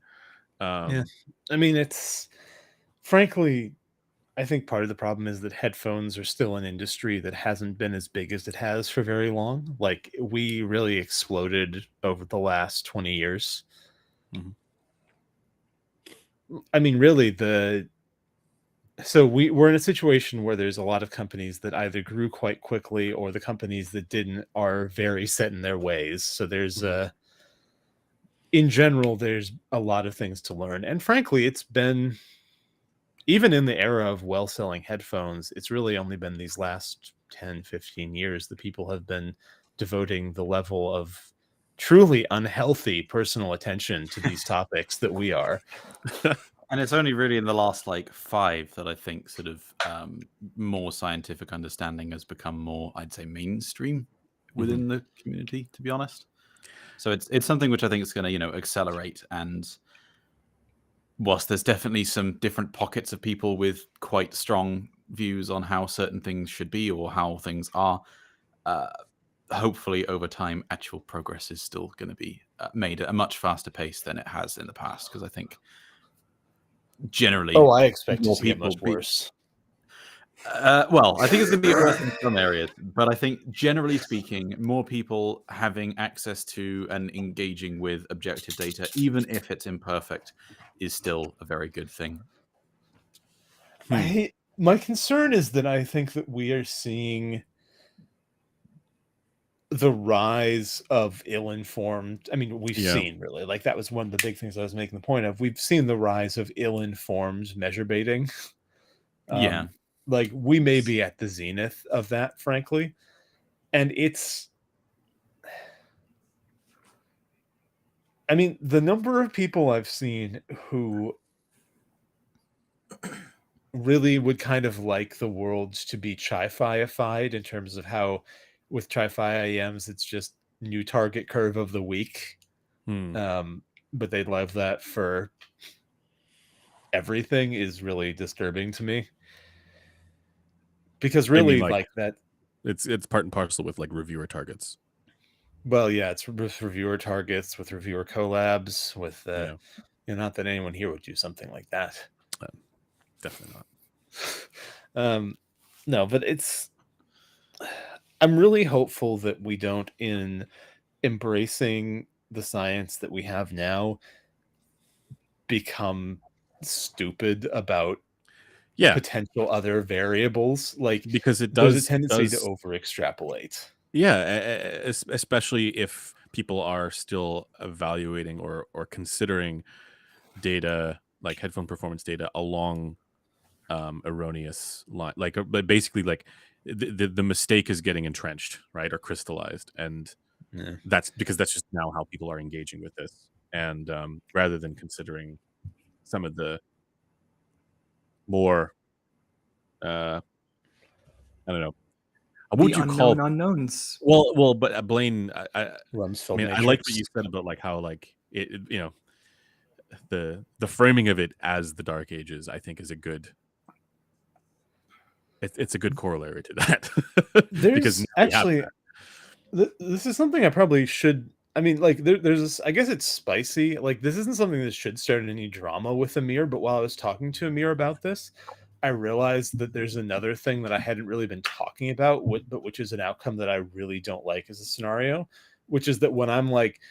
Yeah, I mean, it's frankly, I think part of the problem is that headphones are still an industry that hasn't been as big as it has for very long. Like, we really exploded over the last 20 years. Mhm. I mean, really, so we're in a situation where there's a lot of companies that either grew quite quickly, or the companies that didn't are very set in their ways. So there's in general, there's a lot of things to learn. And frankly, it's been, even in the era of well-selling headphones, it's really only been these last 10, 15 years that people have been devoting the level of truly unhealthy personal attention to these topics that we are. And it's only really in the last like 5 that I think sort of more scientific understanding has become more, I'd say, mainstream within the community, to be honest. So it's something which I think is going to, accelerate. And whilst there's definitely some different pockets of people with quite strong views on how certain things should be or how things are, hopefully over time, actual progress is still going to be made at a much faster pace than it has in the past. Because I think generally, I expect more it to get people much worse. Well, I think it's going to be worse in some areas, but I think generally speaking, more people having access to and engaging with objective data, even if it's imperfect, is still a very good thing. My concern is that I think that we are seeing the rise of ill-informed, I mean, we've Yeah. seen really, like, that was one of the big things I was making the point of. We've seen the rise of ill-informed measure baiting. Yeah. Like, we may be at the zenith of that, frankly. And it's, I mean, the number of people I've seen who really would kind of like the world to be chi-fi-ified in terms of how with tri-fi IEMs, it's just new target curve of the week. But they'd love that for everything is really disturbing to me. Because really, like that, it's part and parcel with like reviewer targets. well, yeah, it's with reviewer targets, with reviewer collabs, with Yeah. you know, not that anyone here would do something like that. Definitely not. No, but it's, I'm really hopeful that we don't, in embracing the science that we have now, become stupid about potential other variables, like, because it there's does a tendency to does over extrapolate. Yeah, especially if people are still evaluating or considering data like headphone performance data along erroneous line, like but basically like the mistake is getting entrenched, right, or crystallized, and Yeah. that's because that's just now how people are engaging with this, and rather than considering some of the more I don't know, what would The you call unknown unknowns. well but Blaine, I Rumsfeld mean, I matrix. like what you said about like how like it you know, the framing of it as the Dark Ages, I think, is a good it's a good corollary to that. Because There's actually this is something I probably should, I mean, like, there's this, I guess it's spicy, like, this isn't something that should start any drama with Amir, but while I was talking to Amir about this, I realized that there's another thing that I hadn't really been talking about, but which is an outcome that I really don't like as a scenario, which is that when I'm like,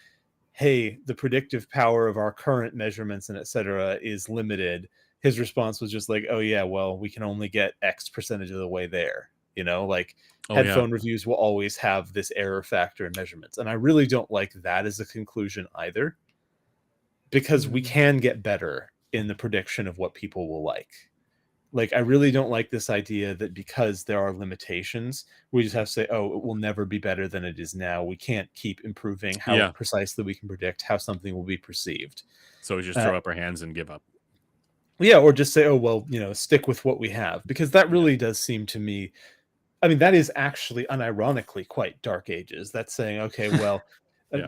hey, the predictive power of our current measurements and etc. is limited, his response was just like, oh yeah, well, we can only get X percentage of the way there. You know, like, headphone reviews will always have this error factor in measurements. And I really don't like that as a conclusion either, because we can get better in the prediction of what people will like. Like, I really don't like this idea that because there are limitations, we just have to say, oh, it will never be better than it is now. We can't keep improving how precisely we can predict how something will be perceived. So we just throw up our hands and give up. Yeah, or just say, oh, well, you know, stick with what we have. Because that really does seem to me, I mean, that is actually unironically quite Dark Ages. That's saying, okay, well,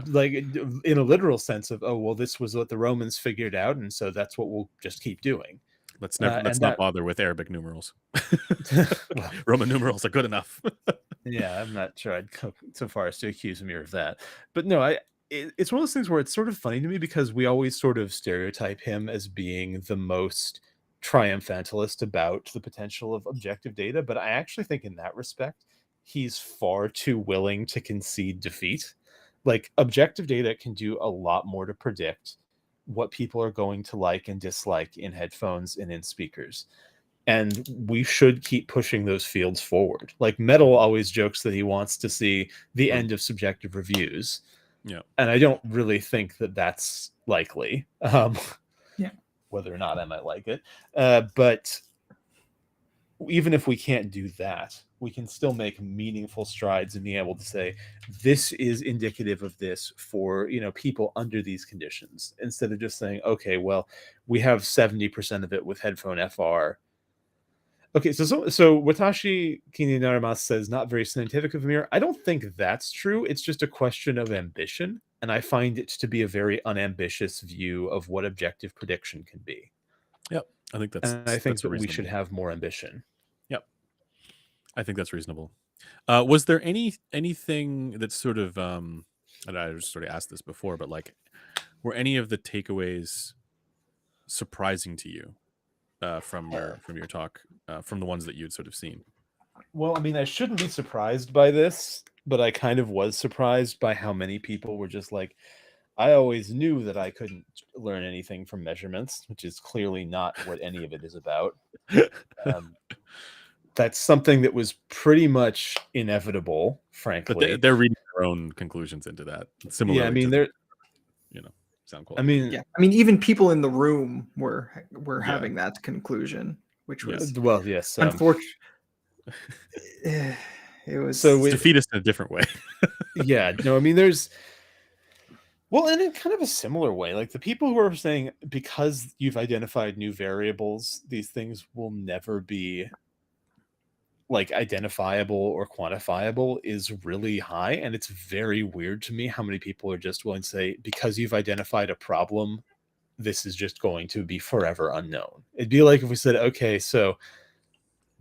like, in a literal sense of, oh, well, this was what the Romans figured out, and so that's what we'll just keep doing. Let's not bother with Arabic numerals. Well, Roman numerals are good enough. Yeah, I'm not sure I'd go so far as to accuse Amir of that. But no, it's one of those things where it's sort of funny to me because we always sort of stereotype him as being the most triumphalist about the potential of objective data. But I actually think in that respect, he's far too willing to concede defeat. Like, objective data can do a lot more to predict what people are going to like and dislike in headphones and in speakers. And we should keep pushing those fields forward. Like, Metal always jokes that he wants to see the end of subjective reviews. Yeah. And I don't really think that that's likely. Whether or not I might like it. But even if we can't do that, we can still make meaningful strides in being able to say, this is indicative of this for, you know, people under these conditions, instead of just saying, okay, well, we have 70% of it with headphone FR. Okay, so Watashi Kininarimasu says, not very scientific of Amir. I don't think that's true. It's just a question of ambition, and I find it to be a very unambitious view of what objective prediction can be. Yep, I think that we should have more ambition. Yep, I think that's reasonable. Was there anything that's sort of and I just sort of asked this before, but like, were any of the takeaways surprising to you from your talk, from the ones that you'd sort of seen? Well, I mean, I shouldn't be surprised by this, but I kind of was surprised by how many people were just like, I always knew that I couldn't learn anything from measurements, which is clearly not what any of it is about. That's something that was pretty much inevitable, frankly. But they're reading the our own conclusions into that. Similarly, Yeah, I mean, to, there. sound I quality. mean, Yeah, I mean, even people in the room were Yeah. having that conclusion, which Yeah. was well, yes. unfortunate. It was So It's with defeatist in a different way. yeah, no, I mean, there's well, and in kind of a similar way, like the people who are saying because you've identified new variables, these things will never be like identifiable or quantifiable is really high. And it's very weird to me how many people are just willing to say, because you've identified a problem, this is just going to be forever unknown. It'd be like if we said, okay, so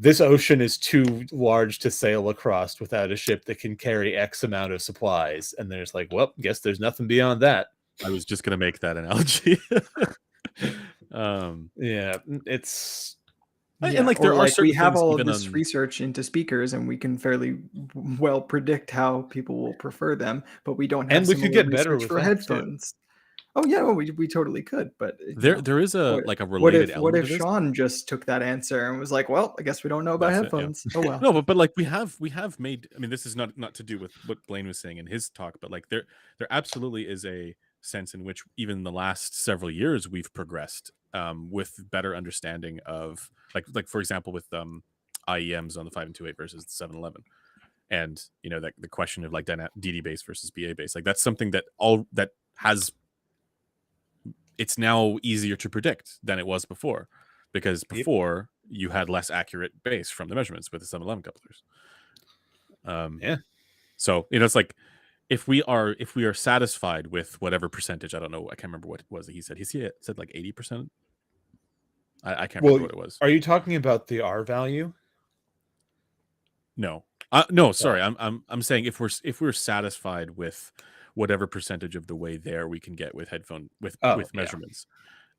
this ocean is too large to sail across without a ship that can carry X amount of supplies. And there's like, well, guess there's nothing beyond that. I was just going to make that analogy. Yeah, it's And like there or are like we certain have things all of even this on research into speakers, and we can fairly well predict how people will prefer them, but we don't have and we could similar get better research with for that too. headphones. Oh yeah, well, we totally could, but there is a what, like a what related if element of this. Sean just took that answer and was like, well, I guess we don't know about That's it, yeah. headphones. Oh well. No, but like we have made. I mean, this is not to do with what Blaine was saying in his talk, but like there absolutely is a sense in which even in the last several years we've progressed with better understanding of like for example with IEMs on the 5 and 2.8 versus the 711, and that the question of like DD bass versus BA bass, like that's something that has. It's now easier to predict than it was before, because before you had less accurate bass from the measurements with the 711 couplers. Yeah. So it's like if we are satisfied with whatever percentage, I don't know, I can't remember what it was that he said. He said like 80%. I can't remember what it was. Are you talking about the R value? No, sorry. I'm saying if we're satisfied with whatever percentage of the way there we can get with headphone with measurements,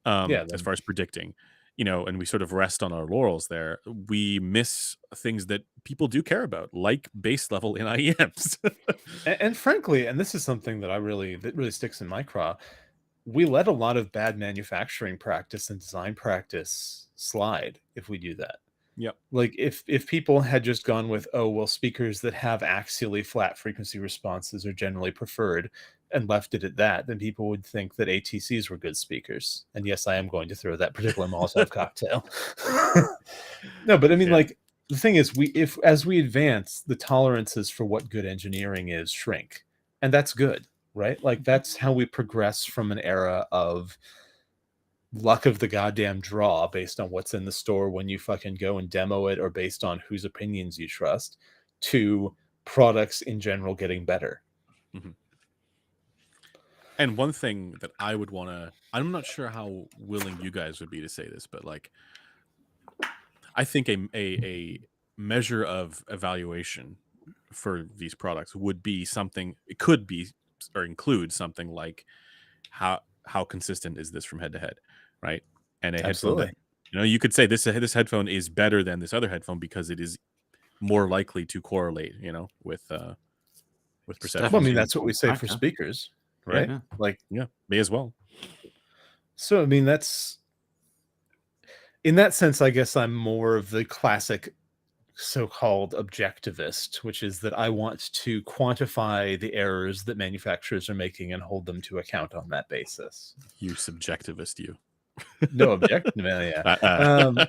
as far as predicting, and we sort of rest on our laurels there, we miss things that people do care about, like bass level in IEMs. and frankly, and this is something that really sticks in my craw, we let a lot of bad manufacturing practice and design practice slide if we do that. Yep. Like if people had just gone with, oh, well, speakers that have axially flat frequency responses are generally preferred, and left it at that, then people would think that ATCs were good speakers. And yes, I am going to throw that particular Molotov cocktail. No, but I mean, like the thing is, as we advance, the tolerances for what good engineering is shrink, and that's good, right? Like that's how we progress from an era of luck of the goddamn draw based on what's in the store when you fucking go and demo it, or based on whose opinions you trust, to products in general getting better. Mm-hmm. And one thing that I would want to, I'm not sure how willing you guys would be to say this, but like, I think a measure of evaluation for these products would be something, it could be or include something like how consistent is this from head to head, right? And a headphone that, you could say this headphone is better than this other headphone because it is more likely to correlate, with perception. Well, I mean, that's what we say for speakers, right? Yeah. Like, me as well. So, I mean, that's in that sense, I guess I'm more of the classic so-called objectivist, which is that I want to quantify the errors that manufacturers are making and hold them to account on that basis. You subjectivist, you. No objective, yeah.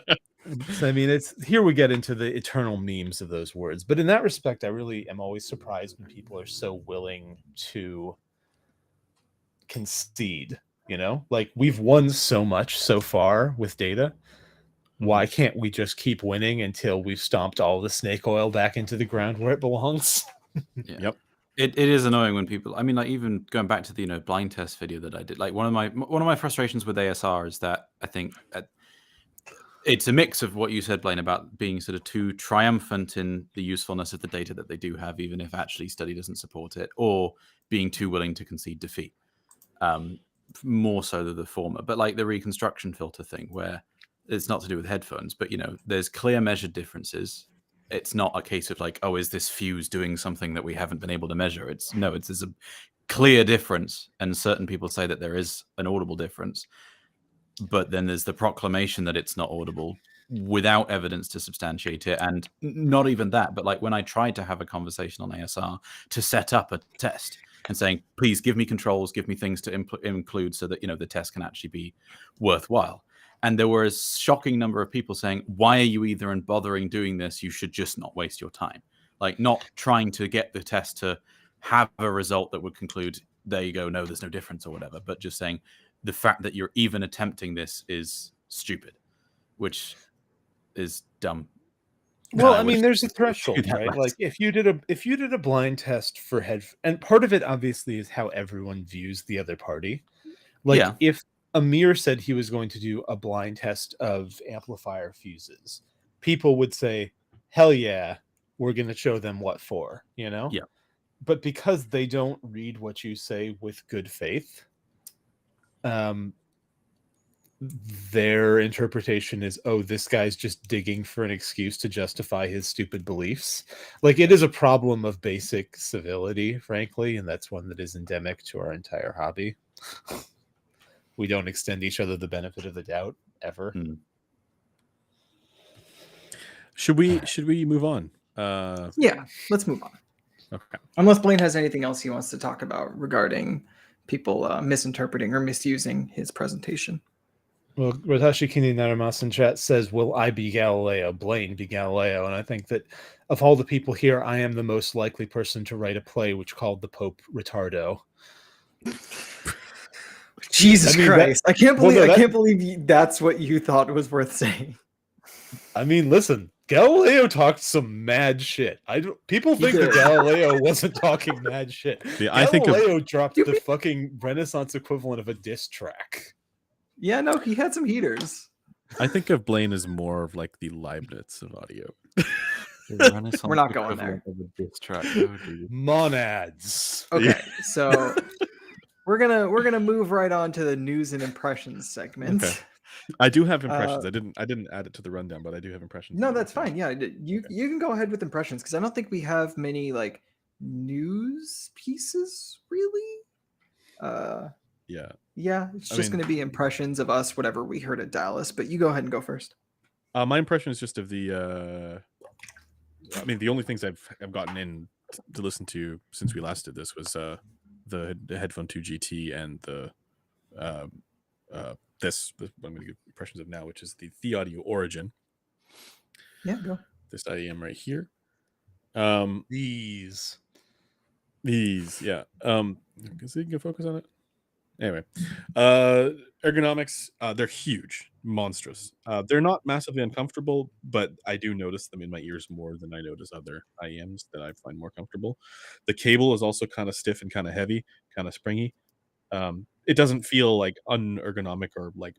So, I mean, it's here we get into the eternal memes of those words. But in that respect, I really am always surprised when people are so willing to concede. Like we've won so much so far with data. Why can't we just keep winning until we've stomped all the snake oil back into the ground where it belongs? Yep. It is annoying when people, I mean, like even going back to the blind test video that I did, like one of my frustrations with ASR is that I think it's a mix of what you said, Blaine, about being sort of too triumphant in the usefulness of the data that they do have, even if actually study doesn't support it, or being too willing to concede defeat. More so than the former, but like the reconstruction filter thing, where it's not to do with headphones, but there's clear measured differences. It's not a case of like, oh, is this fuse doing something that we haven't been able to measure? There's a clear difference, and certain people say that there is an audible difference, but then there's the proclamation that it's not audible, without evidence to substantiate it. And not even that, but like when I tried to have a conversation on ASR to set up a test and saying, please give me controls, give me things to include so that, the test can actually be worthwhile. And there were a shocking number of people saying, why are you even bothering doing this? You should just not waste your time. Like, not trying to get the test to have a result that would conclude, there you go, no, there's no difference or whatever, but just saying the fact that you're even attempting this is stupid, which is dumb. Well, I mean, there's a threshold, right? Like if you did a blind test for and part of it obviously is how everyone views the other party. Like if Amir said he was going to do a blind test of amplifier fuses, people would say, hell yeah, we're going to show them what for, Yeah. But because they don't read what you say with good faith, their interpretation is, oh, this guy's just digging for an excuse to justify his stupid beliefs. Like, it is a problem of basic civility, frankly, and that's one that is endemic to our entire hobby. We don't extend each other the benefit of the doubt ever. Should we move on? Yeah, let's move on. Okay. Unless Blaine has anything else he wants to talk about regarding people misinterpreting or misusing his presentation. Well, Ratashi Kini Naramas in chat says, will I be Galileo? Blaine be Galileo. And I think that of all the people here, I am the most likely person to write a play which called the Pope Retardo. Jesus Christ. I can't believe that's what you thought was worth saying. I mean, listen, Galileo talked some mad shit. People think that Galileo wasn't talking mad shit. Yeah, Galileo dropped the fucking Renaissance equivalent of a diss track. Yeah, no, he had some heaters. I think of Blaine as more of like the Leibniz of audio. We're not going there. Monads. Okay, so we're gonna move right on to the news and impressions segment. Okay. I do have impressions. I didn't add it to the rundown, but I do have impressions. No, that's fine. Yeah, you can go ahead with impressions because I don't think we have many like news pieces really. Yeah, it's just going to be impressions of us, whatever we heard at Dallas. But you go ahead and go first. My impression is just of the. I mean, the only things I've gotten in to listen to since we last did this was the Headphone 2 GT and the this I'm going to give impressions of now, which is the Audio Origin. Yeah, go. This IEM right here. These, yeah. So you can focus on it. Anyway, ergonomics, they're huge, monstrous. They're not massively uncomfortable, but I do notice them in my ears more than I notice other IEMs that I find more comfortable. The cable is also kind of stiff and kind of heavy, kind of springy. It doesn't feel like unergonomic or like,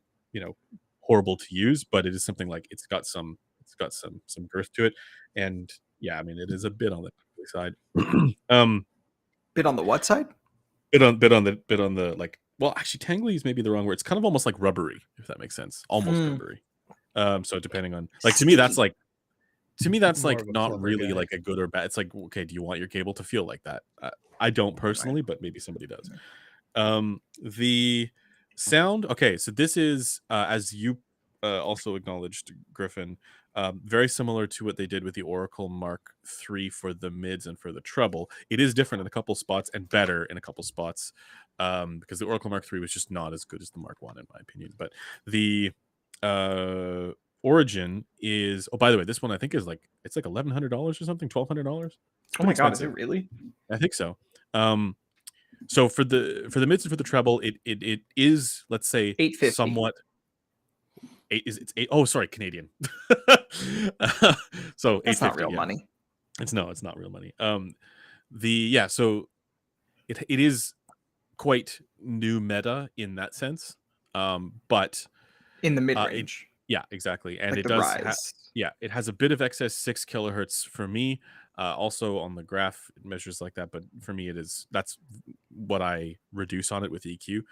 horrible to use, but it is something like it's got some girth to it. And yeah, I mean, it is a bit on the side. Bit on the what side? Bit on the like. Well, actually, tangly is maybe the wrong word. It's kind of almost like rubbery, if that makes sense. Almost rubbery. So depending on, like, to me that's like not really like a good or bad. It's like, okay, do you want your cable to feel like that? I don't personally, but maybe somebody does. The sound. Okay, so this is as you also acknowledged, Griffin. Very similar to what they did with the Oracle Mark III for the mids and for the treble. It is different in a couple spots and better in a couple spots because the Oracle Mark III was just not as good as the Mark I, in my opinion. But the Origin is, oh, by the way, this one I think is like, it's like $1,100 or something, $1,200. Oh my God, is it really? I think so. So for the mids and for the treble, it is, let's say, $850. somewhat. It's eight. Oh, sorry, Canadian. So that's not real money. It's not real money. So it is quite new meta in that sense. But in the mid range. Yeah, exactly. And like it does it has a bit of excess 6 kilohertz for me. Also on the graph it measures like that, but for me that's what I reduce on it with EQ.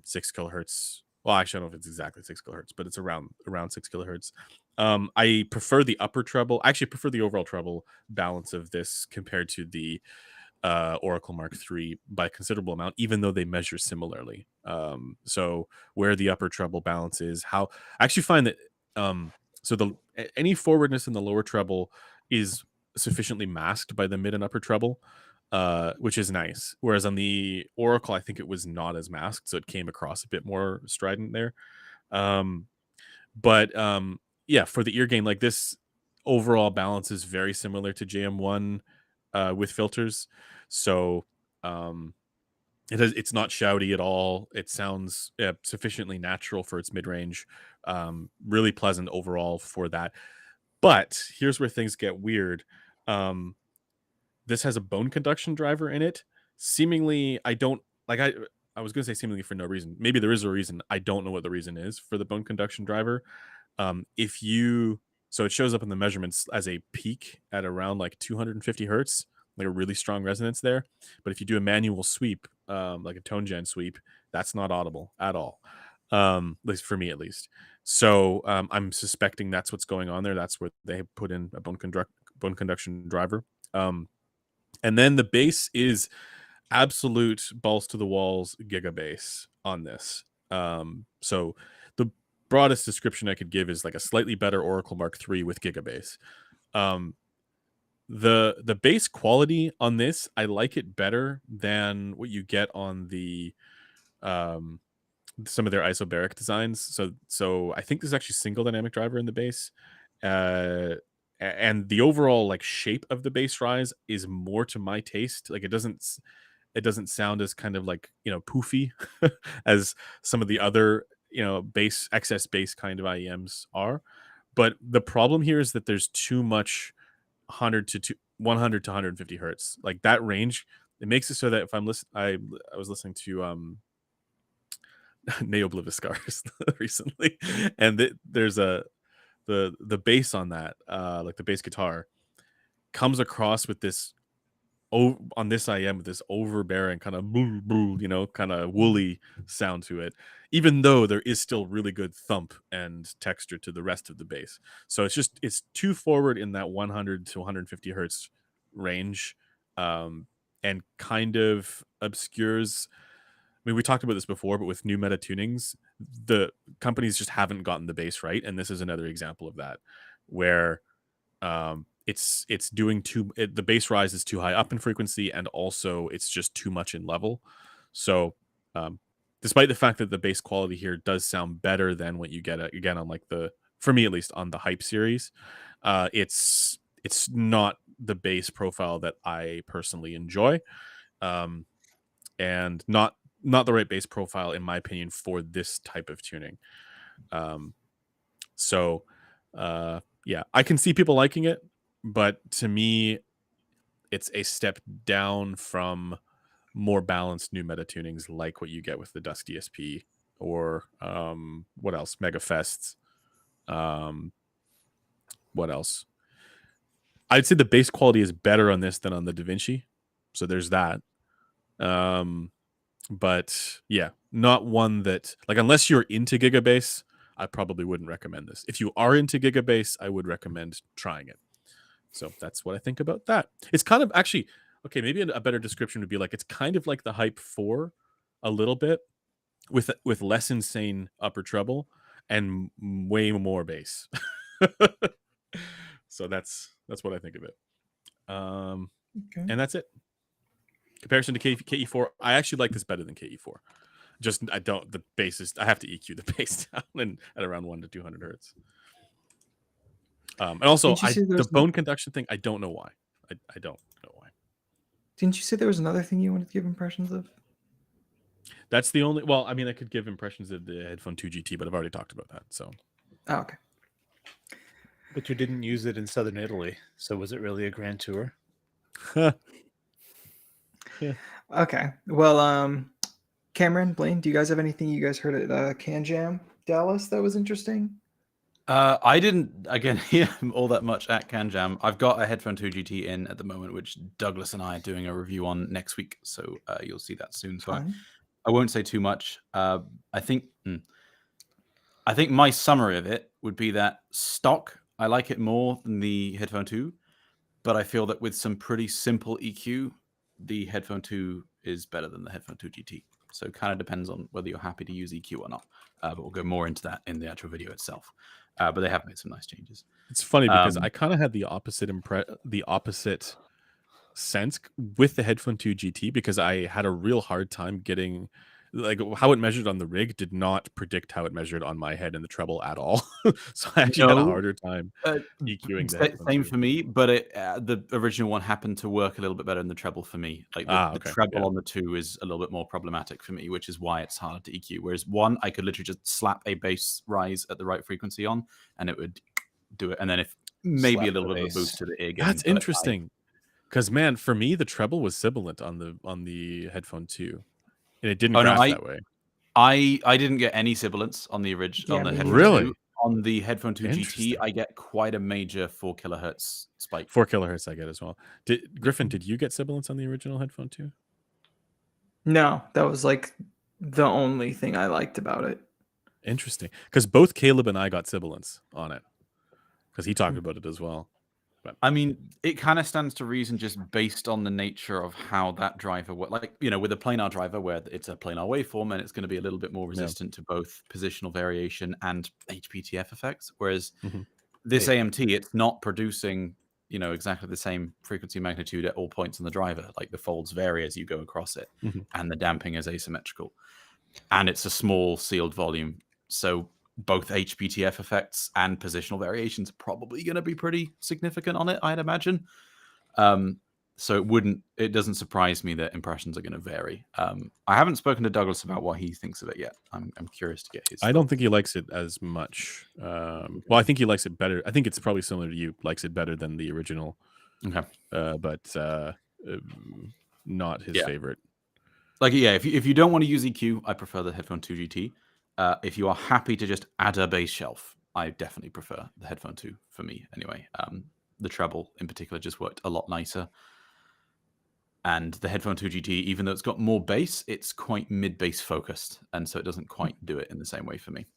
6 kilohertz. Well, actually, I don't know if it's exactly 6 kilohertz, but it's around 6 kilohertz. I prefer the upper treble. I actually prefer the overall treble balance of this compared to the Oracle Mark III by a considerable amount, even though they measure similarly. So where the upper treble balance is, how I actually find that So any forwardness in the lower treble is sufficiently masked by the mid and upper treble, which is nice. Whereas on the Oracle, I think it was not as masked, so it came across a bit more strident there. But yeah, for the ear gain, like this overall balance is very similar to JM1 with filters. So it's not shouty at all. It sounds sufficiently natural for its mid-range. Really pleasant overall for that. But here's where things get weird. This has a bone conduction driver in it. Seemingly, I don't like. I was going to say seemingly for no reason. Maybe there is a reason. I don't know what the reason is for the bone conduction driver. So it shows up in the measurements as a peak at around like 250 hertz, like a really strong resonance there. But if you do a manual sweep, like a tone gen sweep, that's not audible at all. At least for me, at least. So I'm suspecting that's what's going on there. That's where they put in a bone conduction driver. And then the bass is absolute balls to the walls giga bass on this. So the broadest description I could give is like a slightly better Oracle Mark III with giga bass. The bass quality on this, I like it better than what you get on the some of their isobaric designs. So I think there's actually single dynamic driver in the bass. And the overall like shape of the bass rise is more to my taste. Like it doesn't sound as kind of like, poofy as some of the other, bass excess bass kind of IEMs are. But the problem here is that there's too much 100 to 150 hertz. Like that range, it makes it so that if I'm I was listening to Neobliviscars recently, and there's the bass on that, like the bass guitar, comes across with this on this IM with this overbearing kind of kind of woolly sound to it, even though there is still really good thump and texture to the rest of the bass. So it's too forward in that 100 to 150 hertz range, and kind of obscures. I mean, we talked about this before, but with new meta tunings, the companies just haven't gotten the bass right, and this is another example of that, where it's doing the bass rise is too high up in frequency, and also it's just too much in level. So despite the fact that the bass quality here does sound better than what you get again on like for me at least on the Hype series, it's not the bass profile that I personally enjoy, and not the right bass profile in my opinion for this type of tuning. So yeah, I can see people liking it, but to me, it's a step down from more balanced new meta tunings like what you get with the Dusk DSP or what else? Megafests. What else? I'd say the bass quality is better on this than on the DaVinci. So there's that. But yeah, not one that, like, unless you're into Gigabass, I probably wouldn't recommend this. If you are into Gigabass, I would recommend trying it. So that's what I think about that. It's kind of actually, okay, maybe a better description would be like, it's kind of like the Hype 4 a little bit with less insane upper treble and way more bass. So that's what I think of it. Okay. And that's it. Comparison to KE4, I actually like this better than KE4. Just the bass is, I have to EQ the bass down and at around 1 to 200 hertz. And also the bone conduction thing, I don't know why. I don't know why. Didn't you say there was another thing you wanted to give impressions of? That's the only, well, I mean, I could give impressions of the Headphone 2 GT, but I've already talked about that. So. Oh, okay. But you didn't use it in Southern Italy, so was it really a grand tour? Yeah. Okay. Well, Cameron, Blaine, do you guys have anything you guys heard at CanJam Dallas that was interesting? I didn't, again, hear all that much at CanJam. I've got a Headphone 2 GT in at the moment, which Douglas and I are doing a review on next week. So you'll see that soon. So I won't say too much. I think my summary of it would be that stock, I like it more than the Headphone 2, but I feel that with some pretty simple EQ, the Headphone 2 is better than the Headphone 2 GT. So it kind of depends on whether you're happy to use EQ or not. But we'll go more into that in the actual video itself. But they have made some nice changes. It's funny because I kind of had the opposite sense with the Headphone 2 GT, because I had a real hard time getting, like, how it measured on the rig did not predict how it measured on my head in the treble at all. So I actually had a harder time EQing the Headphone Same 2. for me, but the original one happened to work a little bit better in the treble for me. Like the treble on the 2 is a little bit more problematic for me, which is why it's harder to EQ. Whereas 1, I could literally just slap a bass rise at the right frequency on, and it would do it. And then if maybe Slap a little the bit of a bass. boost to the ear gain. That's interesting. Because, man, for me, the treble was sibilant on the Headphone 2, and it didn't grasp that way. I didn't get any sibilance on the original on the Headphone 2. On the Headphone 2 GT, I get quite a major 4 kilohertz spike. 4 kilohertz I get as well. Griffin, did you get sibilance on the original Headphone 2? No, that was like the only thing I liked about it. Interesting, because both Caleb and I got sibilance on it, because he talked about it as well. But I mean, it kind of stands to reason just based on the nature of how that driver works. Like, you know, with a planar driver where it's a planar waveform and it's going to be a little bit more resistant to both positional variation and HPTF effects. Whereas this AMT, it's not producing, you know, exactly the same frequency magnitude at all points on the driver. Like the folds vary as you go across it, and the damping is asymmetrical. And it's a small sealed volume. So both HPTF effects and positional variations are probably going to be pretty significant on it, I'd imagine. So it doesn't surprise me that impressions are going to vary. I haven't spoken to Douglas about what he thinks of it yet. I'm curious to get his I don't think he likes it as much. Well, I think he likes it better. I think it's probably similar to you. Likes it better than the original. Okay. But not his favorite. Like, yeah, if you don't want to use EQ, I prefer the Headphone 2 GT. If you are happy to just add a bass shelf, I definitely prefer the Headphone 2 for me anyway. The treble in particular just worked a lot nicer. And the Headphone 2 GT, even though it's got more bass, it's quite mid-bass focused. And so it doesn't quite do it in the same way for me.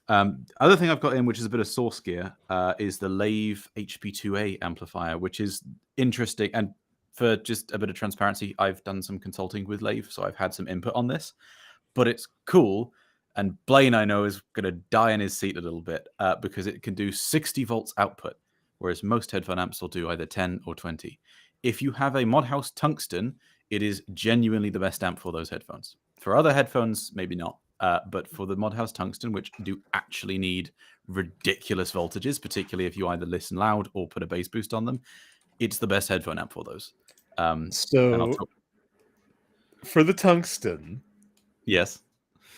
Other thing I've got in, which is a bit of source gear, is the Lave HP2A amplifier, which is interesting. And for just a bit of transparency, I've done some consulting with Lave, so I've had some input on this. But it's cool. And Blaine, I know, is going to die in his seat a little bit because it can do 60 volts output, whereas most headphone amps will do either 10 or 20. If you have a Modhouse Tungsten, it is genuinely the best amp for those headphones. For other headphones, maybe not. But for the Modhouse Tungsten, which do actually need ridiculous voltages, particularly if you either listen loud or put a bass boost on them, it's the best headphone amp for those. For the Tungsten, yes,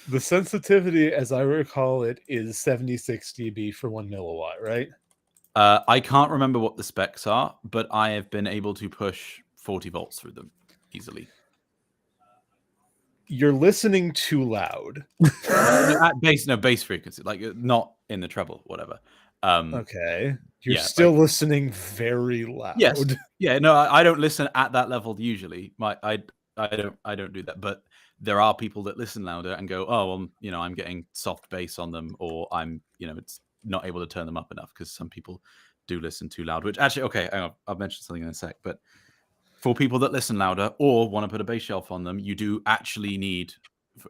the sensitivity, as I recall it, is 76 dB for 1 milliwatt, right? I can't remember what the specs are, but I have been able to push 40 volts through them easily. You're listening too loud. At bass frequency, like not in the treble, whatever. Okay, you're still listening very loud. Yes, yeah. No, I don't listen at that level usually. I don't do that. But there are people that listen louder and go, oh, well, you know, I'm getting soft bass on them, or I'm, you know, it's not able to turn them up enough, because some people do listen too loud. Which actually, okay, I'll mention something in a sec, but for people that listen louder or want to put a bass shelf on them, you do actually need,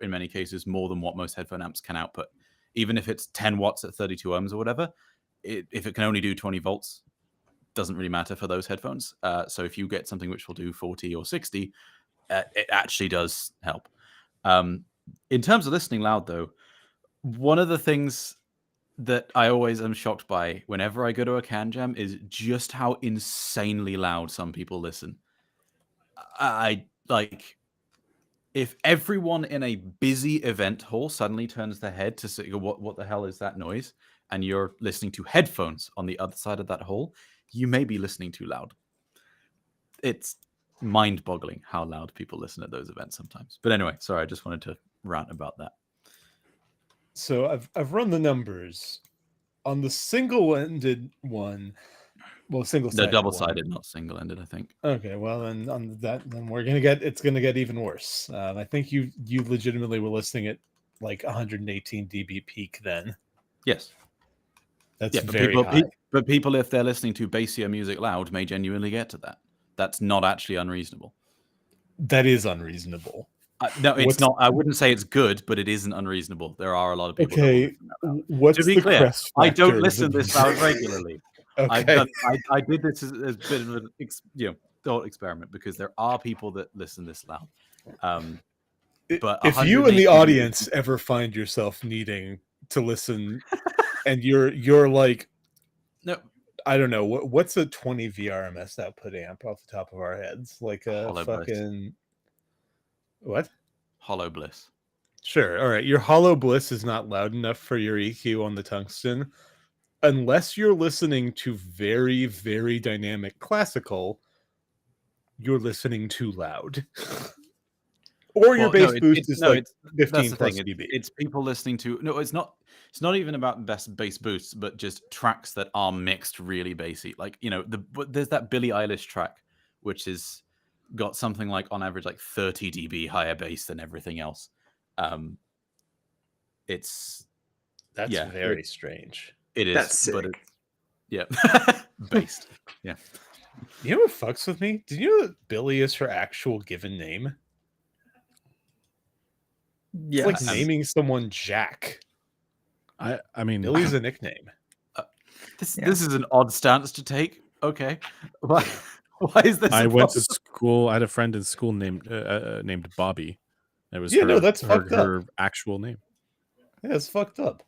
in many cases, more than what most headphone amps can output. Even if it's 10 watts at 32 ohms or whatever, if it can only do 20 volts, doesn't really matter for those headphones. So if you get something which will do 40 or 60, it actually does help. In terms of listening loud, though, one of the things that I always am shocked by whenever I go to a CanJam is just how insanely loud some people listen. I like, if everyone in a busy event hall suddenly turns their head to say, what the hell is that noise? And you're listening to headphones on the other side of that hall, you may be listening too loud. It's mind-boggling how loud people listen at those events sometimes. But anyway, sorry, I just wanted to rant about that. So I've run the numbers on the single-ended one. Well, single-sided. The double-sided, not single-ended, I think. Okay, well then on that, then it's gonna get even worse. I think you legitimately were listening at like 118 dB peak then. Yes, that's very high. But people, if they're listening to bassier music loud, may genuinely get to that. That's not actually unreasonable. That is unreasonable. No, it's What's- not. I wouldn't say it's good, but it isn't unreasonable. There are a lot of people. That will Okay, listen that loud. what's To be the clear, crest I factor don't of listen the this loud music? regularly. Okay. I did this as a bit of an thought experiment because there are people that listen this loud. But If you 180 in the dB audience ever find yourself needing to listen, and you're like, no, I don't know, what's a 20 VRMS output amp off the top of our heads? Like a Hollow fucking what? Hollow Bliss. Sure. All right. Your Hollow Bliss is not loud enough for your EQ on the Tungsten. Unless you're listening to very, very dynamic classical, you're listening too loud. Or your bass boost is like 15 plus dB. It's people listening to it's not even about best bass boosts, but just tracks that are mixed really bassy. Like, there's that Billie Eilish track, which is got something like on average like 30 dB higher bass than everything else. That's very strange. It is. That's sick. But based. Yeah. You know what fucks with me? Did you know that Billy is her actual given name? Yeah, It's like naming someone Jack. I mean, Billy's a nickname. This is an odd stance to take. Okay. Why is this? I went to school. I had a friend in school named Bobby. It was that's fucked up. Her actual name. Yeah, it's fucked up.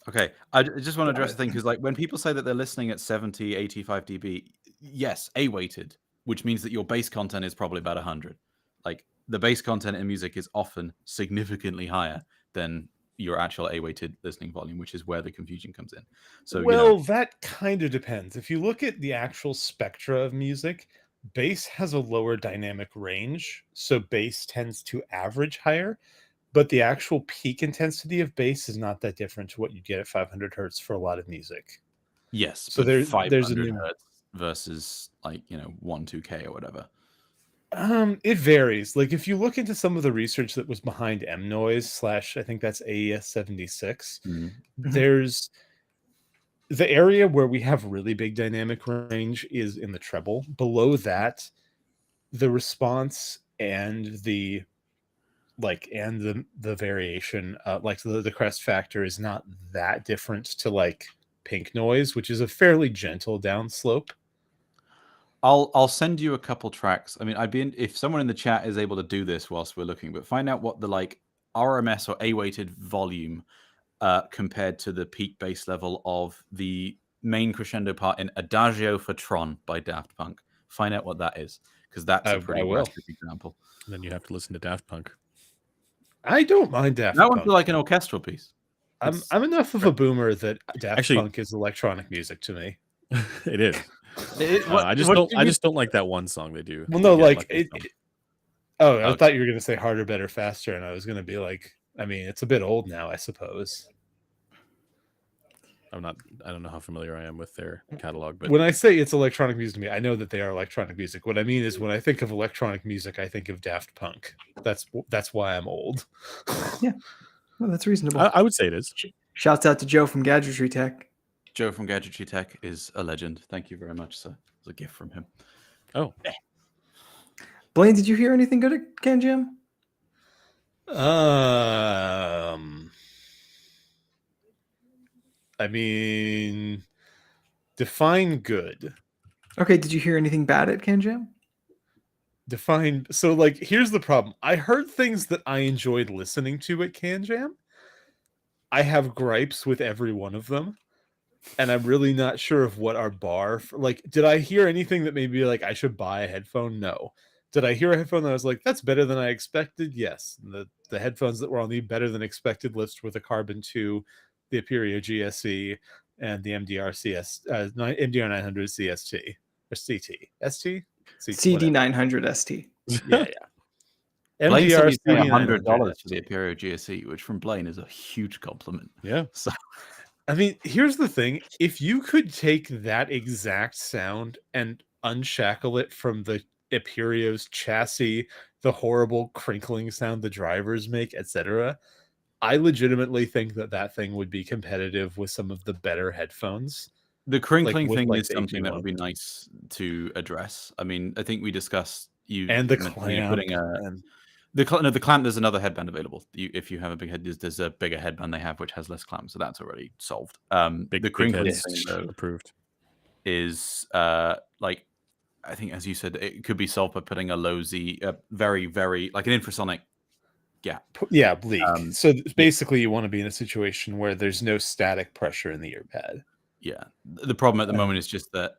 Okay, I just want to address the thing because, like, when people say that they're listening at 70, 85 dB, yes, A-weighted, which means that your bass content is probably about 100. Like, the bass content in music is often significantly higher than your actual A-weighted listening volume, which is where the confusion comes in. So, that kind of depends. If you look at the actual spectra of music, bass has a lower dynamic range, so bass tends to average higher. But the actual peak intensity of bass is not that different to what you get at 500 hertz for a lot of music. Yes, so there's 500 a hertz versus 1-2K or whatever. It varies. Like if you look into some of the research that was behind M noise / I think that's AES 76, there's the area where we have really big dynamic range is in the treble. Below that, the response and the variation, the crest factor is not that different to like pink noise, which is a fairly gentle downslope. I'll send you a couple tracks. I mean, if someone in the chat is able to do this whilst we're looking, but find out what the RMS or A-weighted volume compared to the peak bass level of the main crescendo part in Adagio for Tron by Daft Punk. Find out what that is, because that's a pretty impressive example. And then you have to listen to Daft Punk. I don't mind Daft Punk. That Punk. one's like an orchestral piece. I'm enough of a boomer that Daft Punk is electronic music to me. It is. I just don't like that one song they do. Well, no, I thought you were gonna say Harder, Better, Faster, and I was gonna be like, I mean, it's a bit old now, I suppose. I don't know how familiar I am with their catalog, but when I say it's electronic music to me, I know that they are electronic music. What I mean is when I think of electronic music, I think of Daft Punk. That's why I'm old. Yeah, well, that's reasonable. I would say it is. Shouts out to Joe from Gadgetry Tech. Joe from Gadgetry Tech is a legend. Thank you very much, sir. It's a gift from him. Oh, Blaine, did you hear anything good at CanJam? I mean, define good. Okay, did you hear anything bad at CanJam? So here's the problem. I heard things that I enjoyed listening to at CanJam. I have gripes with every one of them, and I'm really not sure of what our bar did I hear anything that made me like I should buy a headphone? No. Did I hear a headphone that I was like, that's better than I expected? Yes. The headphones that were on the better than expected list were the Carbon 2, the Aperio GSE, and the MDR 900 CST or CT. ST? CD 900 ST. Yeah. MDR $100 for the Aperio GSE, which from Blaine is a huge compliment. Yeah. So, I mean, here's the thing. If you could take that exact sound and unshackle it from the Aperio's chassis, the horrible crinkling sound the drivers make, etc., I legitimately think that thing would be competitive with some of the better headphones. The crinkling thing is something that would be nice to address. I mean, I think we discussed, And the when clamp. you're putting the clamp. There's another headband available. If you have a big head, there's a bigger headband they have which has less clamp, so that's already solved. The crinkling heads thing though approved. is like, I think, as you said, it could be solved by putting a low Z, very, very like an infrasonic gap. Yeah, bleak. So basically, you want to be in a situation where there's no static pressure in the ear pad. Yeah. The problem at the moment is just that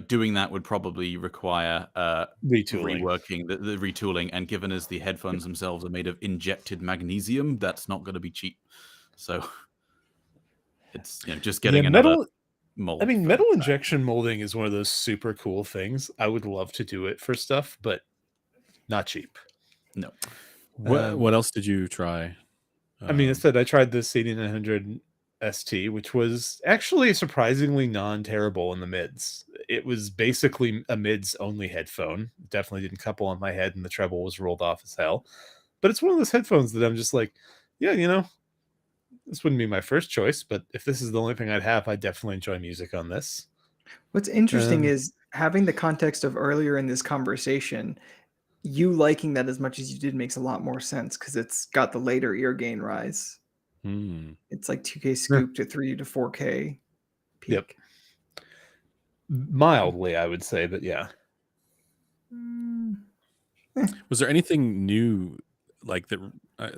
doing that would probably require Retooling. reworking the retooling, and given as the headphones themselves are made of injected magnesium, that's not going to be cheap. So it's just getting another mold. I mean, metal injection molding is one of those super cool things. I would love to do it for stuff, but not cheap. No. What else did you try? I mean, instead, I tried this 8900 ST, which was actually surprisingly non-terrible in the mids. It was basically a mids only headphone. Definitely didn't couple on my head, and the treble was rolled off as hell. But it's one of those headphones that I'm just like, yeah, this wouldn't be my first choice, but if this is the only thing I'd have, I'd definitely enjoy music on this. What's interesting is having the context of earlier in this conversation, you liking that as much as you did makes a lot more sense because it's got the later ear gain rise. It's like 2K scoop to 3 to 4K peak. Yep. Mildly, I would say, but yeah. Was there anything new like that?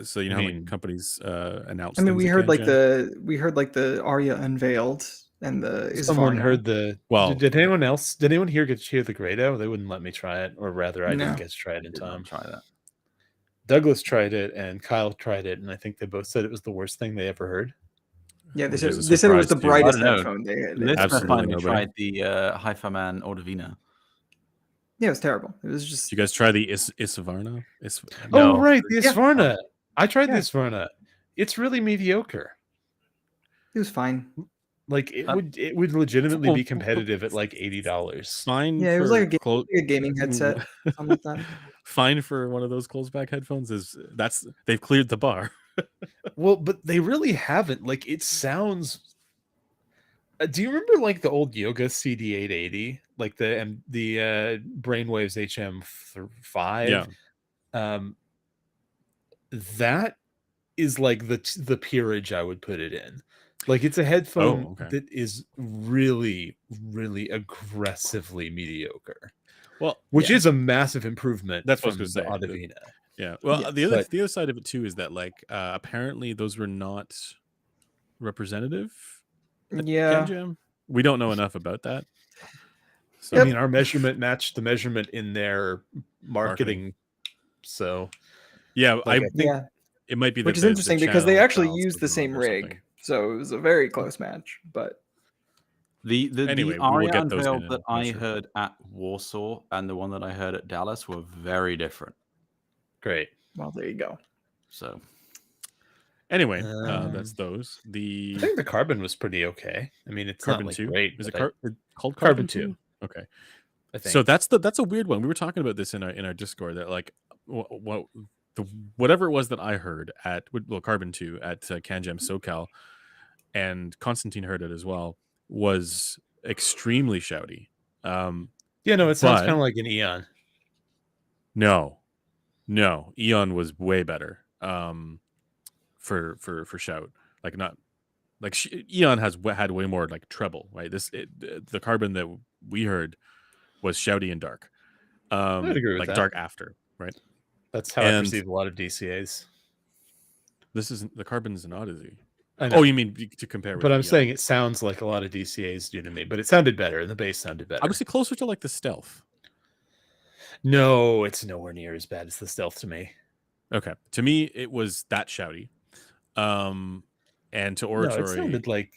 So how like companies announced. I mean, we heard CanJam? like the Aria unveiled and the someone Isvarna. heard the. Well, did anyone here get to hear the Grado? They wouldn't let me try it, or rather, I didn't get to try it in time. Try that. Douglas tried it and Kyle tried it, and I think they both said it was the worst thing they ever heard. Yeah, they Which said is a it was the surprise to you. brightest I don't know. headphone they had. Listener Absolutely finally nobody. tried the Hi-Fi Man Ordovina. Yeah, it was terrible. It was just. Did you guys try the Isvarna? Oh, right, the Yeah. Isvarna. I tried Yeah. the Isvarna. It's really mediocre. It was fine. Like it would legitimately be competitive at like $80. Fine. Yeah, it was like for a gaming headset, something like that. Fine for one of those closed back headphones they've cleared the bar. Well, but they really haven't. Like it sounds. Do you remember like the old Yoga CD880, like the Brainwaves HM5? Yeah. That is like the peerage I would put it in. Like it's a headphone that is really, really aggressively mediocre. Well, which is a massive improvement. That's what I from was the going to say. Audivina. Yeah. Well, the other side of it too is that like apparently those were not representative. Yeah. CanJam. We don't know enough about that. So I mean, our measurement matched the measurement in their marketing. So yeah, I think it might be, which is interesting because they actually used the same or rig, so it was a very close match. But anyway, the we will Aria get those unveiled in, that I'm I sure. heard at Warsaw and the one that I heard at Dallas were very different. Great. Well, there you go. So anyway, that's those. I think the Carbon was pretty okay. I mean, it's Carbon not like 2. great. Is it called Carbon 2? Okay. I think. So that's a weird one. We were talking about this in our Discord that like whatever it was that I heard at Carbon 2 at CanJam SoCal, and Constantine heard it as well, was extremely shouty. Yeah, no, it sounds kind of like an Eon. No, Eon was way better. For shout, like not like Eon had way more like treble, right? The Carbon that we heard was shouty and dark. I'd agree with like that. dark after, right? That's how I perceive a lot of DCAs. This isn't the Carbon's an Odyssey. I know. Oh, you mean to compare with? But I'm saying it sounds like a lot of DCAs do to me, but it sounded better. The bass sounded better. I would say closer to like the Stealth. No, it's nowhere near as bad as the Stealth to me. Okay, to me it was that shouty. And to Oratory, no, it sounded like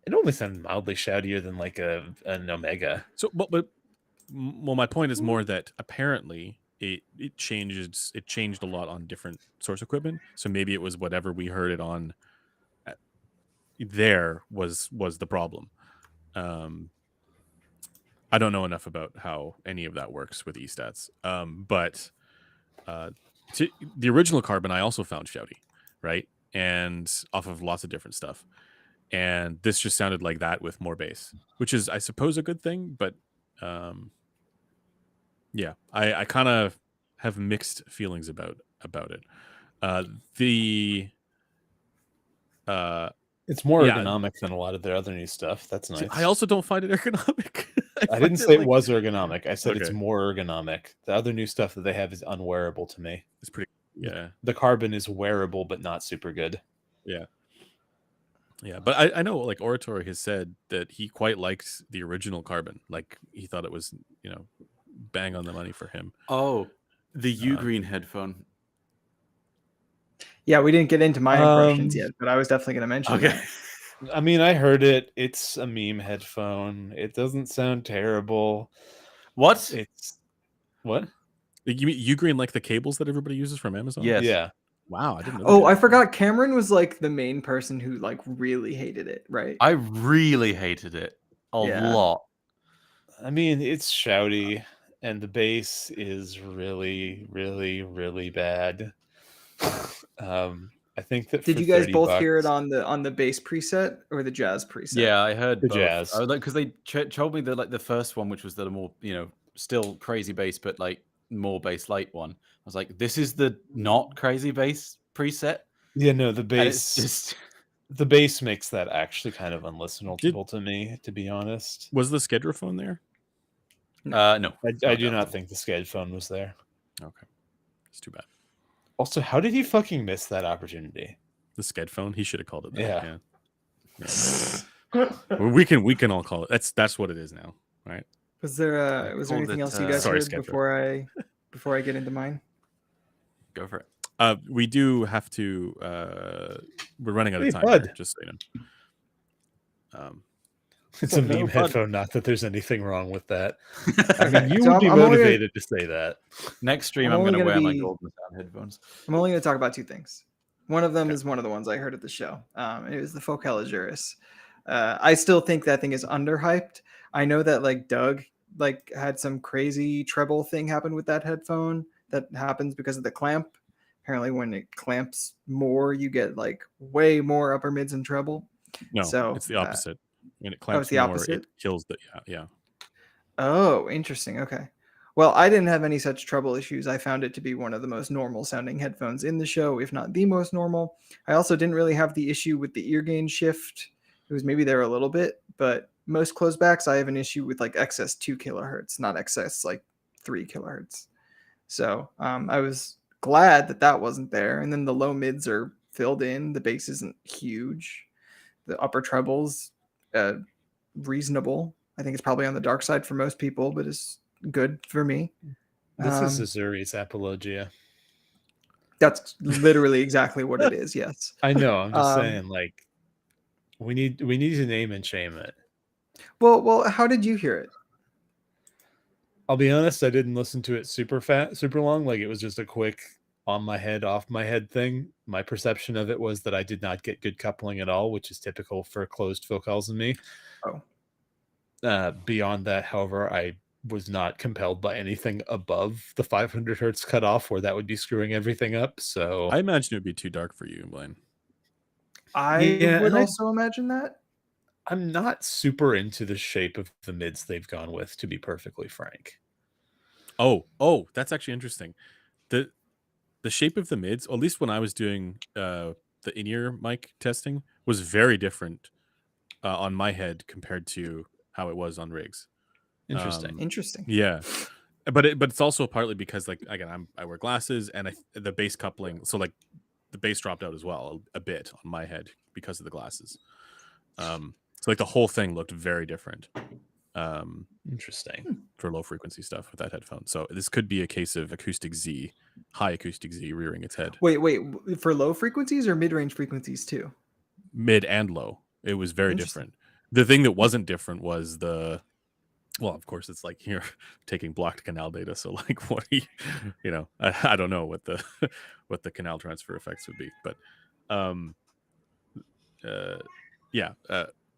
it only sounded mildly shoutier than like an Omega. So, but my point is more that apparently it changed a lot on different source equipment. So maybe it was whatever we heard it on. There was the problem. I don't know enough about how any of that works with eStats. But the original Carbon I also found shouty, right? And off of lots of different stuff. And this just sounded like that with more bass, which is, I suppose, a good thing. But Yeah, I kind of have mixed feelings about it. The It's more yeah, ergonomic than a lot of their other new stuff. That's see, nice. I also don't find it ergonomic. I find didn't say it like, was ergonomic. I said it's Okay. more ergonomic. The other new stuff that they have is unwearable to me. it's pretty. Yeah, The Carbon is wearable, but not super good. yeah. But I know like Oratory has said that he quite likes the original Carbon. Like he thought it was bang on the money for him. Oh, the Ugreen headphone. Yeah, we didn't get into my impressions yet, but I was definitely going to mention Okay. that. I mean, I heard it. It's a meme headphone. It doesn't sound terrible. What? It's what? You mean Ugreen like the cables that everybody uses from Amazon? Yes. Yeah. Wow, I didn't know. Oh, that. I forgot. Cameron was like the main person who like really hated it, right? I really hated it a lot. I mean, it's shouty, and the bass is really, really, really bad. I think that. Did for you guys 30 both hear it bucks- on the bass preset or the jazz preset? Yeah, I heard The both. jazz. I was like, because they told me that like the first one, which was the more still crazy bass, but like more bass light one. I was like, this is the not crazy bass preset. Yeah, no, the And it's bass. just The bass makes that actually kind of unlistenable to me, to be honest. Was the Skedrophone there? no. I do not think the Sked phone was there. Okay, it's too bad. Also, how did he fucking miss that opportunity? The Sked phone. He should have called it. Yeah. Well, we can all call it. That's what it is now, right? Was there called anything it, else you guys Sorry, heard Sketcher. before I get into mine? Go for it. We do have to. We're running out of Hey, time. bud. Here, just so you know. It's a No, meme bud. headphone, not that there's anything wrong with that. I mean, you So would be I'm only gonna- motivated to say that. Next stream, I'm I'm only going to gonna wear my be- GoldenSound headphones. I'm only going to talk about two things. One of them Okay. is one of the ones I heard at the show. It was the Focala Juris. I still think that thing is underhyped. I know that like Doug like had some crazy treble thing happen with that headphone that happens because of the clamp. Apparently, when it clamps more, you get like way more upper mids and treble. No, So, it's the opposite. When it it's clamps the more, opposite? it kills the. Yeah. Oh, interesting. Okay. Well, I didn't have any such trouble issues. I found it to be one of the most normal sounding headphones in the show, if not the most normal. I also didn't really have the issue with the ear gain shift. It was maybe there a little bit, but most closebacks, I have an issue with like excess 2 kilohertz, not excess like 3 kilohertz. So I was glad that that wasn't there. And then the low mids are filled in. The bass isn't huge. The upper trebles, reasonable. I think it's probably on the dark side for most people, but it's good for me. This is Azuri's apologia. That's literally exactly what it is. Yes. I know. I'm just Um, saying, like, we need to name and shame it. Well, how did you hear it? I'll be honest, I didn't listen to it super long. Like, it was just a quick on my head, off my head thing. My perception of it was that I did not get good coupling at all, which is typical for closed vocals in me. Oh. Beyond that, however, I was not compelled by anything above the 500 hertz cutoff where that would be screwing everything up. So I imagine it would be too dark for you, Blaine. I would also imagine that. I'm not super into the shape of the mids they've gone with, to be perfectly frank. Oh, that's actually interesting. The shape of the mids, or at least when I was doing the in-ear mic testing, was very different on my head compared to how it was on rigs. Interesting. Interesting. Yeah, but it's also partly because like again I wear glasses and the bass coupling, so like the bass dropped out as well a bit on my head because of the glasses. So like the whole thing looked very different. Interesting. For low frequency stuff with that headphone. So this could be a case of high acoustic Z rearing its head. Wait, for low frequencies or mid-range frequencies too? Mid and low. It was very different. The thing that wasn't different was well, of course, it's like you're taking blocked canal data. So like what I don't know what the canal transfer effects would be, but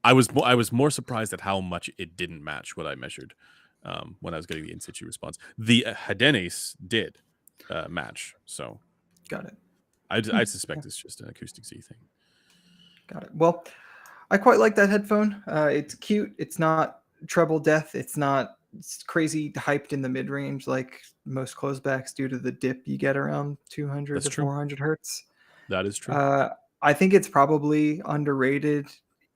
I was more surprised at how much it didn't match what I measured when I was getting the in situ response. The Hedenes did match, so Got it. I suspect it's just an acoustic Z thing. Got it. Well, I quite like that headphone. It's cute. It's not treble death. It's not crazy hyped in the mid range like most closebacks due to the dip you get around 200 That's to true. 400 hertz. That is true. I think it's probably underrated.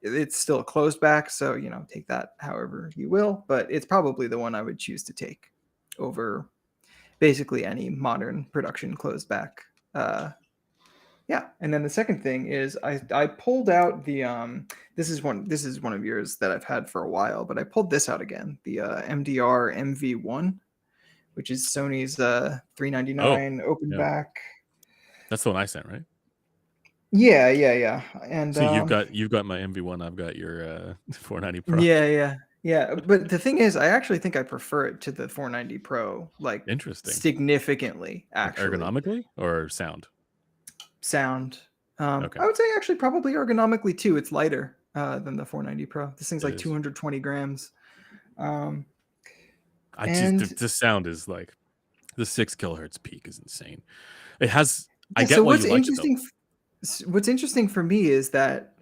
It's still a closed back, so take that however you will, but it's probably the one I would choose to take over basically any modern production closed back. Yeah, and then the second thing is I pulled out the this is one of yours that I've had for a while, but I pulled this out again, the MDR MV1, which is Sony's $399 open back. That's the one I sent, right? Yeah. And so you've got my MV1, I've got your 490 Pro. Yeah. But the thing is, I actually think I prefer it to the 490 Pro, like Interesting. significantly, actually. Like ergonomically or sound? Sound. Okay. I would say actually probably ergonomically too. It's lighter than the 490 Pro. This thing's like 220 grams. The sound is like the 6 kilohertz peak is insane. It has. I get why you like it though. What's interesting for me is that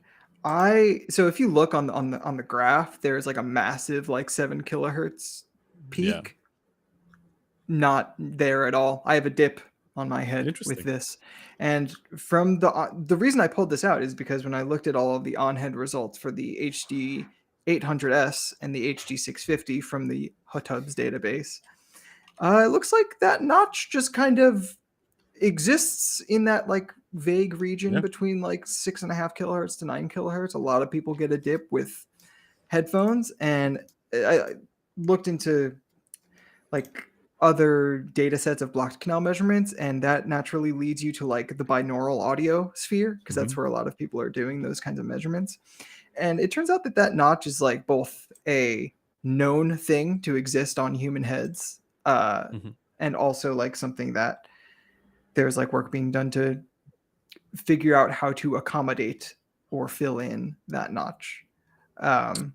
so if you look on the graph, there's like a massive like 7 kilohertz peak. Yeah. Not there at all. I have a dip on my head with this, and from the reason I pulled this out is because when I looked at all of the on-head results for the HD 800S and the HD 650 from the Hotubs database, it looks like that notch just kind of exists in that like vague region between like 6.5 kilohertz to 9 kilohertz. A lot of people get a dip with headphones, and I looked into like other data sets of blocked canal measurements, and that naturally leads you to like the binaural audio sphere, because that's where a lot of people are doing those kinds of measurements. And it turns out that notch is like both a known thing to exist on human heads, and also like something that there's like work being done to figure out how to accommodate or fill in that notch. And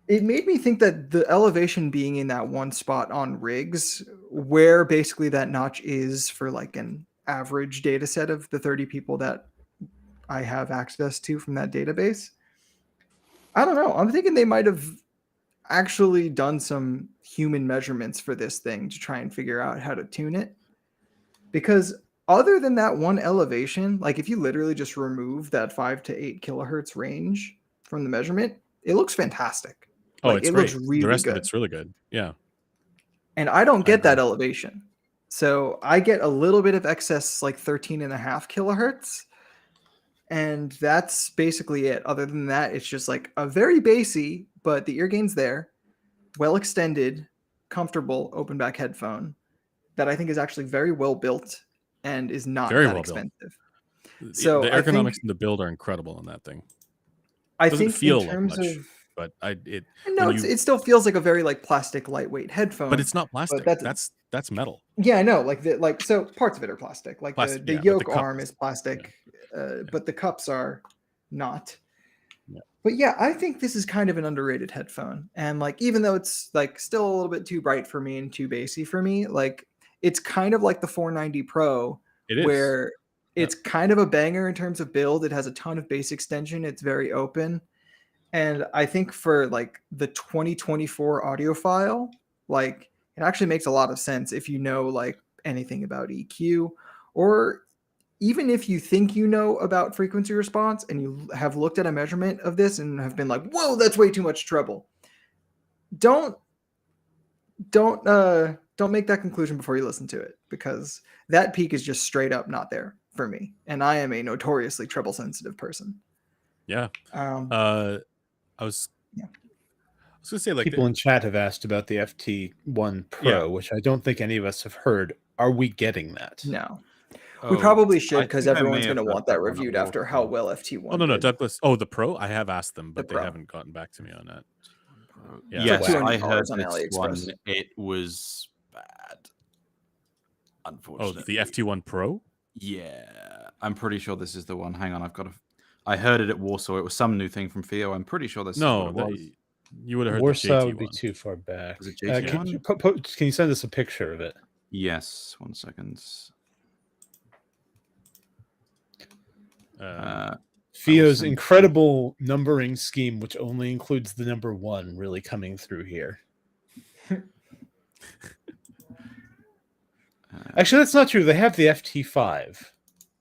it made me think that the elevation being in that one spot on rigs, where basically that notch is for like an average data set of the 30 people that I have access to from that database. I don't know. I'm thinking they might have actually done some human measurements for this thing to try and figure out how to tune it. Because other than that one elevation, like if you literally just remove that 5 to 8 kilohertz range from the measurement, it looks fantastic. Oh, it's great. Looks really the rest good. of it's really good. Yeah. And I don't get that elevation. So I get a little bit of excess, like 13.5 kilohertz. And that's basically it. Other than that, it's just like a very bassy, but the ear gain's there, well extended, comfortable open back headphone that I think is actually very well built and is not that expensive. So the ergonomics and the build are incredible on that thing. I think in terms of, but it still feels like a very like plastic lightweight headphone. But it's not plastic. That's metal. Yeah, I know. So parts of it are plastic. Like the yoke arm is plastic, but the cups are not. Yeah. But yeah, I think this is kind of an underrated headphone. And like even though it's like still a little bit too bright for me and too bassy for me, like it's kind of like the 490 Pro, where it's kind of a banger in terms of build. It has a ton of bass extension. It's very open. And I think for like the 2024 audiophile, like it actually makes a lot of sense if you know like anything about EQ, or even if you think you know about frequency response and you have looked at a measurement of this and have been like, whoa, that's way too much treble. Don't make that conclusion before you listen to it, because that peak is just straight up not there for me. And I am a notoriously treble sensitive person. Yeah. I was gonna say, like, people in chat have asked about the FT1 Pro, which I don't think any of us have heard. Are we getting that? No. We probably should, because everyone's going to want that reviewed after how well FT1 no, did. Douglas. Oh, the Pro? I have asked them, but they haven't gotten back to me on that. Yes, I heard on this AliExpress. one. It was bad. Unfortunately. Oh, the FT1 Pro? Yeah. I'm pretty sure this is the one. Hang on, I heard it at Warsaw. It was some new thing from Theo. I'm pretty sure this is what it was. You would have heard Warsaw the JT would be one. too far back. Was it JT can you send us a picture of it? Yes. 1 second. Fio's some- incredible numbering scheme, which only includes the number 1, really coming through here. Actually, that's not true. They have the FT5.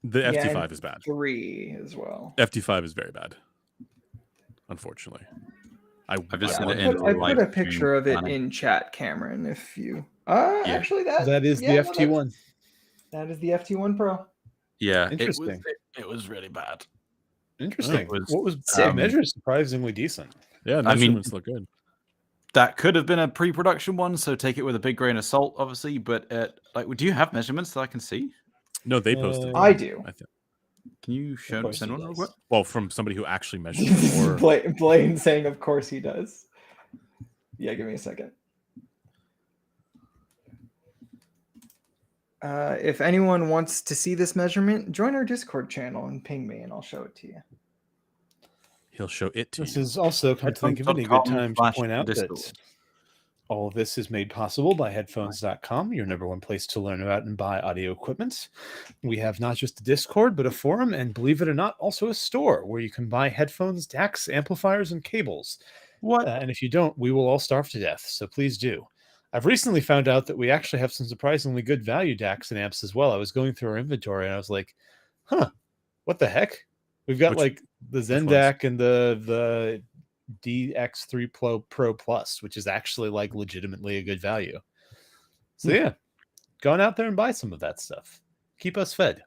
The Yeah, FT5 and is bad. 3 as well. FT5 is very bad, unfortunately. I've just Yeah, seen it I in put, I live put a stream picture of it planning. in chat, Cameron. If you actually That is yeah, the no, FT1. that is the FT1 Pro. Yeah, Interesting. It was really bad. Interesting. It was, What was sick. the measure is surprisingly decent. Yeah, I mean- measurements look good. That could have been a pre-production one, so take it with a big grain of salt, obviously. But do you have measurements that I can see? No, they posted. I do. I think. Can you show course send he one real does. quick? Well, from somebody who actually measured it. Or Blaine saying, "Of course he does." Yeah, give me a second. If anyone wants to see this measurement, join our Discord channel and ping me, and I'll show it to you. he'll show it to This you. is also, come to think of it, a good time to point out that Headphones.com/Discord. all of this is made possible by Headphones.com, your number 1 place to learn about and buy audio equipment. We have not just a Discord, but a forum, and believe it or not, also a store where you can buy headphones, DACs, amplifiers, and cables. What? And if you don't, we will all starve to death, so please do. I've recently found out that we actually have some surprisingly good value DACs and amps as well. I was going through our inventory, and I was like, what the heck? We've got Which- like the Zen ones? DAC and the DX3 Pro Plus, which is actually like legitimately a good value. So yeah, going out there and buy some of that stuff. Keep us fed,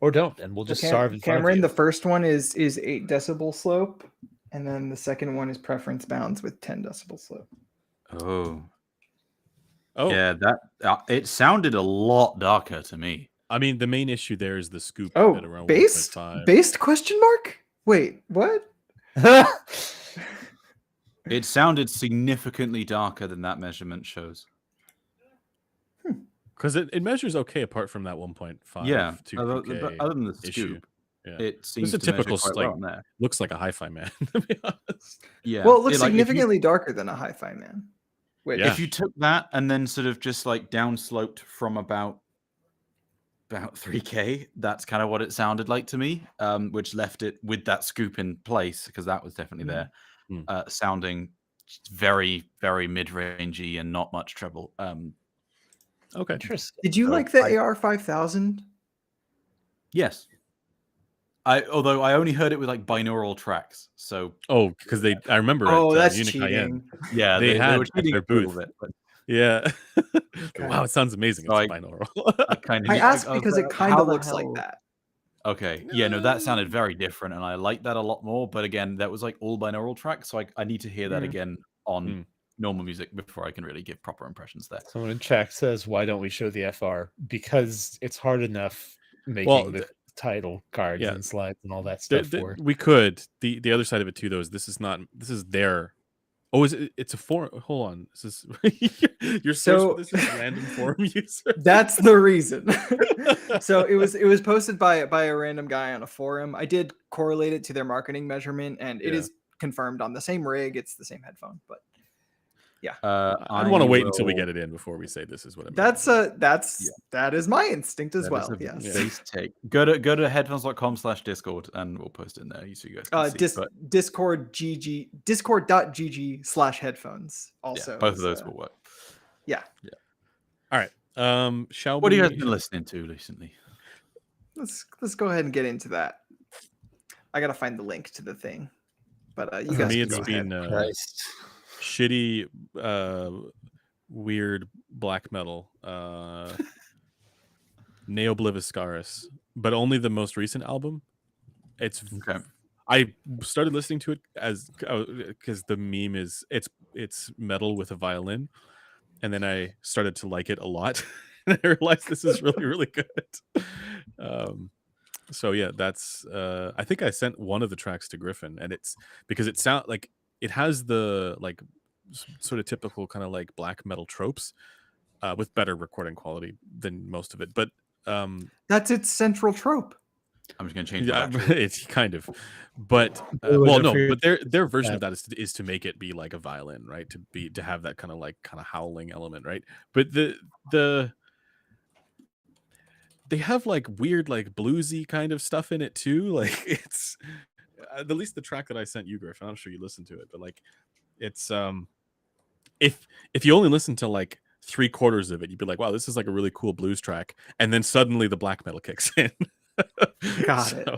or don't, and we'll just starve in front of Cameron, you. the first one is 8 decibel slope, and then the second one is preference bounds with 10 decibel slope. Oh, Oh, yeah. That it sounded a lot darker to me. I mean, the main issue there is the scoop Oh, at around based 1.5. based question mark? Wait, what? It sounded significantly darker than that measurement shows. Because it measures okay apart from that 1.5 Yeah, to other 2K than the issue. scoop, Yeah. it seems a to measure typical, quite like, well on there. Looks like a hi-fi man, to be honest. Yeah. Well, it looks like, if you- significantly darker than a hi-fi man. Which, Yeah. If you took that and then sort of just like downsloped from about 3K, that's kind of what it sounded like to me, which left it with that scoop in place, because that was definitely there, Mm. sounding very, very mid-rangey and not much treble. Okay. Interesting. did you So like the I- AR5000? Yes. Although I only heard it with like binaural tracks, so Oh, because I remember Oh, at that's Munich cheating. yeah, They had were at cheating their a little booth. bit, but Yeah. Wow, it sounds amazing. So It's binaural. I kind of I asked because it kind of looks like that. Okay, yeah, no, that sounded very different, and I like that a lot more. But again, that was like all binaural tracks, so I need to hear that Mm. again on Mm. normal music before I can really give proper impressions there. Someone in chat says, "Why don't we show the FR? Because it's hard enough making Well, the title cards yeah. and slides and all that stuff for." We could. The other side of it too, though, is this is their. Oh, it's a forum. Hold on. This is your source So- for this is random forum user. That's the reason. So it was posted by a random guy on a forum. I did correlate it to their marketing measurement, and it Yeah. is confirmed on the same rig. It's the same headphone, but I'd want to wait until we get it in before we say this is what it that is my instinct as That well. is a Yes. base take. Go to headphones.com/discord and we'll post it in there so you guys can see. But discord.gg/headphones also. yeah, both of is, those will work. All right. Shall What we? have you guys been listening to recently? Let's go ahead and get into that. I gotta find the link to the thing, but you For guys me, can it's go been ahead. Christ. shitty, weird black metal. Neobliviscaris, but only the most recent album. It's Okay. I started listening to it as because the meme is it's metal with a violin, and then I started to like it a lot, and I realized this is really really good. So yeah, that's I think I sent one of the tracks to Griffin, and it's because it sound like it has the like sort of typical kind of like black metal tropes, with better recording quality than most of it, but That's its central trope. I'm just gonna change yeah, that. it's kind of, but Oh, well, don't no, forget- but their version of that is to make it be like a violin, right? To have that kind of howling element, right? But they have like weird, like bluesy kind of stuff in it too. Like it's at least the track that I sent you, Griff. I'm not sure you listened to it, but like it's if you only listen to like 3/4 of it, you'd be like, wow, this is like a really cool blues track, and then suddenly the black metal kicks in. Got it.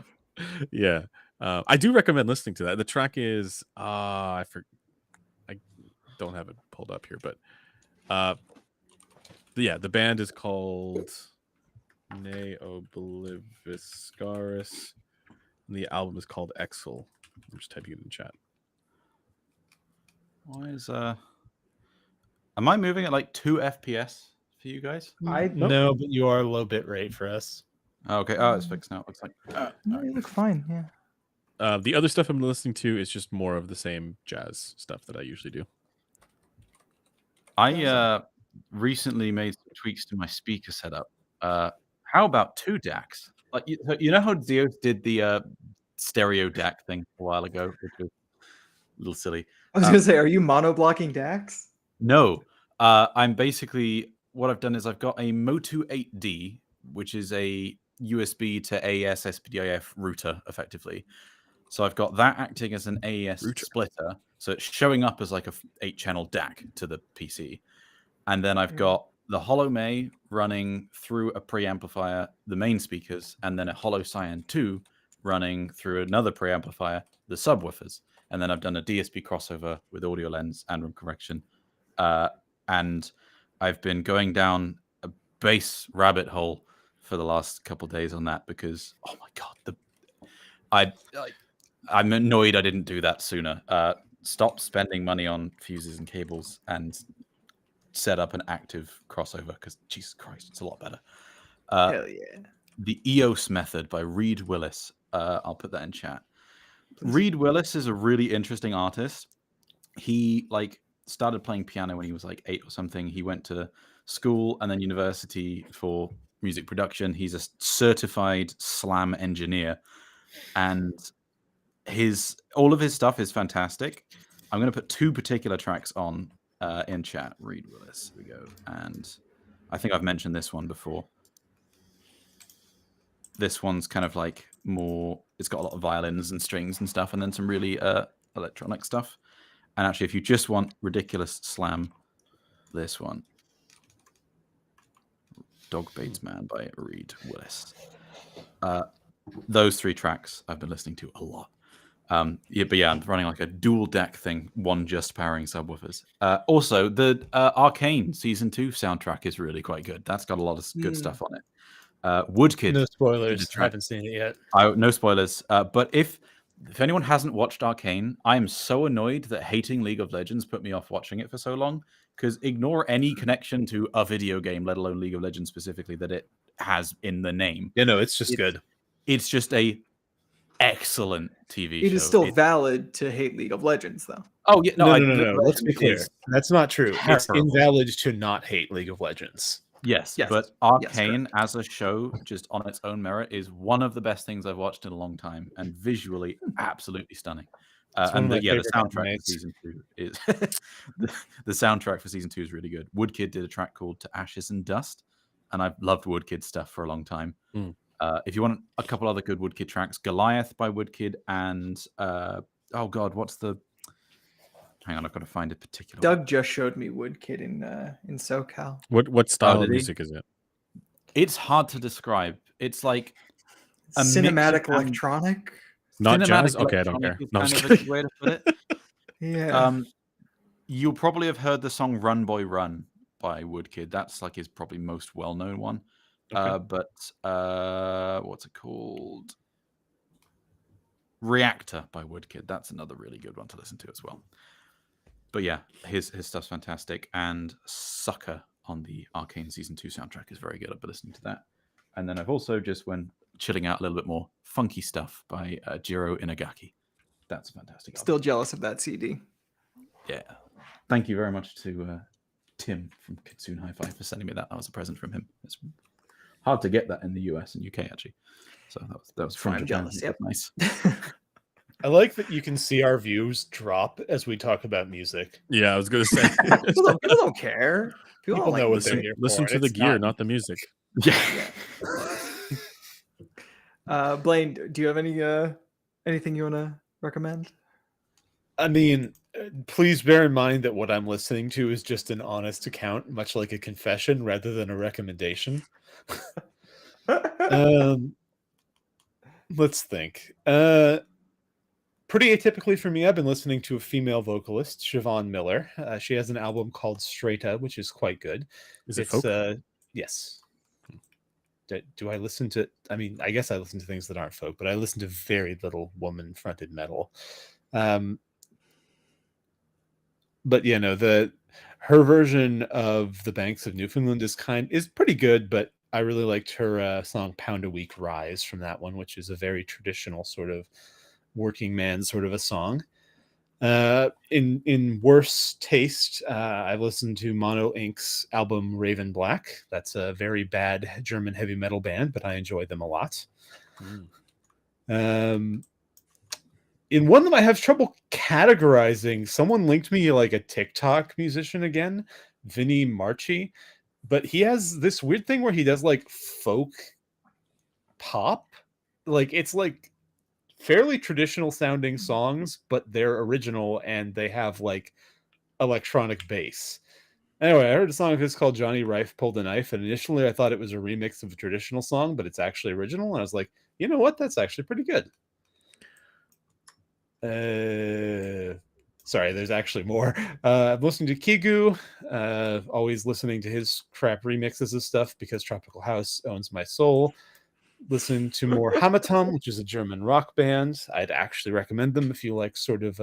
Yeah, I do recommend listening to that. The track is I don't have it pulled up here, but yeah, the band is called Ne Obliviscaris, and the album is called Exil. I'm just typing it in chat. Why is am I moving at like 2 FPS for you guys? No, but you are low bit rate for us. Okay. Oh, it's fixed now. It looks like. No, you look fine. Yeah. The other stuff I'm listening to is just more of the same jazz stuff that I usually do. I recently made some tweaks to my speaker setup. How about 2 DACs? Like you know how Zeus did the stereo DAC thing a while ago, which was a little silly. I was gonna say, are you mono-blocking DACs? No, I'm basically what I've done is I've got a Motu 8D, which is a USB to AES SPDIF router, effectively. So I've got that acting as an AES splitter, so it's showing up as like a 8-channel DAC to the PC, and then I've got the Hollow May running through a preamplifier, the main speakers, and then a Hollow Cyan 2 running through another preamplifier, the subwoofers. And then I've done a DSP crossover with audio lens and room correction. And I've been going down a bass rabbit hole for the last couple of days on that because, oh my God, I'm annoyed I didn't do that sooner. Stop spending money on fuses and cables and set up an active crossover because, Jesus Christ, it's a lot better. Hell yeah. The EOS method by Reed Willis. I'll put that in chat. Reed Willis is a really interesting artist. He started playing piano when he was like 8 or something. He went to school and then university for music production. He's a certified slam engineer, and all of his stuff is fantastic. I'm going to put 2 particular tracks on in chat. Reed Willis, here we go. And I think I've mentioned this one before. This one's kind of like more, it's got a lot of violins and strings and stuff, and then some really electronic stuff. And actually, if you just want ridiculous slam, this one, Dog Baits Man by Reed Willis. Those 3 tracks I've been listening to a lot. I'm running like a dual deck thing, one just powering subwoofers. Also, the Arcane Season 2 soundtrack is really quite good. That's got a lot of good stuff on it. Woodkid. No spoilers. I haven't seen it yet. No spoilers. But if anyone hasn't watched Arcane, I am so annoyed that hating League of Legends put me off watching it for so long. Because ignore any connection to a video game, let alone League of Legends specifically, that it has in the name. Yeah, no, it's just good. It's just a excellent TV show. It is still valid to hate League of Legends, though. Oh yeah, no. Let's be clear. That's not true. It's Terrible. invalid to not hate League of Legends. Yes, but Arcane as a show, just on its own merit, is one of the best things I've watched in a long time, and visually absolutely stunning. And the soundtrack for season 2 is the soundtrack for season 2 is really good. Woodkid did a track called "To Ashes and Dust," and I've loved Woodkid stuff for a long time. If you want a couple other good Woodkid tracks, Goliath by Woodkid, and oh god, what's the? Hang on, I've got to find a particular. Doug just showed me Woodkid in SoCal. What style of music is it? It's hard to describe. It's like a cinematic electronic. Not jazz? Okay, I don't care. No, kind of a good way to put it. Yeah. You'll probably have heard the song "Run Boy Run" by Woodkid. That's like his probably most well-known one. Okay. But what's it called? "Reactor" by Woodkid. That's another really good one to listen to as well. But yeah, his stuff's fantastic. And "Sucker" on the Arcane Season 2 soundtrack is very good. I've been listening to that. And then I've also just when chilling out a little bit more, "Funky Stuff" by Jiro Inagaki. That's fantastic. Still jealous of that CD. Yeah. Thank you very much to Tim from Kitsune Hi-Fi for sending me that. That was a present from him. It's hard to get that in the US and UK actually. So that was fun. I'm jealous. Yep. Nice. I like that you can see our views drop as we talk about music. Yeah, I was going to say. People don't care. People know what they're listen, here listen for. to the It's gear, not the music. Yeah. Blaine, do you have anything you want to recommend? I mean, please bear in mind that what I'm listening to is just an honest account, much like a confession rather than a recommendation. Let's think. Pretty atypically for me, I've been listening to a female vocalist, Siobhan Miller. She has an album called Straighta, which is quite good. Is it folk? Yes. Do I listen to? I mean, I guess I listen to things that aren't folk, but I listen to very little woman-fronted metal. But you know, her version of The Banks of Newfoundland is pretty good, but I really liked her song Pound a Week Rise from that one, which is a very traditional sort of working man sort of a song. In worse taste, I've listened to Mono Inc.'s album Raven Black. That's a very bad German heavy metal band, but I enjoy them a lot. In one that I have trouble categorizing, someone linked me like a TikTok musician again, Vinny Marchi, but he has this weird thing where he does like folk pop. Like it's like fairly traditional sounding songs, but they're original and they have like electronic bass. Anyway, I heard a song of his called Johnny Rife Pulled a Knife, and initially I thought it was a remix of a traditional song, but it's actually original. And I was like, you know what? That's actually pretty good. Sorry, there's actually more. I'm listening to Kigu, always listening to his crap remixes of stuff because Tropical House owns my soul. Listen to more Hamatom, which is a German rock band. I'd actually recommend them if you like sort of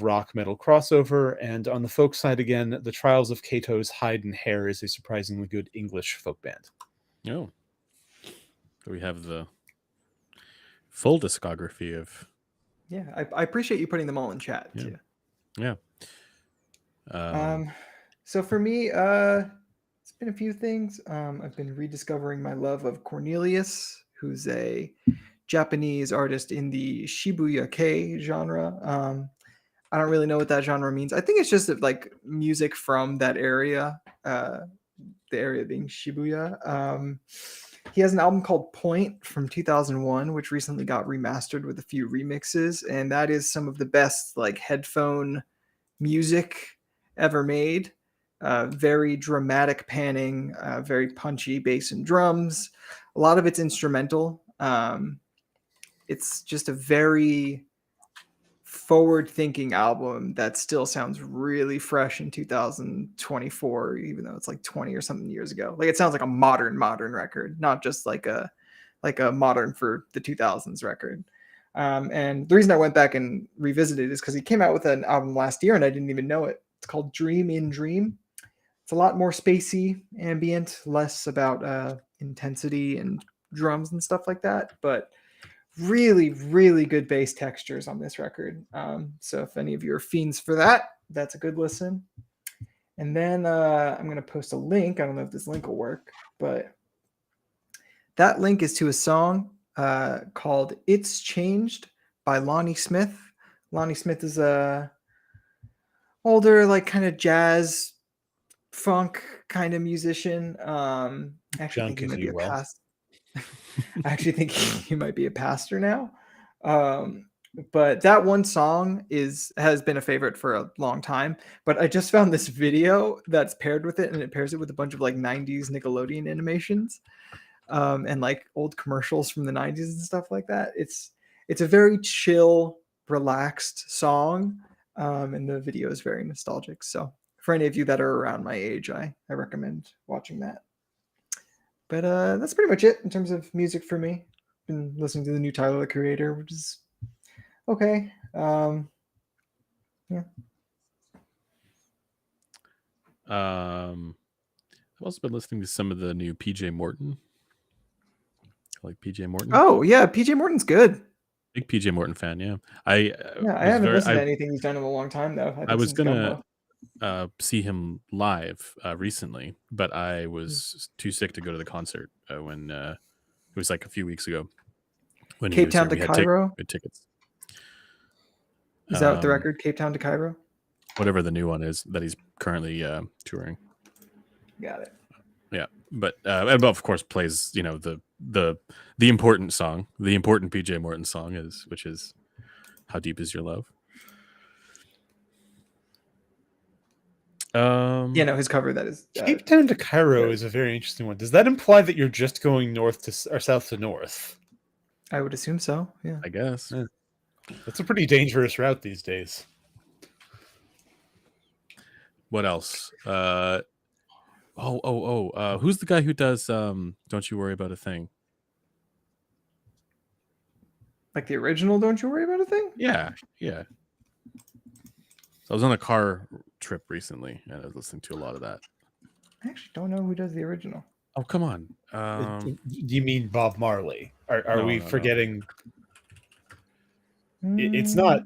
rock metal crossover. And on the folk side again, The Trials of Cato's Hide and Hair is a surprisingly good English folk band. Oh, so we have the full discography of. Yeah, I appreciate you putting them all in chat too. Yeah. So for me, it's been a few things. I've been rediscovering my love of Cornelius, who's a Japanese artist in the Shibuya Kei genre. I don't really know what that genre means. I think it's just like music from that area, the area being Shibuya. He has an album called Point from 2001, which recently got remastered with a few remixes, and that is some of the best like headphone music ever made. Very dramatic panning, very punchy bass and drums. A lot of it's instrumental. It's just a very forward-thinking album that still sounds really fresh in 2024, even though it's like 20 or something years ago. Like it sounds like a modern record, not just like a modern for the 2000s record. And the reason I went back and revisited is because he came out with an album last year and I didn't even know it. It's called Dream in Dream. It's a lot more spacey, ambient, less about intensity and drums and stuff like that, but really, really good bass textures on this record. So if any of you are fiends for that, that's a good listen. And then I'm going to post a link. I don't know if this link will work, but that link is to a song called It's Changed by Lonnie Smith. Lonnie Smith is a older, like kind of jazz funk kind of musician. I actually think he might be a pastor. I actually think he might be a pastor now. But that one song has been a favorite for a long time. But I just found this video that's paired with it, and it pairs it with a bunch of like 90s Nickelodeon animations and like old commercials from the 90s and stuff like that. It's a very chill, relaxed song, and the video is very nostalgic. So for any of you that are around my age, I recommend watching that. But that's pretty much it in terms of music for me. Been listening to the new Tyler, the Creator, which is okay. Yeah. I've also been listening to some of the new PJ Morton. I like PJ Morton. Oh yeah, PJ Morton's good. Big PJ Morton fan. Yeah, I haven't listened to anything he's done in a long time though. I was gonna see him live recently, but I was too sick to go to the concert when it was like a few weeks ago. When Cape Town to Cairo. Had tickets. Is that the record? Cape Town to Cairo. Whatever the new one is that he's currently touring. Got it. Yeah. but and of course plays the important song, the important PJ Morton song which is How Deep Is Your Love. His cover that is Cape Town to Cairo is a very interesting one. Does that imply that you're just going north to or south to north? I would assume so. Yeah. I guess. Yeah. That's a pretty dangerous route these days. What else? Who's the guy who does Don't You Worry About a Thing? Like the original Don't You Worry About a Thing? Yeah. So I was on a car trip recently and I was listening to a lot of that. I actually don't know who does the original. Oh, come on. Do you mean Bob Marley? Are we forgetting? It's not.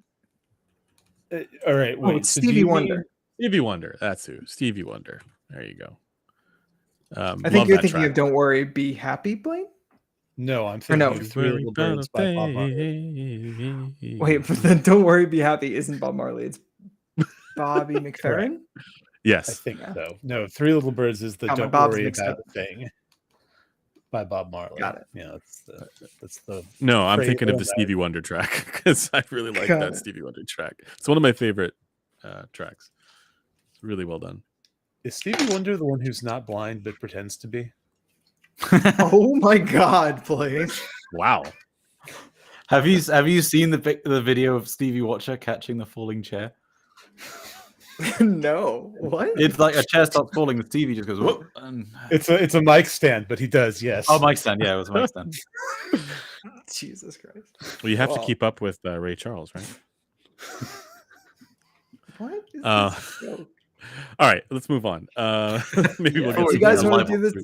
All right, wait. It's Stevie Wonder. Stevie Wonder. That's who. Stevie Wonder. There you go. I think you're thinking of Don't Worry, Be Happy, Blaine? No, I'm thinking of Three Little Birds by Bob Marley. Wait, but then Don't Worry, Be Happy isn't Bob Marley. It's Bobby McFerrin? Yes. I think so. No, Three Little Birds is the Don't Worry About a Thing by Bob Marley. Got it. Yeah, that's the. No, I'm thinking of the Stevie Wonder track because I really like that Stevie Wonder track. It's one of my favorite tracks. It's really well done. Is Stevie Wonder the one who's not blind but pretends to be? Oh my God, Blaine! Wow. Have you seen the video of Stevie Watcher catching the falling chair? No. What? It's like a chair stops falling, and Stevie just goes whoop. And... It's a mic stand, but he does, yes. Oh, mic stand. Yeah, it was a mic stand. Jesus Christ. Well, you have to keep up with Ray Charles, right? What? Is all right, let's move on. Maybe we'll get. Do you guys want to do this? Do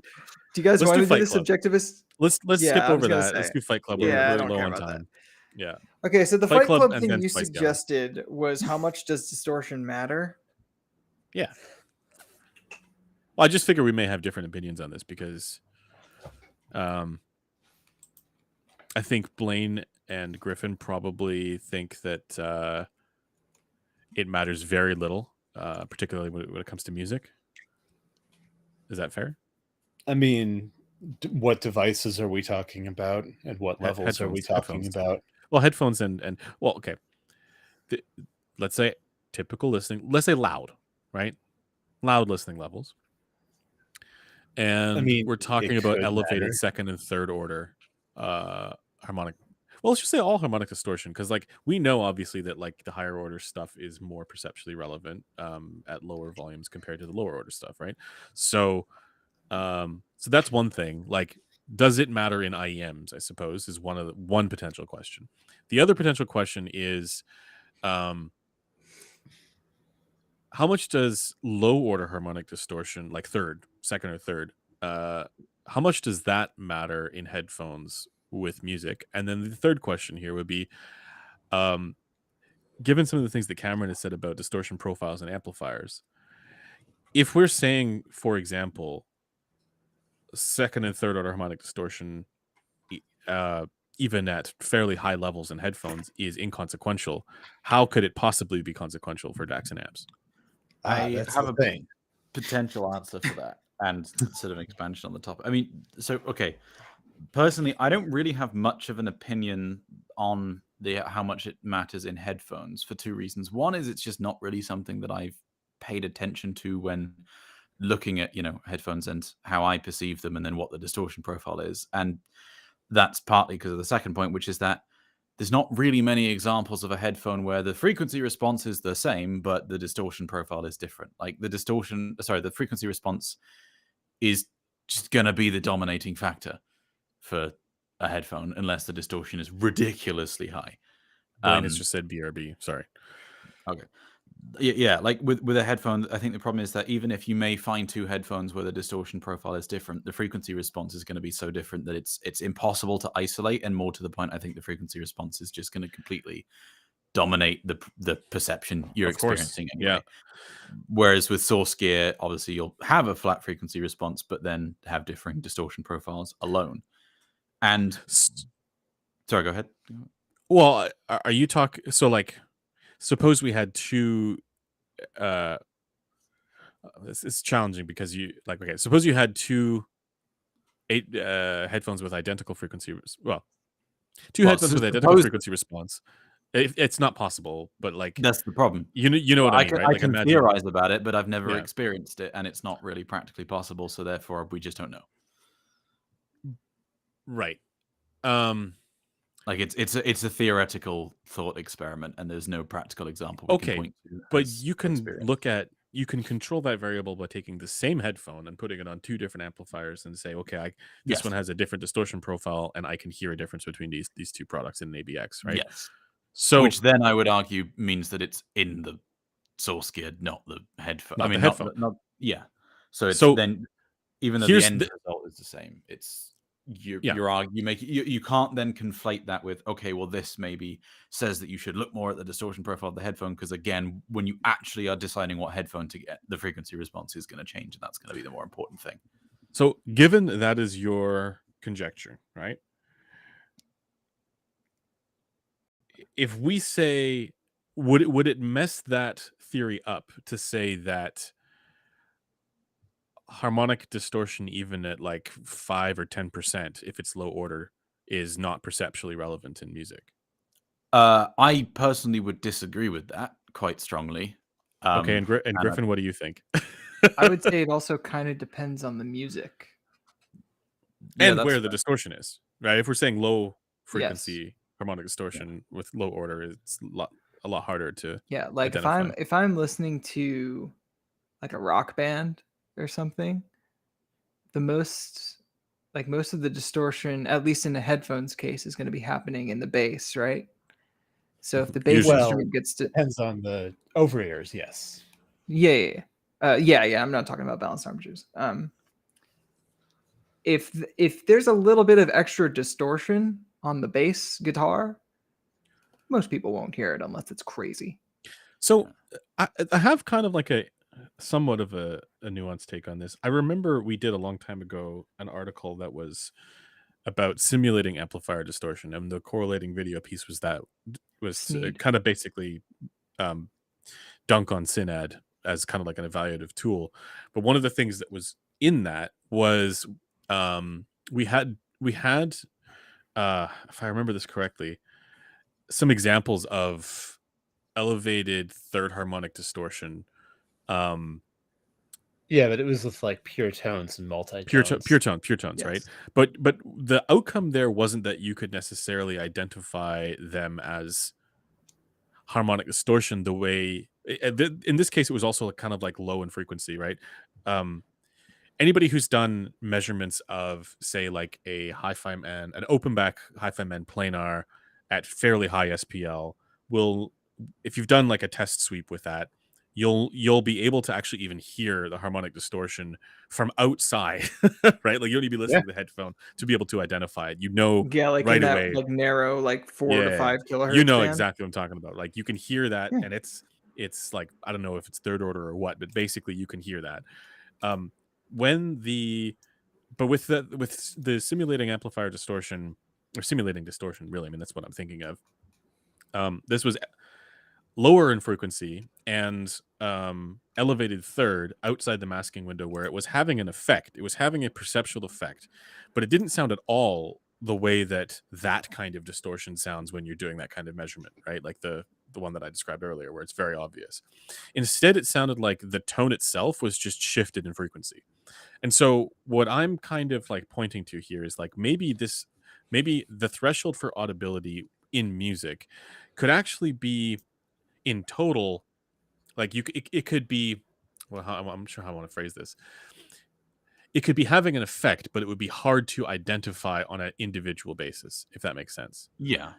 you guys want to do this subjectivist? Let's skip over that. Let's do Fight Club. Yeah, we're low on time. Yeah. Okay, so the Fight Club thing you Spice suggested was how much does distortion matter? Yeah. Well, I just figure we may have different opinions on this because I think Blaine and Griffin probably think that it matters very little, particularly when it comes to music. Is that fair? I mean, what devices are we talking about, and what levels are we talking about? Well, headphones and well, okay. Let's say typical listening. Let's say loud, right? Loud listening levels. And we're talking about elevated second and third order harmonic. Well, let's just say all harmonic distortion, because like we know obviously that like the higher order stuff is more perceptually relevant at lower volumes compared to the lower order stuff, right? So that's one thing. Like, does it matter in IEMs? I suppose is one potential question. The other potential question is, how much does low order harmonic distortion, like second or third, how much does that matter in headphones with music? And then the third question here would be, given some of the things that Cameron has said about distortion profiles and amplifiers, if we're saying, for example, second and third order harmonic distortion, even at fairly high levels in headphones, is inconsequential, how could it possibly be consequential for DACs and amps? I have a potential answer for that and sort of expansion on the topic. I mean, so, okay. Personally, I don't really have much of an opinion on how much it matters in headphones for two reasons. One is it's just not really something that I've paid attention to when looking at, headphones and how I perceive them and then what the distortion profile is. And that's partly because of the second point, which is that there's not really many examples of a headphone where the frequency response is the same, but the distortion profile is different. Like the frequency response is just going to be the dominating factor for a headphone unless the distortion is ridiculously high. Blaine has just said BRB. Sorry. Okay. Yeah, like with a headphone, I think the problem is that even if you may find two headphones where the distortion profile is different, the frequency response is going to be so different that it's impossible to isolate. And more to the point, I think the frequency response is just going to completely dominate the perception you're experiencing. Anyway. Yeah. Whereas with source gear, obviously you'll have a flat frequency response, but then have differing distortion profiles alone. And sorry, go ahead. Well, are you talking? So, like, suppose we had two. It's challenging because suppose you had two headphones with identical frequency. Well, two Well, headphones with identical suppose frequency response. It's not possible, but like that's the problem. you know Well, what I mean, right? I Like can imagine, theorize about it, but I've never yeah, experienced it, and it's not really practically possible. So therefore, we just don't know. right. Like it's a theoretical thought experiment, and there's no practical example we can Okay, point to. but as you can experience. you can control that variable by taking the same headphone and putting it on two different amplifiers and say, okay, this Yes, one has a different distortion profile, and I can hear a difference between these two products in an ABX, right? yes. So Which then I would argue means that it's in the source gear, not the headphone. I not the mean, headphone. not yeah. So it's So then, even though the here's end the result is the same, it's yeah. you can't then conflate that with, okay, well, this maybe says that you should look more at the distortion profile of the headphone, because again, when you actually are deciding what headphone to get, the frequency response is going to change, and that's going to be the more important thing. So given that is your conjecture, right? If we say, would it mess that theory up to say that harmonic distortion, even at like 5 or 10%, if it's low order, is not perceptually relevant in music? I personally would disagree with that quite strongly. Okay, and And Griffin, what do you think? I would say it also kind of depends on the music. yeah, And that's where the fair. distortion is, right? If we're saying low Yes. frequency harmonic distortion with low order, it's a lot harder to Yeah, like identify. if I'm listening to like a rock band or something, most of the distortion, at least in the headphones case, is going to be happening in the bass, right? So if the bass Usually. Well, instrument gets to depends on the over ears. Yes. yeah, I'm not talking about balanced armatures. If there's a little bit of extra distortion on the bass guitar, most people won't hear it unless it's crazy. So I have kind of like a somewhat of a nuanced take on this. I remember we did a long time ago an article that was about simulating amplifier distortion, and the correlating video piece was Sneed. kind of basically dunk on Synad as kind of like an evaluative tool. But one of the things that was in that was we had if I remember this correctly, some examples of elevated third harmonic distortion. Yeah, but it was with like pure tones and multi-tones. Pure tones, Yes. right? But the outcome there wasn't that you could necessarily identify them as harmonic distortion the way in this case it was also kind of like low in frequency, right? Anybody who's done measurements of, say, like a hi-fi man, an open back hi-fi man planar at fairly high SPL will, if you've done like a test sweep with that, you'll be able to actually even hear the harmonic distortion from outside, right? Like you don't need to be listening to the headphone to be able to identify it. You know, Yeah, like right in that away, like narrow, like 4 to 5 kilohertz. you know band. exactly what I'm talking about. Like you can hear that, Yeah. and it's like, I don't know if it's third order or what, but basically you can hear that. With the simulating amplifier distortion, or simulating distortion, really, I mean, that's what I'm thinking of. This was lower in frequency and elevated third outside the masking window, where it was having an effect. It was having a perceptual effect, but it didn't sound at all the way that kind of distortion sounds when you're doing that kind of measurement, right? Like the one that I described earlier, where it's very obvious. Instead, it sounded like the tone itself was just shifted in frequency. And so what I'm kind of like pointing to here is like maybe the threshold for audibility in music could actually be, in total, like it could be, well, I'm sure how I want to phrase this. It could be having an effect, but it would be hard to identify on an individual basis, if that makes sense. Yeah.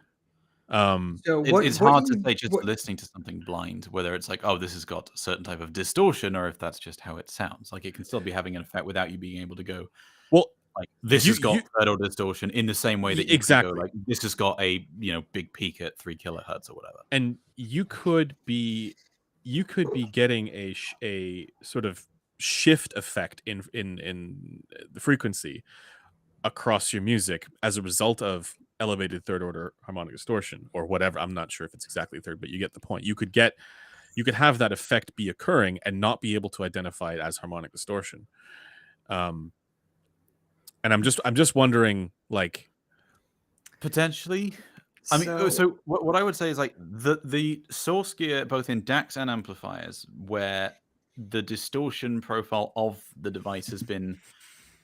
So It's hard to say just listening to something blind whether it's like, oh, this has got a certain type of distortion, or if that's just how it sounds. Like it can still be having an effect without you being able to go, well, like, this has got third order distortion, in the same way that you exactly can go, like, this has got a big peak at 3 kilohertz or whatever. And you could be getting a sort of shift effect in the frequency across your music as a result of elevated third order harmonic distortion or whatever. I'm not sure if it's exactly third, but you get the point. You could have that effect be occurring and not be able to identify it as harmonic distortion. And I'm just wondering, like, Potentially. I mean, so what I would say is like the source gear, both in DACs and amplifiers, where the distortion profile of the device has been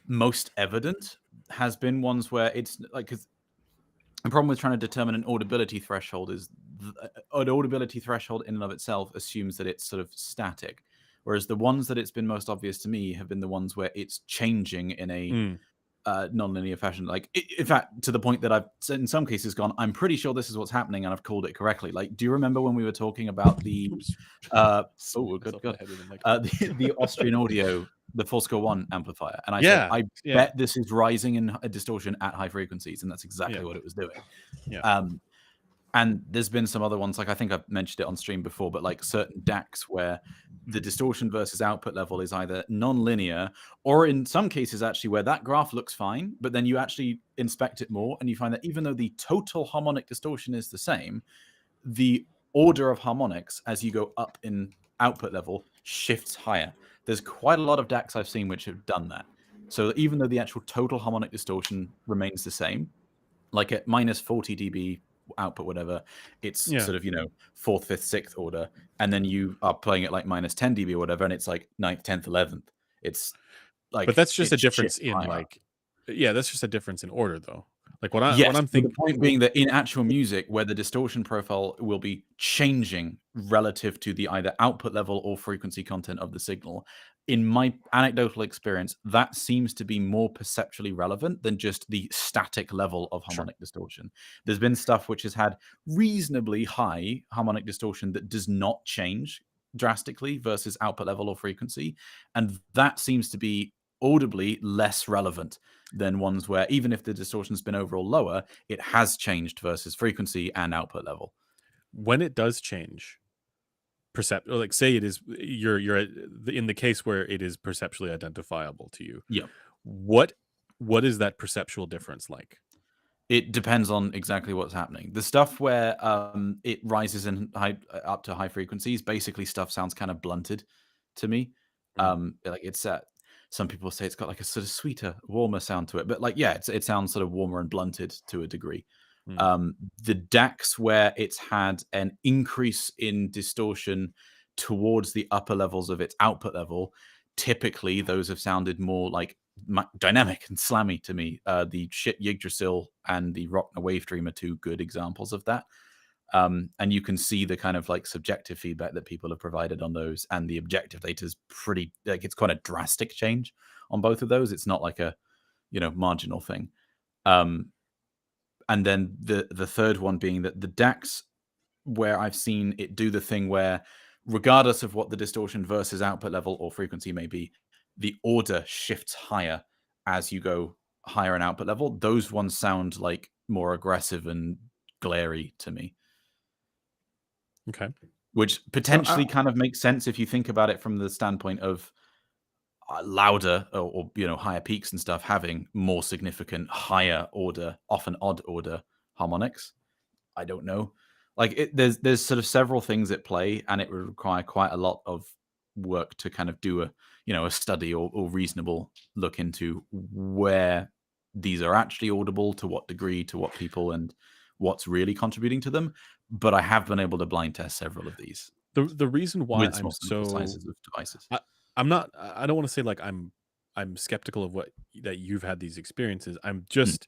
most evident, has been ones where it's like, because the problem with trying to determine an audibility threshold is an audibility threshold in and of itself assumes that it's sort of static, whereas the ones that it's been most obvious to me have been the ones where it's changing in a non-linear fashion. Like, in fact, to the point that I've in some cases gone, I'm pretty sure this is what's happening, and I've called it correctly. Like, do you remember when we were talking about the the Austrian Audio, the 4-score-1 amplifier, and I said I bet this is rising in a distortion at high frequencies, and that's exactly what it was doing. And there's been some other ones, like I think I've mentioned it on stream before, but like certain DACs where the distortion versus output level is either non-linear, or in some cases actually where that graph looks fine, but then you actually inspect it more and you find that even though the total harmonic distortion is the same, the order of harmonics as you go up in output level shifts higher. There's quite a lot of DACs I've seen which have done that. So even though the actual total harmonic distortion remains the same, like at minus 40 dB output, whatever, it's sort of, 4th, 5th, 6th order, and then you are playing it like minus 10 dB or whatever, and it's like 9th, 10th, 11th. It's like, but that's just a difference in like, that's just a difference in order, though. Like what I'm thinking. The point being that in actual music, where the distortion profile will be changing relative to the either output level or frequency content of the signal, in my anecdotal experience, that seems to be more perceptually relevant than just the static level of harmonic distortion. There's been stuff which has had reasonably high harmonic distortion that does not change drastically versus output level or frequency, and that seems to be audibly less relevant than ones where even if the distortion's been overall lower, it has changed versus frequency and output level. When it does change, like say it is you're in the case where it is perceptually identifiable to you. Yeah. What is that perceptual difference like? It depends on exactly what's happening. The stuff where it rises in up to high frequencies, basically stuff sounds kind of blunted to me. Like it's some people say it's got like a sort of sweeter, warmer sound to it, but like it sounds sort of warmer and blunted to a degree. The DACs where it's had an increase in distortion towards the upper levels of its output level, typically those have sounded more like dynamic and slammy to me. The Shit Yggdrasil and the Rockner Wave Dream are two good examples of that. And you can see the kind of like subjective feedback that people have provided on those, and the objective data is pretty, like, it's quite a drastic change on both of those. It's not like a, marginal thing. And then the third one being that the DACs where I've seen it do the thing where, regardless of what the distortion versus output level or frequency may be, the order shifts higher as you go higher in output level. Those ones sound like more aggressive and glary to me. Okay. Which potentially kind of makes sense if you think about it from the standpoint of louder or higher peaks and stuff having more significant higher order, often odd order harmonics. I don't know. Like there's sort of several things at play, and it would require quite a lot of work to kind of do a study or reasonable look into where these are actually audible, to what degree, to what people, and what's really contributing to them. But I have been able to blind test several of these. The reason why I'm so sizes of devices. I don't want to say like I'm skeptical of that you've had these experiences. I'm just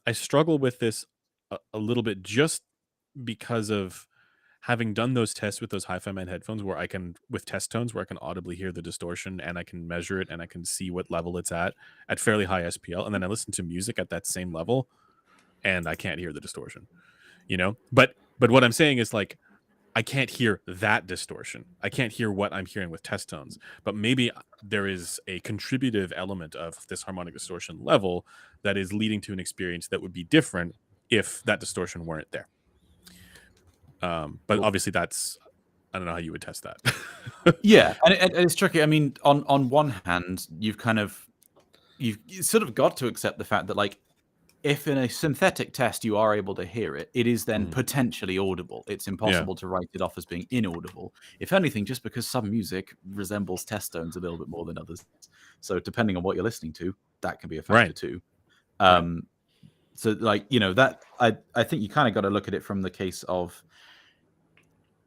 I struggle with this a little bit, just because of having done those tests with those Hi-Fi Man headphones where I can, with test tones, where I can audibly hear the distortion and I can measure it and I can see what level it's at fairly high SPL, and then I listen to music at that same level and I can't hear the distortion, but what I'm saying is, like, I can't hear that distortion. I can't hear what I'm hearing with test tones, but maybe there is a contributive element of this harmonic distortion level that is leading to an experience that would be different if that distortion weren't there. But obviously I don't know how you would test that. Yeah, and it's tricky. I mean, on one hand, you've sort of got to accept the fact that, like, if in a synthetic test you are able to hear it, it is then potentially audible. It's impossible to write it off as being inaudible. If anything, just because some music resembles test tones a little bit more than others. So depending on what you're listening to, that can be a factor too. So like, that I think you kind of got to look at it from the case of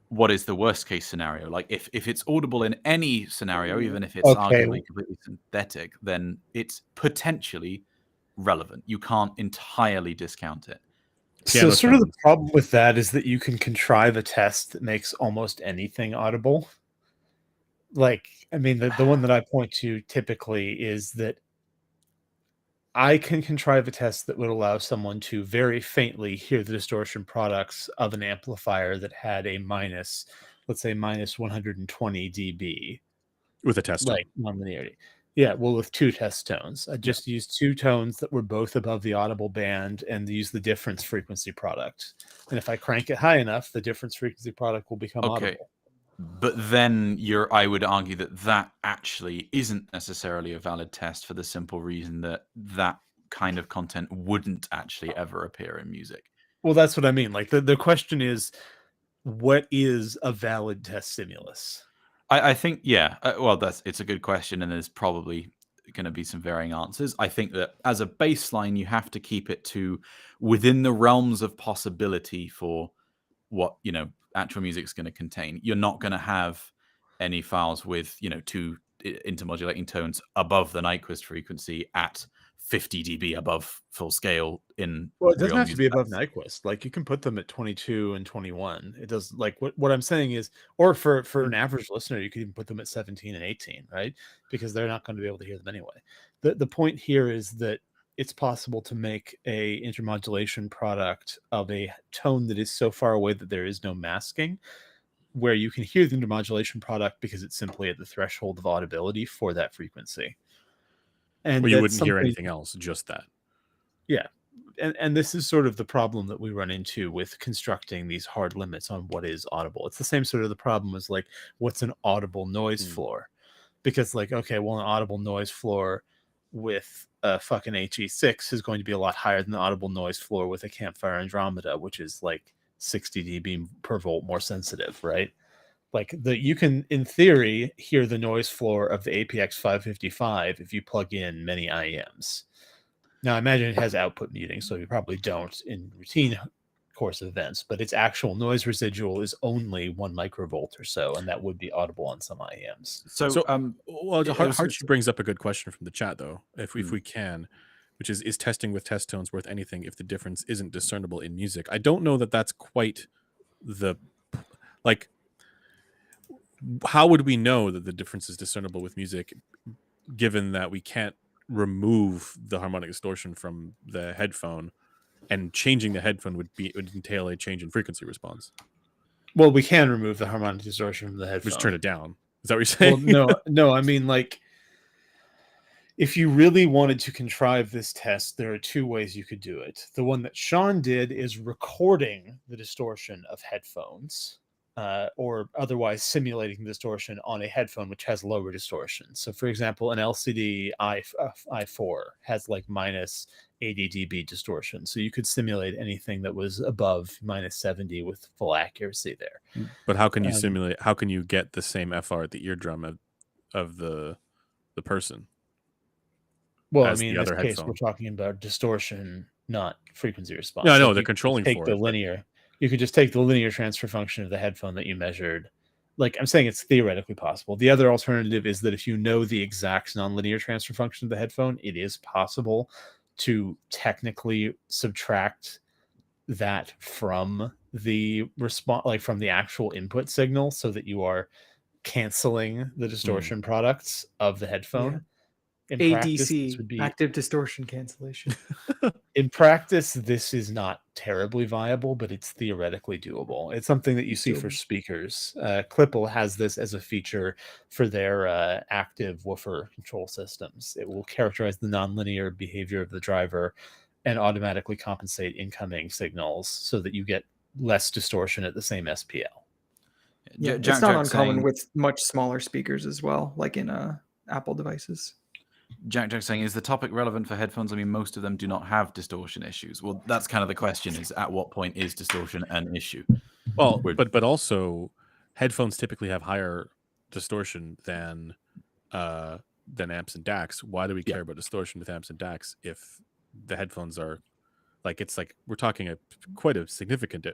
what is the worst case scenario. Like if it's audible in any scenario, even if it's arguably completely synthetic, then it's potentially relevant. You can't entirely discount it. So sort of the problem with that is that you can contrive a test that makes almost anything audible. Like, I mean, the one that I point to typically is that I can contrive a test that would allow someone to very faintly hear the distortion products of an amplifier that had a minus, let's say minus 120 dB. With a test tone. Like nonlinearity. Yeah, well, with two test tones. I just used two tones that were both above the audible band and use the difference frequency product. And if I crank it high enough, the difference frequency product will become audible. But then I would argue that actually isn't necessarily a valid test for the simple reason that kind of content wouldn't actually ever appear in music. Well, that's what I mean. Like the question is, what is a valid test stimulus? I think, it's a good question, and there's probably going to be some varying answers. I think that as a baseline, you have to keep it to within the realms of possibility for what, actual music is going to contain. You're not going to have any files with, two intermodulating tones above the Nyquist frequency at 50 dB above full scale in. Well, it doesn't have to be above Nyquist. Like you can put them at 22 and 21. It does. Like what I'm saying is, or for an average listener, you could even put them at 17 and 18, right? Because they're not going to be able to hear them anyway. The point here is that it's possible to make a intermodulation product of a tone that is so far away that there is no masking, where you can hear the intermodulation product because it's simply at the threshold of audibility for that frequency. And you wouldn't hear anything else, just that. Yeah. And this is sort of the problem that we run into with constructing these hard limits on what is audible. It's the same sort of the problem as like, what's an audible noise floor? Because like, okay, well, an audible noise floor with a fucking HE6 is going to be a lot higher than the audible noise floor with a Campfire Andromeda, which is like 60 dB per volt more sensitive, right? Like you can, in theory, hear the noise floor of the APX 555 if you plug in many IEMs. Now, I imagine it has output muting, so you probably don't in routine course of events, but its actual noise residual is only 1 microvolt or so, and that would be audible on some IEMs. Harchi brings up a good question from the chat, though, if we can, which is testing with test tones worth anything if the difference isn't discernible in music? I don't know that that's quite the, like, how would we know that the difference is discernible with music, given that we can't remove the harmonic distortion from the headphone, and changing the headphone would entail a change in frequency response? Well, we can remove the harmonic distortion from the headphone. Just turn it down. Is that what you're saying? Well, no. I mean, like, if you really wanted to contrive this test, there are two ways you could do it. The one that Sean did is recording the distortion of headphones, or otherwise simulating distortion on a headphone which has lower distortion. So, for example, an LCD i4 has like minus 80 dB distortion. So you could simulate anything that was above minus 70 with full accuracy there. But how can you simulate? How can you get the same FR at the eardrum of the person? Well, I mean, in this case, we're talking about distortion, not frequency response. No, I know they're controlling for the linear. You could just take the linear transfer function of the headphone that you measured. Like, I'm saying it's theoretically possible. The other alternative is that if you know the exact nonlinear transfer function of the headphone, it is possible to technically subtract that from the response, like from the actual input signal, so that you are canceling the distortion products of the headphone. Yeah. In ADC, practice, would be active distortion cancellation. In practice, this is not terribly viable, but it's theoretically doable. It's something that you see for speakers. Klippel has this as a feature for their active woofer control systems. It will characterize the nonlinear behavior of the driver and automatically compensate incoming signals so that you get less distortion at the same SPL. Yeah, it's not uncommon with much smaller speakers as well, like in Apple devices. Jack's saying, is the topic relevant for headphones? I mean, most of them do not have distortion issues. Well, that's kind of the question: is at what point is distortion an issue? Well, We're- but also headphones typically have higher distortion than amps and DACs. Why do we Yeah. care about distortion with amps and DACs if the headphones are like, it's like we're talking quite a significant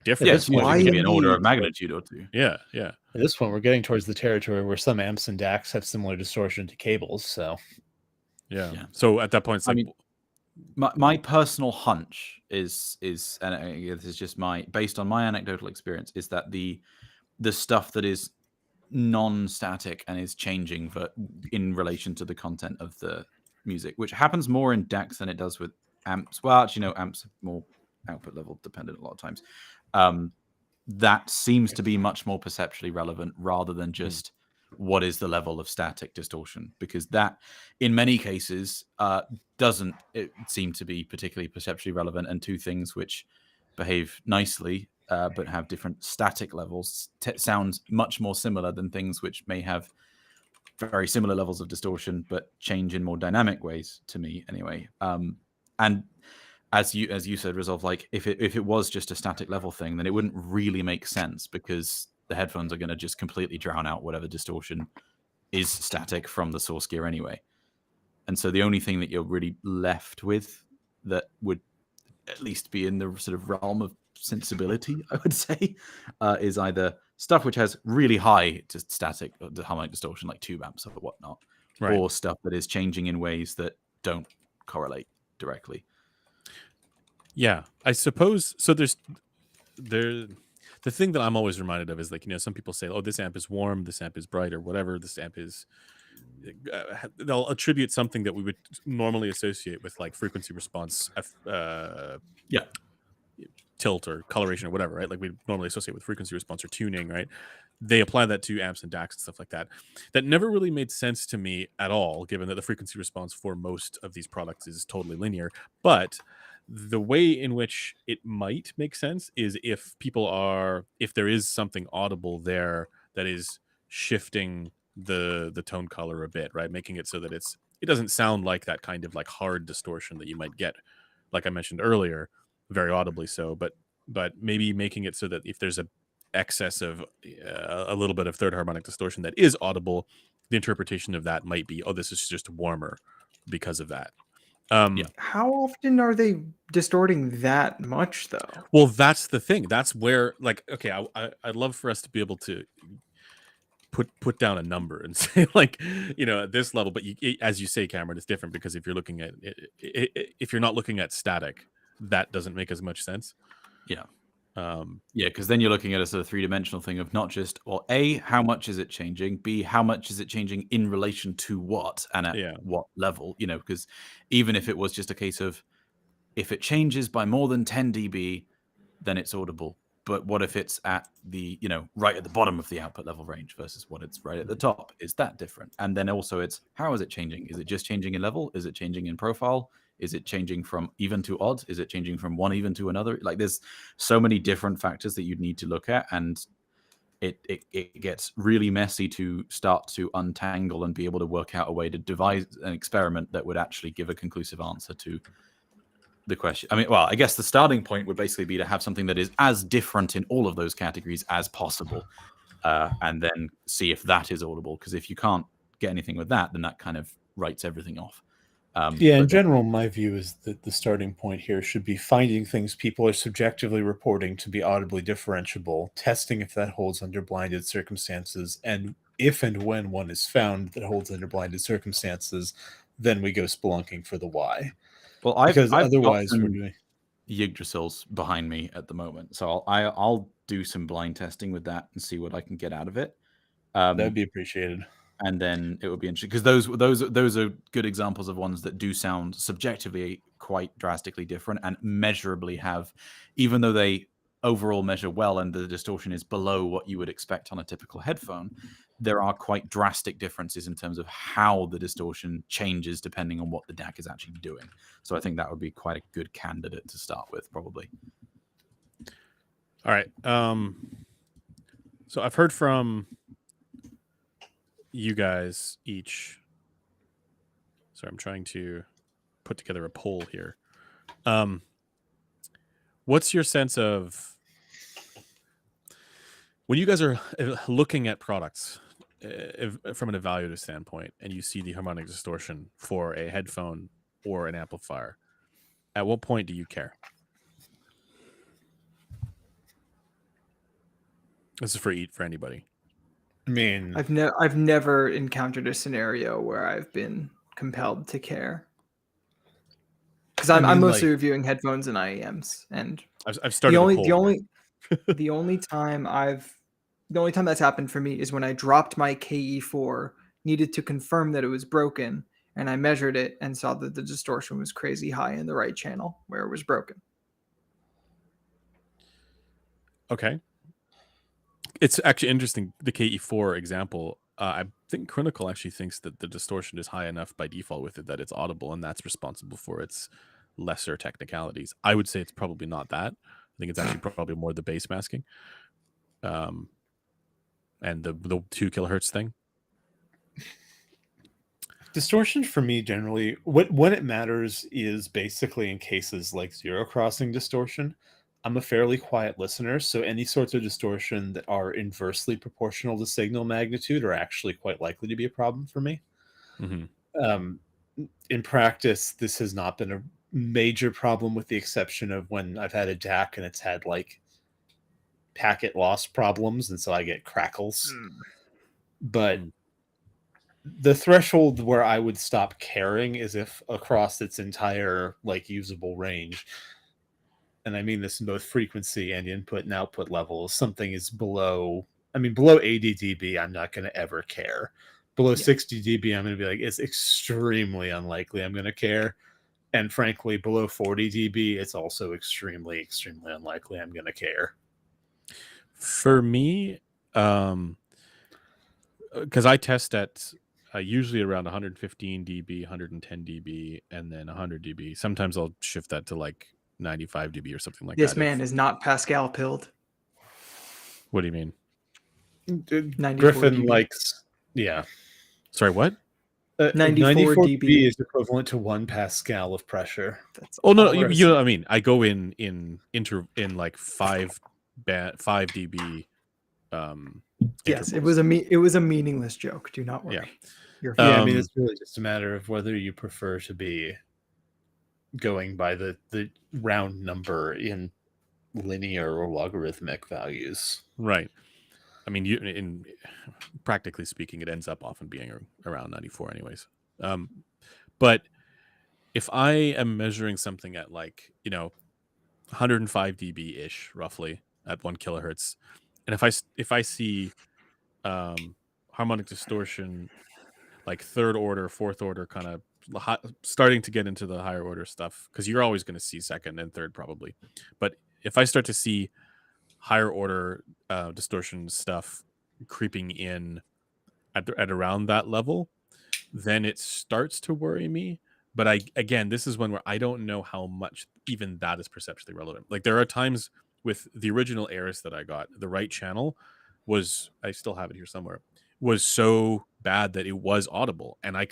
difference. Yeah, it's why maybe an order the- of magnitude or two. Yeah. At this point, we're getting towards the territory where some amps and DACs have similar distortion to cables. So Yeah. So at that point, it's I like, mean, my personal hunch is, and this is just based on my anecdotal experience, is that the stuff that is non-static and is changing in relation to the content of the music, which happens more in DACs than it does with amps. Well, actually, no, amps are more output level dependent a lot of times. That seems to be much more perceptually relevant rather than just what is the level of static distortion, because that in many cases doesn't seem to be particularly perceptually relevant, and two things which behave nicely but have different static levels sounds much more similar than things which may have very similar levels of distortion but change in more dynamic ways, to me anyway. And as you said, Resolve, like if it was just a static level thing, then it wouldn't really make sense, because the headphones are going to just completely drown out whatever distortion is static from the source gear anyway. And so the only thing that you're really left with that would at least be in the sort of realm of sensibility, I would say, is either stuff which has really high just static harmonic distortion, like tube amps or whatnot, right. or stuff that is changing in ways that don't correlate directly. Yeah, I suppose so. The thing that I'm always reminded of is, like, some people say, oh, this amp is warm, this amp is bright, or whatever. This amp is, they'll attribute something that we would normally associate with like frequency response, tilt or coloration or whatever, right? Like we normally associate with frequency response or tuning, right? They apply that to amps and DACs and stuff like that. That never really made sense to me at all, given that the frequency response for most of these products is totally linear. But the way in which it might make sense is if there is something audible there that is shifting the tone color a bit, right? Making it so that it doesn't sound like that kind of like hard distortion that you might get, like I mentioned earlier, very audibly so, but maybe making it so that if there's a excess of a little bit of third harmonic distortion that is audible, the interpretation of that might be, oh, this is just warmer because of that. How often are they distorting that much, though? Well, that's the thing. That's where, like, okay, I'd love for us to be able to put down a number and say, like, at this level. But as you say, Cameron, it's different, because if you're looking at if you're not looking at static, that doesn't make as much sense. Yeah. Because then you're looking at a sort of three-dimensional thing of not just, well, A, how much is it changing? B, how much is it changing in relation to what and at what level? Because even if it was just a case of, if it changes by more than 10 dB, then it's audible. But what if it's at the, right at the bottom of the output level range versus what it's right at the top? Is that different? And then also it's, how is it changing? Is it just changing in level? Is it changing in profile? Is it changing from even to odd? Is it changing from one even to another? Like, there's so many different factors that you'd need to look at, and it gets really messy to start to untangle and be able to work out a way to devise an experiment that would actually give a conclusive answer to the question. I mean, well, I guess the starting point would basically be to have something that is as different in all of those categories as possible, and then see if that is audible. Because if you can't get anything with that, then that kind of writes everything off. In general, my view is that the starting point here should be finding things people are subjectively reporting to be audibly differentiable, testing if that holds under blinded circumstances, and if and when one is found that holds under blinded circumstances, then we go spelunking for the why. Well, Because I've otherwise got we're some doing Yggdrasils behind me at the moment, so I'll do some blind testing with that and see what I can get out of it. that'd be appreciated. And then it would be interesting, because those are good examples of ones that do sound subjectively quite drastically different and measurably have, even though they overall measure well and the distortion is below what you would expect on a typical headphone, there are quite drastic differences in terms of how the distortion changes depending on what the DAC is actually doing. So I think that would be quite a good candidate to start with, probably. All right. So I've heard from you guys each Sorry, I'm trying to put together a poll here. What's your sense of when you guys are looking at products from an evaluative standpoint, and you see the harmonic distortion for a headphone or an amplifier? At what point do you care? This is for anybody. I mean, I've never encountered a scenario where I've been compelled to care, because I'm mostly reviewing headphones and IEMs, and I've started the only time that's happened for me is when I dropped my KE4, needed to confirm that it was broken, and I measured it and saw that the distortion was crazy high in the right channel where it was broken. Okay. It's actually interesting, the KE4 example. I think Clinical actually thinks that the distortion is high enough by default with it that it's audible, and that's responsible for its lesser technicalities. I would say it's probably not that. I think it's actually probably more the bass masking, and the 2 kilohertz thing. Distortion for me generally, when it matters is basically in cases like zero crossing distortion. I'm a fairly quiet listener, so any sorts of distortion that are inversely proportional to signal magnitude are actually quite likely to be a problem for me. Mm-hmm. In practice, this has not been a major problem, with the exception of when I've had a DAC and it's had like packet loss problems, and so I get crackles. But the threshold where I would stop caring is if across its entire like usable range, and I mean this in both frequency and input and output levels, something is below 80 dB, I'm not going to ever care. Below 60 dB, I'm going to be like, it's extremely unlikely I'm going to care. And frankly, below 40 dB, it's also extremely, extremely unlikely I'm going to care. For me, because I test at usually around 115 dB, 110 dB, and then 100 dB. Sometimes I'll shift that to like 95 dB or something like that. This man is not Pascal pilled. What do you mean? Griffin dB. likes, yeah. Sorry, what? 94 dB is equivalent to 1 Pascal of pressure. That's no, you know what I mean. I go in like 5 dB. Yes, it was a meaningless joke. Do not worry. Yeah. I mean, it's really just a matter of whether you prefer to be going by the round number in linear or logarithmic values. Right. I mean, in practically speaking, it ends up often being around 94 anyways. But if I am measuring something at like, 105 dB ish roughly at 1 kilohertz, and if I see harmonic distortion like third order, fourth order, kind of starting to get into the higher order stuff, because you're always going to see second and third probably, but if I start to see higher order distortion stuff creeping in at around that level, then it starts to worry me. But again, this is one where I don't know how much even that is perceptually relevant. Like there are times with the original Aris that I got, the right channel was, I still have it here somewhere, was so bad that it was audible, and I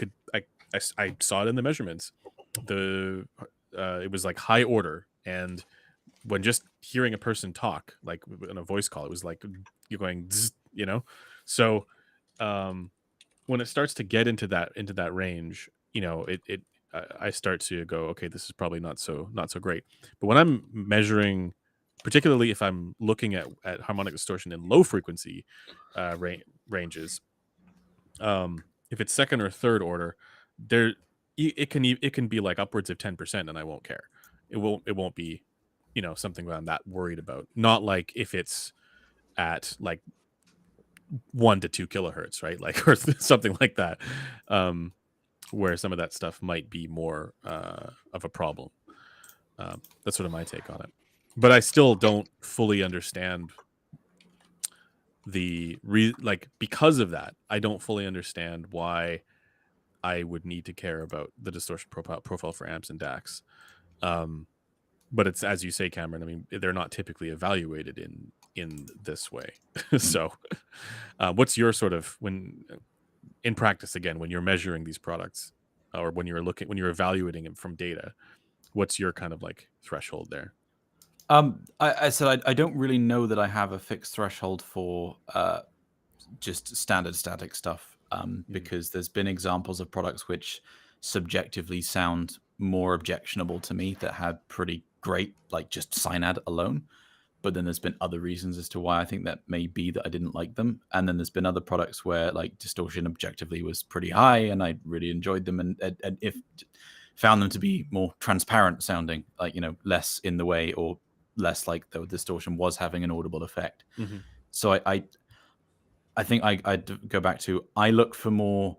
saw it in the measurements. It was like high order, and when just hearing a person talk, like in a voice call, it was like you're going, zzz, So when it starts to get into that range, I start to go, okay, this is probably not so great. But when I'm measuring, particularly if I'm looking at harmonic distortion in low frequency ranges, if it's second or third order, it can be like upwards of 10%, and I won't care. It won't be something that I'm that worried about. Not like if it's at like 1 to 2 kilohertz, right? Like, or something like that, where some of that stuff might be more of a problem. That's sort of my take on it. But I still don't fully understand because of that, I don't fully understand why I would need to care about the distortion profile for amps and DACs. But it's, as you say, Cameron, I mean, they're not typically evaluated in this way. So what's your sort of, when in practice, again, when you're measuring these products, or when you're evaluating it from data? What's your kind of like threshold there? I said I don't really know that I have a fixed threshold for just standard static stuff, because there's been examples of products which subjectively sound more objectionable to me that had pretty great, like just Synad alone. But then there's been other reasons as to why I think that may be that I didn't like them. And then there's been other products where like distortion objectively was pretty high and I really enjoyed them, and if found them to be more transparent sounding, like, less in the way, or less like the distortion was having an audible effect. Mm-hmm. So I think I'd go back to, I look for more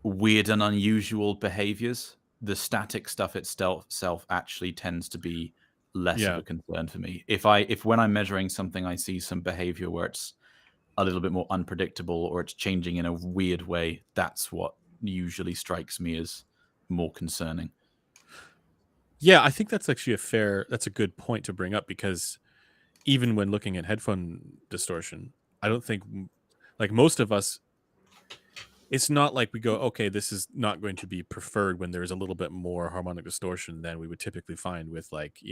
weird and unusual behaviors. The static stuff itself actually tends to be less of a concern for me. If when I'm measuring something, I see some behavior where it's a little bit more unpredictable or it's changing in a weird way, that's what usually strikes me as more concerning. Yeah, I think that's actually that's a good point to bring up, because even when looking at headphone distortion, I don't think, like most of us, it's not like we go, okay, this is not going to be preferred when there's a little bit more harmonic distortion than we would typically find with like,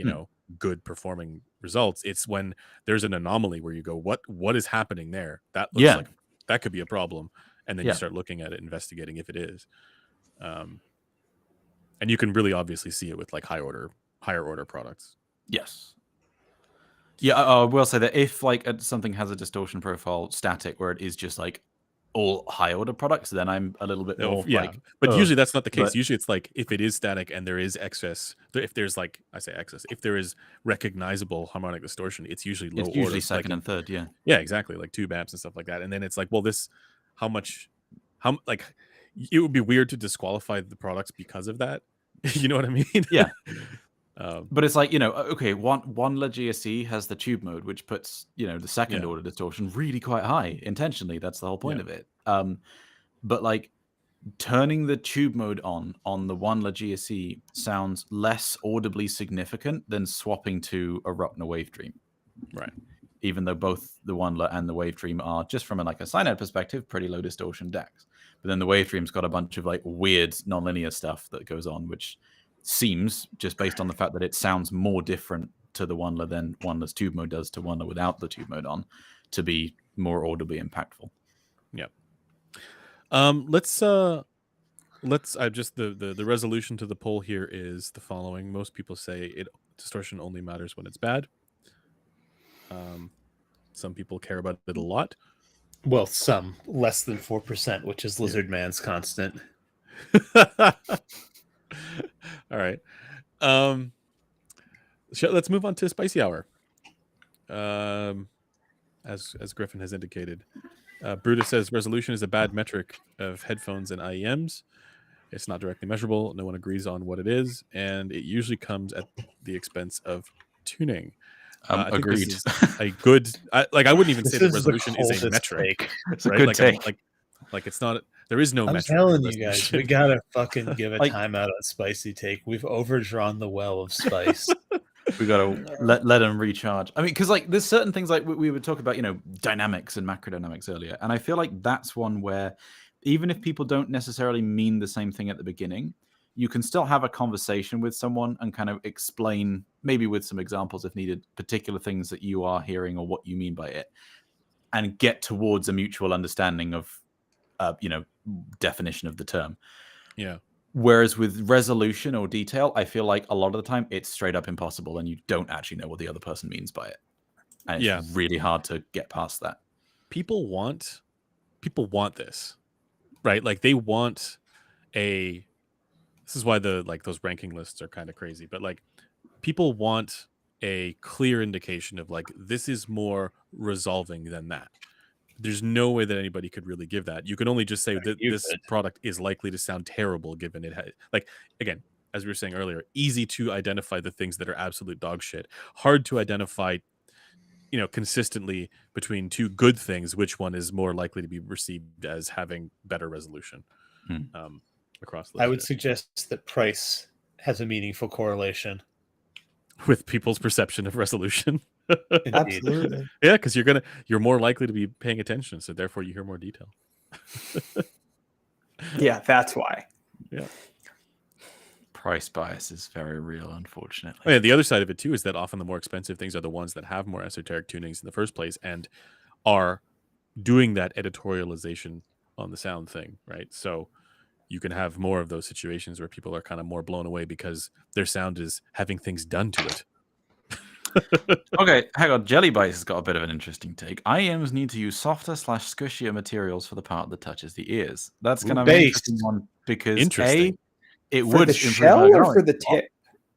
good performing results. It's when there's an anomaly where you go, what is happening there? That looks like that could be a problem. And then you start looking at it, investigating if it is. And you can really obviously see it with like higher order products. Yes. Yeah, I will say that if like something has a distortion profile static where it is just like all high order products, then I'm a little bit more but usually that's not the case. Usually it's like if it is static and there is excess, if there's like, I say excess, if there is recognizable harmonic distortion, it's usually low order. It's usually second and third, yeah. Yeah, exactly, like tube amps and stuff like that. And then it's like, well, it would be weird to disqualify the products because of that. You know what I mean? Yeah. But it's like, okay, one GSE has the tube mode, which puts, the second order distortion really quite high intentionally. That's the whole point of it. But like turning the tube mode on the one GSE sounds less audibly significant than swapping to a Ruckner wave dream. Right. Even though both the Wandler and the Wave Dream are, just from a Synad perspective, pretty low distortion decks. But then the Wave Dream's got a bunch of like weird nonlinear stuff that goes on, which seems, just based on the fact that it sounds more different to the Wandler than Wandler's tube mode does to Wandler without the tube mode on, to be more audibly impactful. Yeah. Let's the resolution to the poll here is the following. Most people say distortion only matters when it's bad. Some people care about it a lot. Well, some less than 4%, which is Lizard Man's constant. All right. Let's move on to Spicy Hour. As Griffin has indicated, Brutus says resolution is a bad metric of headphones and IEMs. It's not directly measurable. No one agrees on what it is, and it usually comes at the expense of tuning. Agreed. A good, I wouldn't even say that resolution is a metric. It's a good take. Like it's not. There is no metric. I'm telling you guys, we gotta fucking give a timeout on Spicy Take. We've overdrawn the well of spice. We gotta let them recharge. I mean, because like there's certain things like we would talk about, dynamics and macrodynamics earlier, and I feel like that's one where even if people don't necessarily mean the same thing at the beginning, you can still have a conversation with someone and kind of explain, maybe with some examples if needed, particular things that you are hearing or what you mean by it, and get towards a mutual understanding of, definition of the term. Yeah. Whereas with resolution or detail, I feel like a lot of the time it's straight up impossible and you don't actually know what the other person means by it. And it's really hard to get past that. People want this, right? Like they want this is why those ranking lists are kind of crazy, but like people want a clear indication of like, this is more resolving than that. There's no way that anybody could really give that. You can only just say that this product is likely to sound terrible given it has, like, again, as we were saying earlier, easy to identify the things that are absolute dog shit. Hard to identify, consistently between two good things, which one is more likely to be received as having better resolution across the I would suggest that price has a meaningful correlation with people's perception of resolution. Absolutely. Yeah, because you're more likely to be paying attention, so therefore you hear more detail. Yeah, that's why. Yeah. price bias is very real, unfortunately. Oh, yeah, the other side of it too is that often the more expensive things are the ones that have more esoteric tunings in the first place and are doing that editorialization on the sound thing, right? So you can have more of those situations where people are kind of more blown away because their sound is having things done to it. Okay, hang on. Jelly Bites has got a bit of an interesting take. IEMs need to use softer/squishier materials for the part that touches the ears. That's kind of an interesting Based. one because Interesting. it For would the improve shell or for ergonomics the a lot. tip?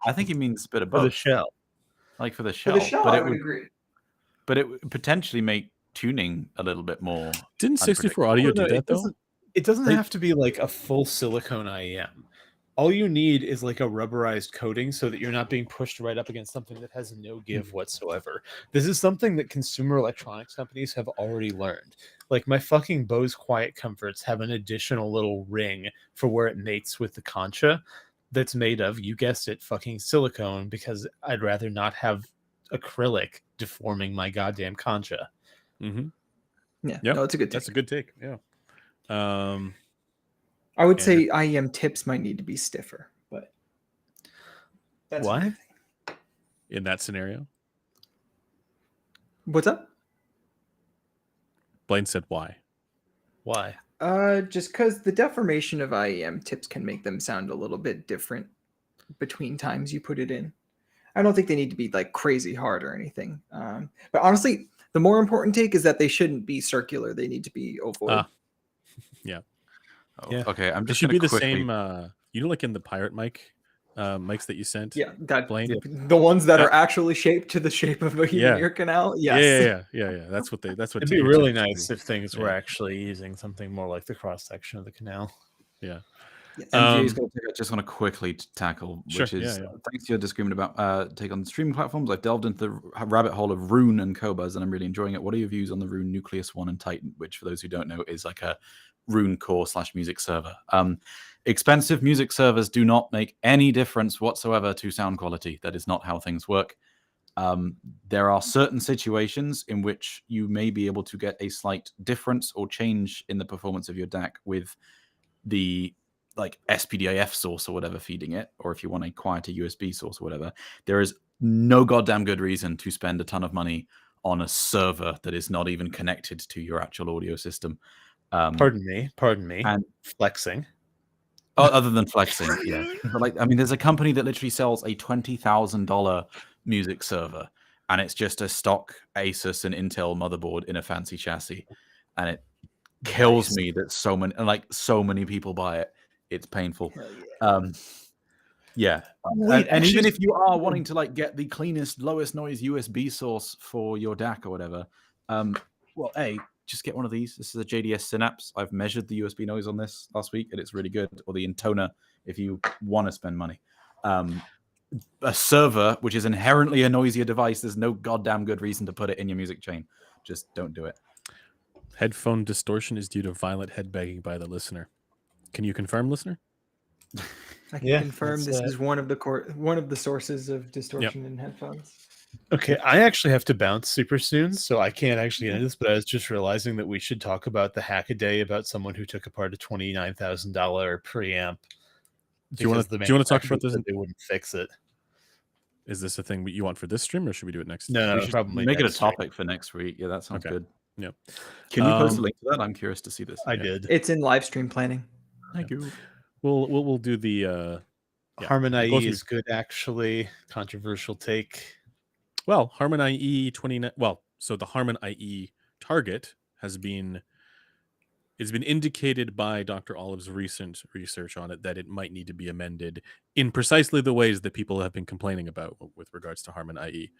I think he means a bit of For the both. shell. Like for the For shell, the shell, but I it would would, agree. but it would potentially make tuning a little bit more. Didn't 64 unpredictable. audio Well, do no, that it though? doesn't. It doesn't They- have to be like a full silicone IEM. All you need is like a rubberized coating so that you're not being pushed right up against something that has no give whatsoever. This is something that consumer electronics companies have already learned. Like my fucking Bose Quiet Comforts have an additional little ring for where it mates with the concha that's made of, you guessed it, fucking silicone, because I'd rather not have acrylic deforming my goddamn concha. Mm-hmm. Yeah, Yep. no, it's a good take. That's a good take. Yeah. I would and say IEM tips might need to be stiffer, but that's Why? my thing. in that scenario, What's up? Blaine said why? Why? Just because the deformation of IEM tips can make them sound a little bit different between times you put it in. I don't think they need to be like crazy hard or anything. But honestly, the more important take is that they shouldn't be circular. They need to be ovoid. Oh, Yeah. okay, I'm It just should going be to the quickly. same. Like in the pirate mics that you sent. Yeah, that Blaine. the ones that Yeah. are actually shaped to the shape of a human Yeah. ear canal. Yes. Yeah. That's what It'd be tier really tips nice do. if things were Yeah. actually using something more like the cross section of the canal. Yeah. Yes. MGA's got a take I just want to quickly tackle, Sure, which is yeah. thanks to your disagreement about take on streaming platforms. I've delved into the rabbit hole of Rune and Cobas, and I'm really enjoying it. What are your views on the Rune Nucleus One and Titan, which, for those who don't know, is like a Rune core / music server? Expensive music servers do not make any difference whatsoever to sound quality. That is not how things work. There are certain situations in which you may be able to get a slight difference or change in the performance of your DAC with the like SPDIF source or whatever feeding it, or if you want a quieter USB source or whatever. There is no goddamn good reason to spend a ton of money on a server that is not even connected to your actual audio system. Pardon me. And Flexing. other than flexing, yeah. But like, I mean, there's a company that literally sells a $20,000 music server, and it's just a stock Asus and Intel motherboard in a fancy chassis, and it kills me that so many people buy it. It's painful. Hell yeah. Yeah. Wait, and even actually- if you are wanting to like get the cleanest, lowest noise USB source for your DAC or whatever, well, just get one of these. This is a JDS Synapse. I've measured the USB noise on this last week, and it's really good. Or the Intona, if you want to spend money. A server, which is inherently a noisier device, there's no goddamn good reason to put it in your music chain. Just don't do it. Headphone distortion is due to violent headbanging by the listener. Can you confirm, listener? I can Yeah, confirm that's, this is one of the sources of distortion in headphones. Okay, I actually have to bounce super soon, so I can't actually get into this, but I was just realizing that we should talk about the hack a day about someone who took apart a $29,000 preamp. Do you want to talk about this? They wouldn't fix it. Is this a thing you want for this stream, or should we do it next? No, We should probably make it a next stream. topic for next week. Yeah, that sounds Okay. good. Yeah. Can you post a link to that? I'm curious to see this. I did. It's in live stream planning. Thank you. We'll do the Harman we'll IE go through- is good, actually. Controversial take. Well, Harman IE 29. Well, so the Harman IE target has been indicated by Dr. Olive's recent research on it that it might need to be amended in precisely the ways that people have been complaining about with regards to Harman IE.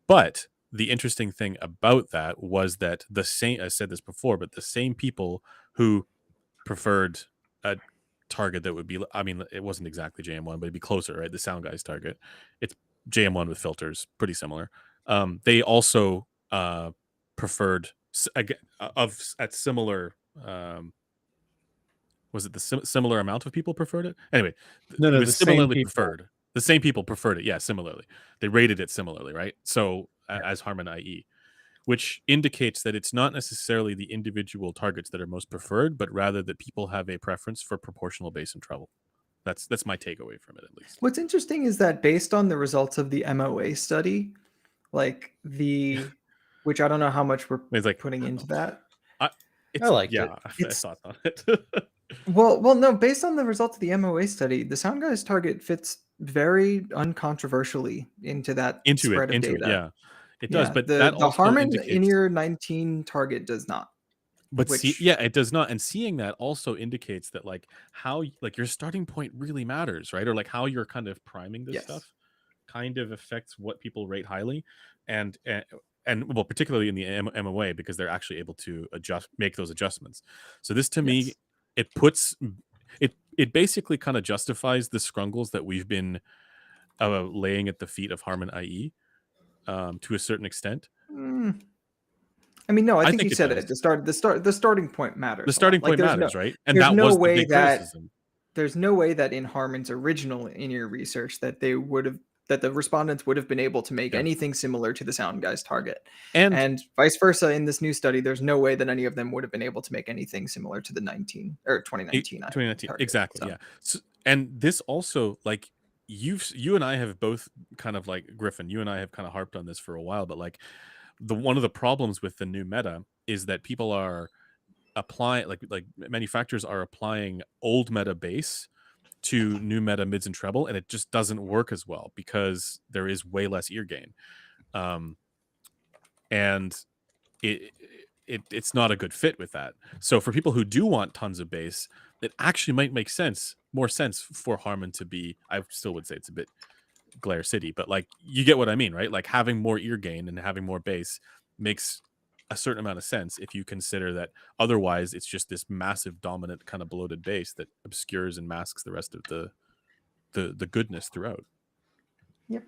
But the interesting thing about that was that I said this before, but the same people who preferred a target that would be, I mean, it wasn't exactly JM1, but it'd be closer, right? The Sound Guys target. It's JM1 with filters, pretty similar. They also preferred at similar. Was it the similar amount of people preferred it? Anyway, No, it was the same similarly people. preferred. The same people preferred it. Yeah, similarly. They rated it similarly, right? So as Harman IE, which indicates that it's not necessarily the individual targets that are most preferred, but rather that people have a preference for proportional bass and treble. That's my takeaway from it, at least. What's interesting is that based on the results of the MOA study, like which I don't know how much we're It's like putting into that. I liked it. I It's- thought on it. Well, no, based on the results of the MOA study, the sound guy's target fits very uncontroversially into that spread of data. Yeah, it does. Yeah, But the that also Harman indicates, in-ear 19 target does not. but which- it does not. And seeing that also indicates that like how like your starting point really matters, right? Or like how you're kind of priming this Yes. stuff kind of affects what people rate highly, and well, particularly in the MOA, because they're actually able to make those adjustments. So this to me, Yes. it puts it basically kind of justifies the scrungles that we've been laying at the feet of Harman IE to a certain extent. I mean, no, I think think you it said does. it. The starting point matters. The a lot. starting Like, point there's matters, no, right? And there's that no was the way big that criticism. there's no way that in Harman's original in-ear research that they would have that the respondents would have been able to make Yeah. anything similar to the sound guy's target, And and vice versa in this new study. There's no way that any of them would have been able to make anything similar to the 2019 2019 target. exactly, So, yeah. So, and this also, like, you and I have both kind of like, Griffin, you and I have kind of harped on this for a while, but like one of the problems with the new meta is that people are applying, like manufacturers are applying old meta bass to new meta mids and treble, and it just doesn't work as well because there is way less ear gain, and it's not a good fit with that. So for people who do want tons of bass, it actually might make more sense for Harman to be, I still would say it's a bit Glare City, but like, you get what I mean, right? Like having more ear gain and having more bass makes a certain amount of sense if you consider that otherwise it's just this massive dominant kind of bloated bass that obscures and masks the rest of the goodness throughout. Yep.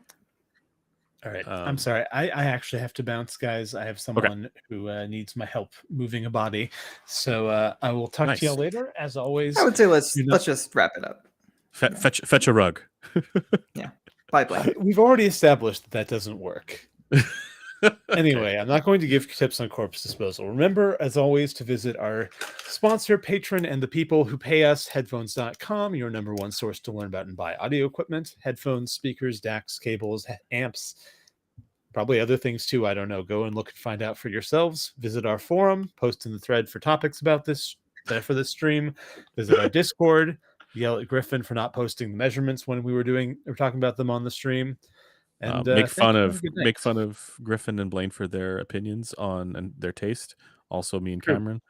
All right. I'm sorry. I actually have to bounce, guys. I have someone who needs my help moving a body. So I will talk to y'all later. As always, I would say let's just wrap it up. Fetch a rug. Bye, Blaine. We've already established that doesn't work. Anyway, I'm not going to give tips on corpse disposal. Remember, as always, to visit our sponsor, patron, and the people who pay us, headphones.com, your number one source to learn about and buy audio equipment, headphones, speakers, DACs, cables, amps, probably other things too. I don't know. Go and look and find out for yourselves. Visit our forum, post in the thread for topics about this for this stream. Visit our Discord. Yell at Griffin for not posting the measurements when we were talking about them on the stream. And make fun of Griffin and Blaine for their opinions on and their taste. Also, me and Cameron.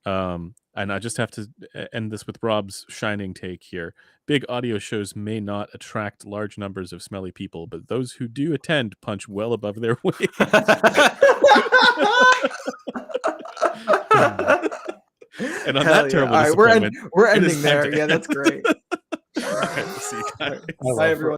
And I just have to end this with Rob's shining take here. Big audio shows may not attract large numbers of smelly people, but those who do attend punch well above their weight. And on that terrible disappointment, we're ending there. Yeah, that's great. All right, we'll see you guys. Bye, everyone.